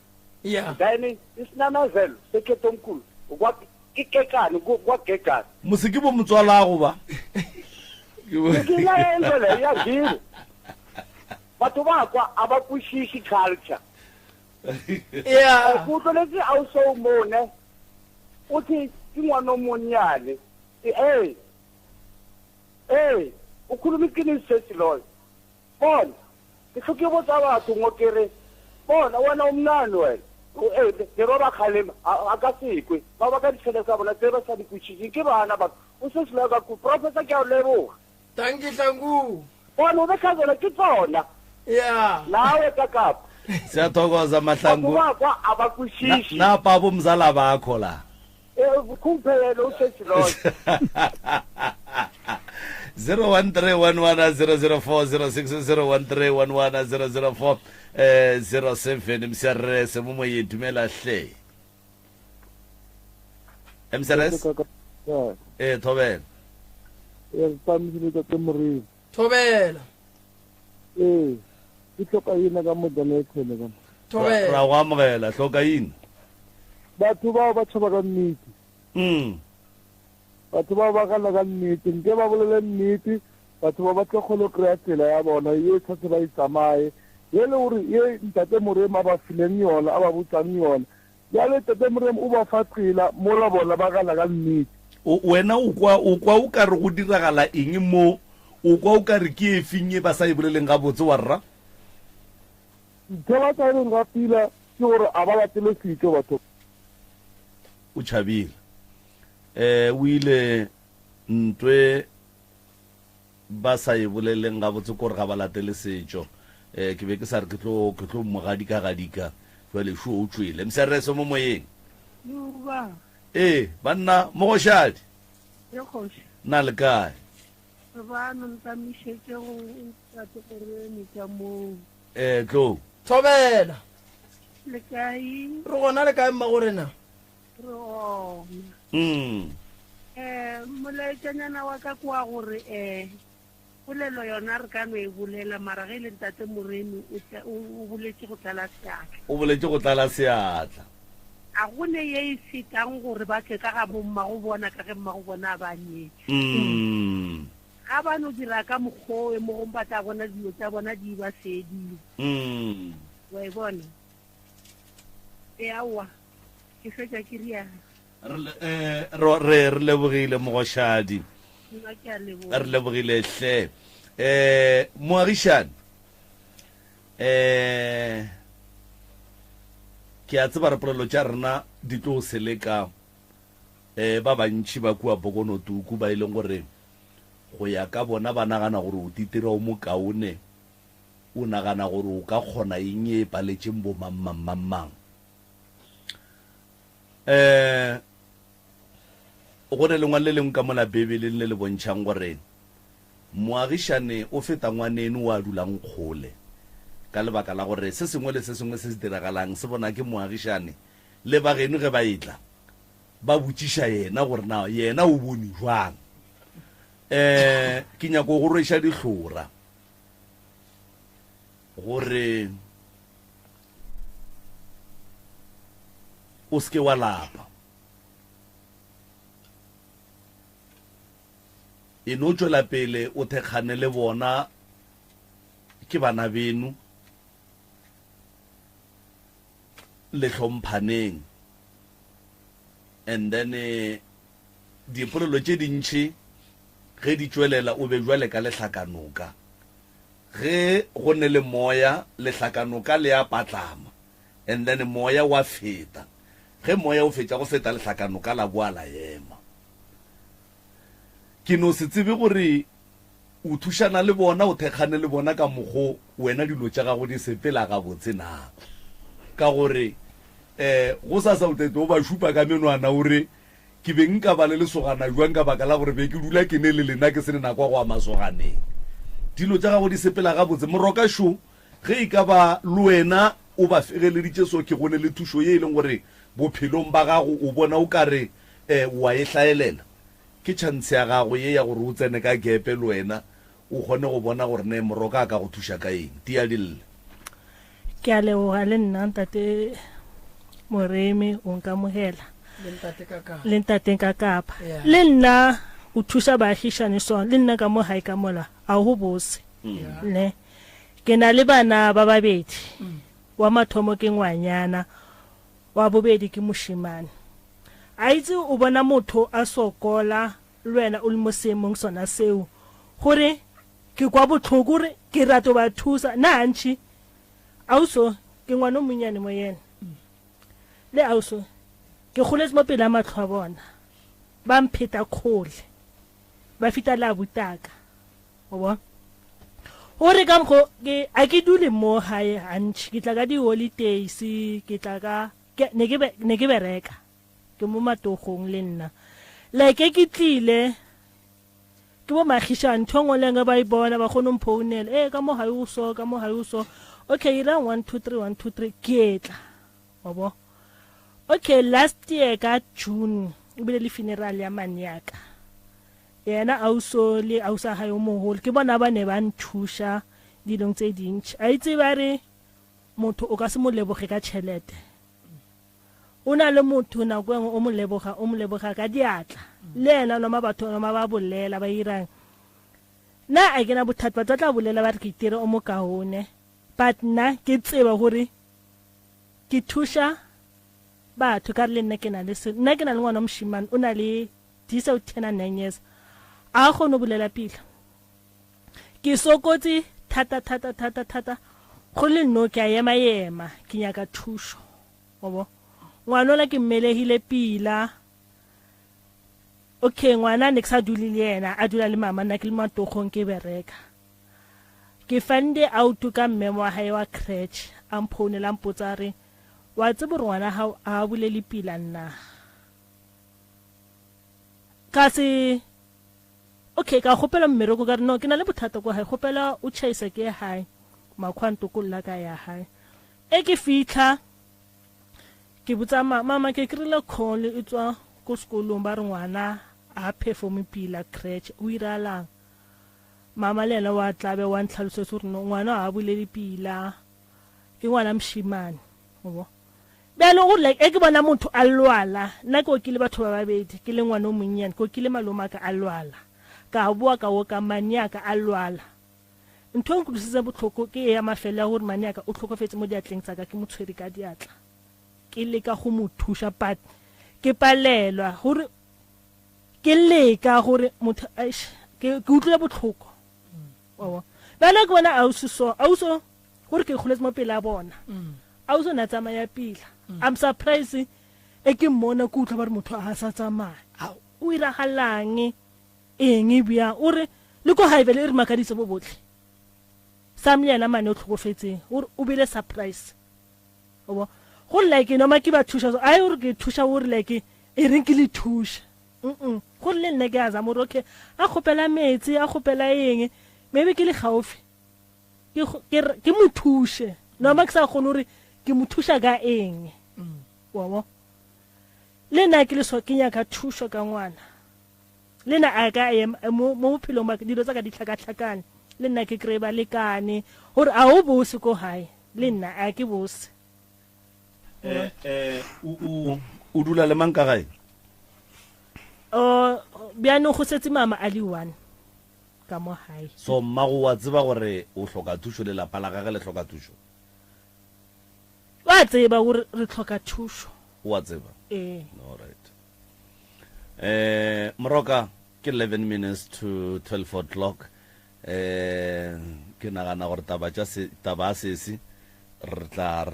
then isinanezelo sekhetho omkhulu kwakikekani kwagegani musikibo motswalago ba ngila yenzo le yazile batho bakwa abakwishishi culture kutloletse awusowumone uthi ingwana omonyane ukhuluma iqiniso sesiloyo bona ngihluke botsa batho ngokere bona wena umnani wena lero bakhalema akasikwe ba ba ka ditshele sa bona tseba sa dikutshishi ke bana batho o sesiloyo ka ku professor ke a leboga hlangu bona o bekhazela ke tsona nawe kakapa siyathokoza mahlangu bakwa abakwishishi napa bomzala bakho la kuphela usesiloyo 0131100406013110040 07 msiyarese mumo yedumela hle msrs thobela thobela ke hloka ina ka modana e tshele ka ra go amogela hloka ina batho bao ba tshaba ka nnete batho bao ba gana ka nnete nke ba bolele nnete batho ba batla kgolo kry-a tsela ya bona ye tshwantse ba itsamaye ye le gore ye ntate moremo a ba fileng yona a ba botsang yona jale ntate moremo o ba fa tsela mola bona ba gana ka nnete wena o kwa o ka re go diragala eng mo o kwa o ka re ke efeng e ba sa e boleleng ga botse wa rra ntho ba tsa reng ga pila ke gore a ba latele setso batho o tšhabile o ile ntwe ba sa e boleleng ga botse kore ga ba latele setso ke be ke sa re ke tlo mogadika-gadika jale sho o tswele mserese mo moyeng banna mogoshadi na le kae tlo thobela re gona le kae mmagorena molaetsanyana wa ka kwa gore polelo yona re ka no e bolela mara ge le ntate moremi o boletse go tlala seatla o boletse go tlala seatla a gone ye e fetang gore ba tle ka ga bomma go bona ka ge mma go bona ba nyetse ga ba no dira ka mokgoe mo gong ba tla bona dilo tsa bona di ba sedile wa e bona aowa ke fetsa ke riana re lebogile mogoshadi re lebogile hle moagišane ke a tseba re polelo tša rena di tlo seleka ba bantši ba kua bokonotuku ba e leng gore go ya ka bona ba nagana gore o titira o mokaone o nagana gore o ka kgona eng e paletšeng bo mammang go ne lengwane le lengwe ka mola bebeleng le le bontšhang gore moagišane o feta ngwaneno o a dulang kgole ka lebaka la gore se sengwe le se sengwe se se diragalang se bona ke moagišane le bageno ge ba etla ba botšiša yena gore na yena o bone jwang ke nyako go rweša dihlora gore o seke wa lapa e no tšwela pele o thekgane le bona ke bana beno le hlomphaneng and then dipolelo tše dintšhi ge di tšwelela o be jwale ka lehlakanoka ge go ne le moya lehlakanoka le a patlama and then moya wa feta ge moya o fetša go feta lehlakano ka la boa la ema ke no se tsebe gore o thušana le bona o thekgane le bona ka mogo wena dilo tša gago di sepela ga botse na ka gore go sa utete o ba šupa ka menwana ore ke beng ka ba le lesogana jwang ka baka la gore be ke dula ke ne le lena ke se ne nakwa go a masoganeng dilo tša gago di sepela ga botse Moroka Show ge e ka ba le wena o ba fegeleditše so ke gone le thušo ye e leng gore bophelong ba gago o bona o kare wa e hlaelela ke chance ya gago ye ya gore o tsene ka gepe le wena o kgone go bona gore ne Moroka ka go thuša ka eng tia dille ke a leboga le nna ntate Moremi o nkamogela le ntateng ka Kapa le nna o thuša baagišane so le nna ka mo hae ka mola a go bose ne ke na le bana ba babedi wa mathomo ke ngwanyana wa bobedi ke moshimane a itse o bona motho a sokola lwena o le mo seemong sona seo gore ke kwa botlhoko gore ke rato ba thusa nantšhi auso ke ngwana o monnyane mo yena le auso ke goletse mo pele a matlho a bona ba mpheta kgole ba fita la butaka o bona gore ka mgo a ke dule mo hae hantši ke tla ka di-holidays ke tla ka ne ke bereka ke mo matogong le nna like ke tlile ke bo maagišane thongo lenge ba e bona ba kgone mphounela ka mo hae o so ka mo hae o so okay ira 1 2 3 1 2 3 ke tla o bona okay last year ka June o bile le funeral ya maniaka yena auso le ausa hae o moholo ke bona ba ne ba nthusha dilong tse dintši a itse ba re motho o ka se mo leboge ka tšhelete o na le motho nako engwe o mo leboga ka diatla le ena noma batho noma ba bolela ba irang na a kena bothata ba tla bolela ba re ke itire o mo kaone but na ke tseba gore ke thusha batho ka le nna ke na le ngwana moshimane o na le 10 and 9 years a go no bolela pila ke sokotse thata go le no ke a ema ke nyaka thusho obo ngwana la ke mmelehile pila okay ngwana ne ke sa dule le yena a dula le mama nna ke le matogong ke bereka ke fande out ka mmemo wa hae wa crutch a mphonela mpotsa re wa tsebo ngwana hao a bulele pila nna ka se okay ka gopela mmereko ka no ke na le bothata go hae gopela o chaisa ke hae makhwanto ko lla ka ya hae ke fitla ke botsa mama ke krile call e tswa ko sekolong ba re ngwana a perform pila crutch o iralang mama lena wa tlabe wa ntlhalosetsa gore ngwana a bulele pila ke ngwana mshimane o belo go like ke bona motho a lwala nna ke ke le batho ba babedi ke le ngwana o monnyane ke ke le maloma ka a lwala ka bua ka o ka maniaka a lwala ntho go tsitsa botlhoko ke ya mafela gore maniaka o tlhokofetse mo diatleng tsa ka ke motshwere ka diatla ke le ka go mothusha but ke palelwa gore ke le ka gore motho ke utlwa botlhoko wa bana ke bona auso gore ke kholetse mo pele a bona auso na tsamaya pila I'm surprised ke mona ku utlwa ba motho a sa tsamaya o ira halang eng bia o re le ko hae bele re makaditse bo botle samnyana mane o tlhokofetseng o bile surprise o go like no ma ke ba thusha a o re ke thusha o re like e reng ke le thusha go le nne ke aza mo roke a khopela metsi a khopela eng maybe ke le gaufi ke mo thushe no ma ke sa gone re ke mo thusha ka eng wa le na ke le so ke nyaka thusho ka ngwana le na a ka mo bophelo ba dilo tsa ka di tlhakatlhakane le nna ke kreba lekane gore a o bose ko hae le nna a ke bose o dula le mang ka gae biano go setse mama a le 1 ka mo hae so mmago wa tseba gore o hloka thusho le lapa la gage le hloka thusho wa tseba gore re hloka thusho wa tseba all right Moroka ke 11 minutes to 12 o'clock ke nagana gore taba sesi re tla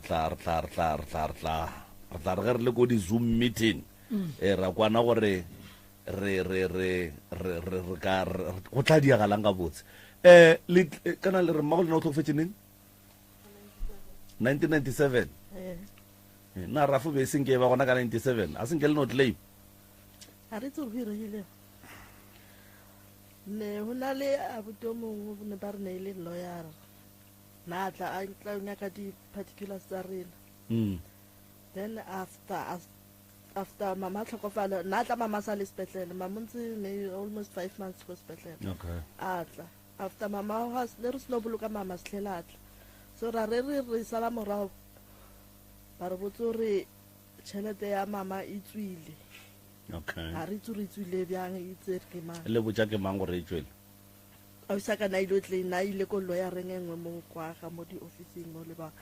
re tla re ge re le ko di-zoom meeting ra kwana gore go tla diagalang ka botse kana le re mmago lena o tlhokofetse neng 1997 na rafo be seng ke ba gona ka 97 a seng ke le no claim a re tse go hiregile ne ho na le abuto mongwe ne ba re ne ile lawyer na tla a tla nyaka di particulars tsa rena then after mama tlhokofala na tla mama sa le sepetlele mamontse ne almost 5 months go sepetlele okay atla after mama has le re sno boloka mama sehlela atla so ra re sala morao ba re botse re tšhelete ya mama e tswile okay a re tswile bjang e tse ke mang le botsa ke mang gore e tswele a sa ka na ile tle na ile ko lawyer re ngwe mo kwa ga mo di officing mo le ba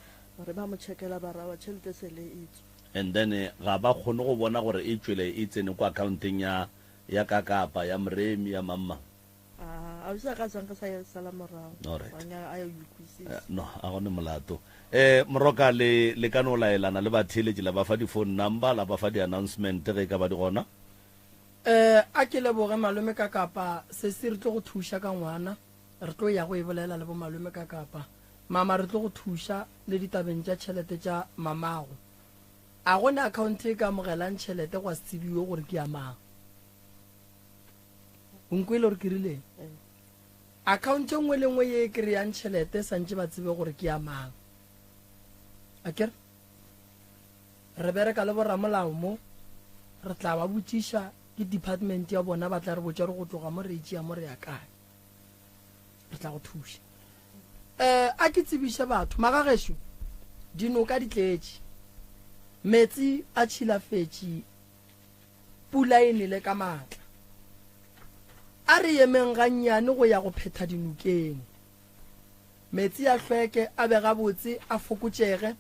re ba mo checkela ba ra tšhelete se le itse and then ga ba kgone go bona gore e tswele e tsene kwa accounting ya kakapa ya mremi ya mamma a sa ka sang ka sa sala morao banya a yo ikwisisa no a gone molato moroka le kano la elana le ba theletše la ba fa di phone number la ba fa di announcement ge ka ba di gona a ke leboge malome ka kapa se se re tlo go thuša ka ngwana re tlo ya go e bolela le bo malome ka kapa mama re tlo go thuša le ditabeng tša tšhelete tša mamago a gone account e ka amogelang tšhelete go a se tsebiwe gore ke ya mang o nkwele gore ke rileng account e nngwe le nngwe ye e kry-ang tšhelete santse ba tsebe gore ke ya mang a kere re bereka le borramolao mo re tla ba botšiša ke department ya bona ba tla re botša re go tloga mo re itšea mo re ya kae re tla go thuša a ke tsebiše batho magagešo dinoka di tletše metsi a tšhilafetše pula e nele ka maatla a re emeng gannyane go ya go phetha dinokeng metsi a hlweke a be gabotse a fokotšege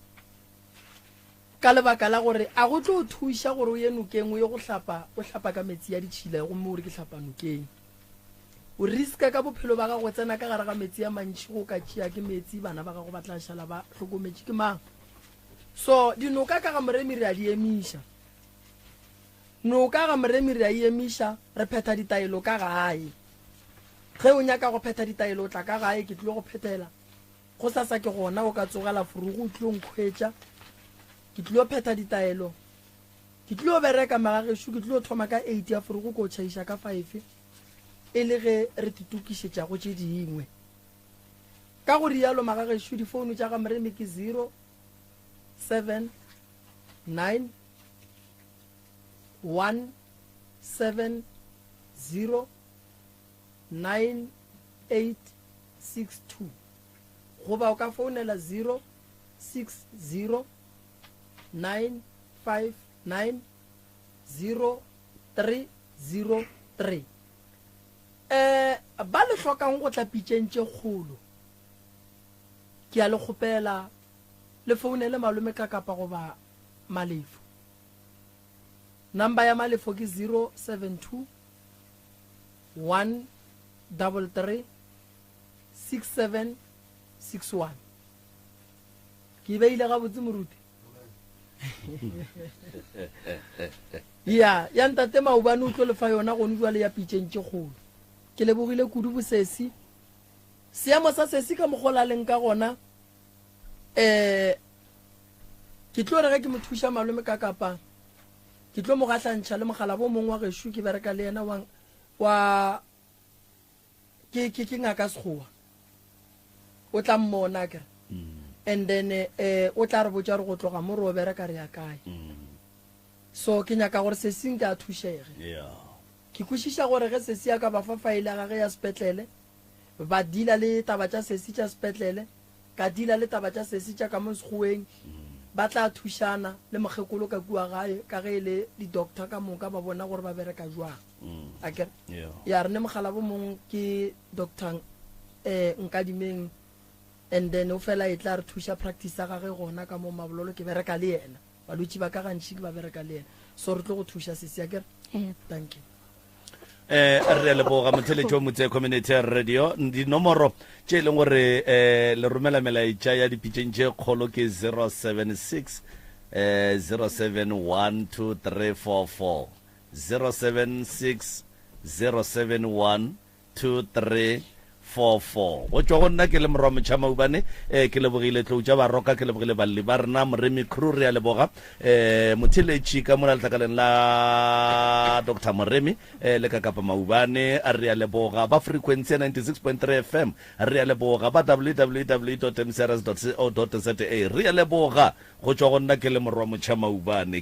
ka lebaka la gore a go tlo o thuša gore o ye nokeng o ye go hlapa o hlapa ka metsi ya ditšhila gomme gore ke hlapa nokeng o riska ka bophelo ba gago tsena ka gare ga metsi a mantši go ka tšea ke metsi bana ba gago ba tla šala ba hlokometše ke mang so dinoka ka ga moremi re a di emiša noka ga moremi re a emiša re phetha ditaelo ka gae ge o nyaka go phetha ditaelo o tla ka gae ke tlile go phethela go sasa ke gona o ka tsogela furugo o tlile o nkhwetša ke tlile o phetha ditaelo ke tlile o bereka magagešo ke tlile o thoma ka 8 ya furugo ko o tšhaiša ka 5 e le ge re titukišetša go tše dingwe ka go rialo magagešo difounu tša ga moremi ke 071709862 goba o ka founela 0609590303 ba le hlokang go tla pitšentše kgolo ke a le kgopela le founele malome ka kapa goba malefo number ya malefo ke 072 133 6761 ke beile ga botse moruti ya ntate maobane o tlo lefa yona go ntswa le ya pitšentše kgolo ke lebogile kudu bosesi seemo sa sesi ka mogola leng ka gona ke tlo re ge ke mo thuša malome ka kapa ke tlo mo gatlantšha le mogala bo mongwe wa gešo ke bereka le yena wa ke ngaka sekgowa o tla mmona kere and then o tla re botša re go tloga mo re o bereka re ya kae so ke nyaka gore sesing ke a thušege ke kwešiša gore ge sesi ya ka ba fa faele ya gage ya sepetlele ba dila le taba tša sesi tša sepetlele ka dila le taba tša sesi tša ka mo sekgoweng ba tla thušana le mokgekolo ka kua gae ka ge le di-doctor ka moka ba bona gore ba bereka jwang akere ya re ne mogala bo mongwe ke doctor nkadimeng and then o fela e tla re thuša practice ya gage gona ka mo mabololo ke bereka le yena balwetši ba ka gantši ke ba bereka le yena so re tlo go thuša sesi akere thank you re leboga motheletši wa motse community radio dinomoro tše e leng gore le romela melaetša ya dipitšeng tše kgolo ke 076 0712344076 0760712344 go tswa go nna ke le morwa motšhama ubane ke lebogile tlou tša baroka ke lebogile balli ba rena moremi crew re a leboga motheletši ka mona letlakaleng la dr moremi le ka kapa maubane a re a leboga ba frequency 96.3 fm re a leboga ba www.mcrs.co.za re a leboga go tswa go nna ke le morwa motšhama ubane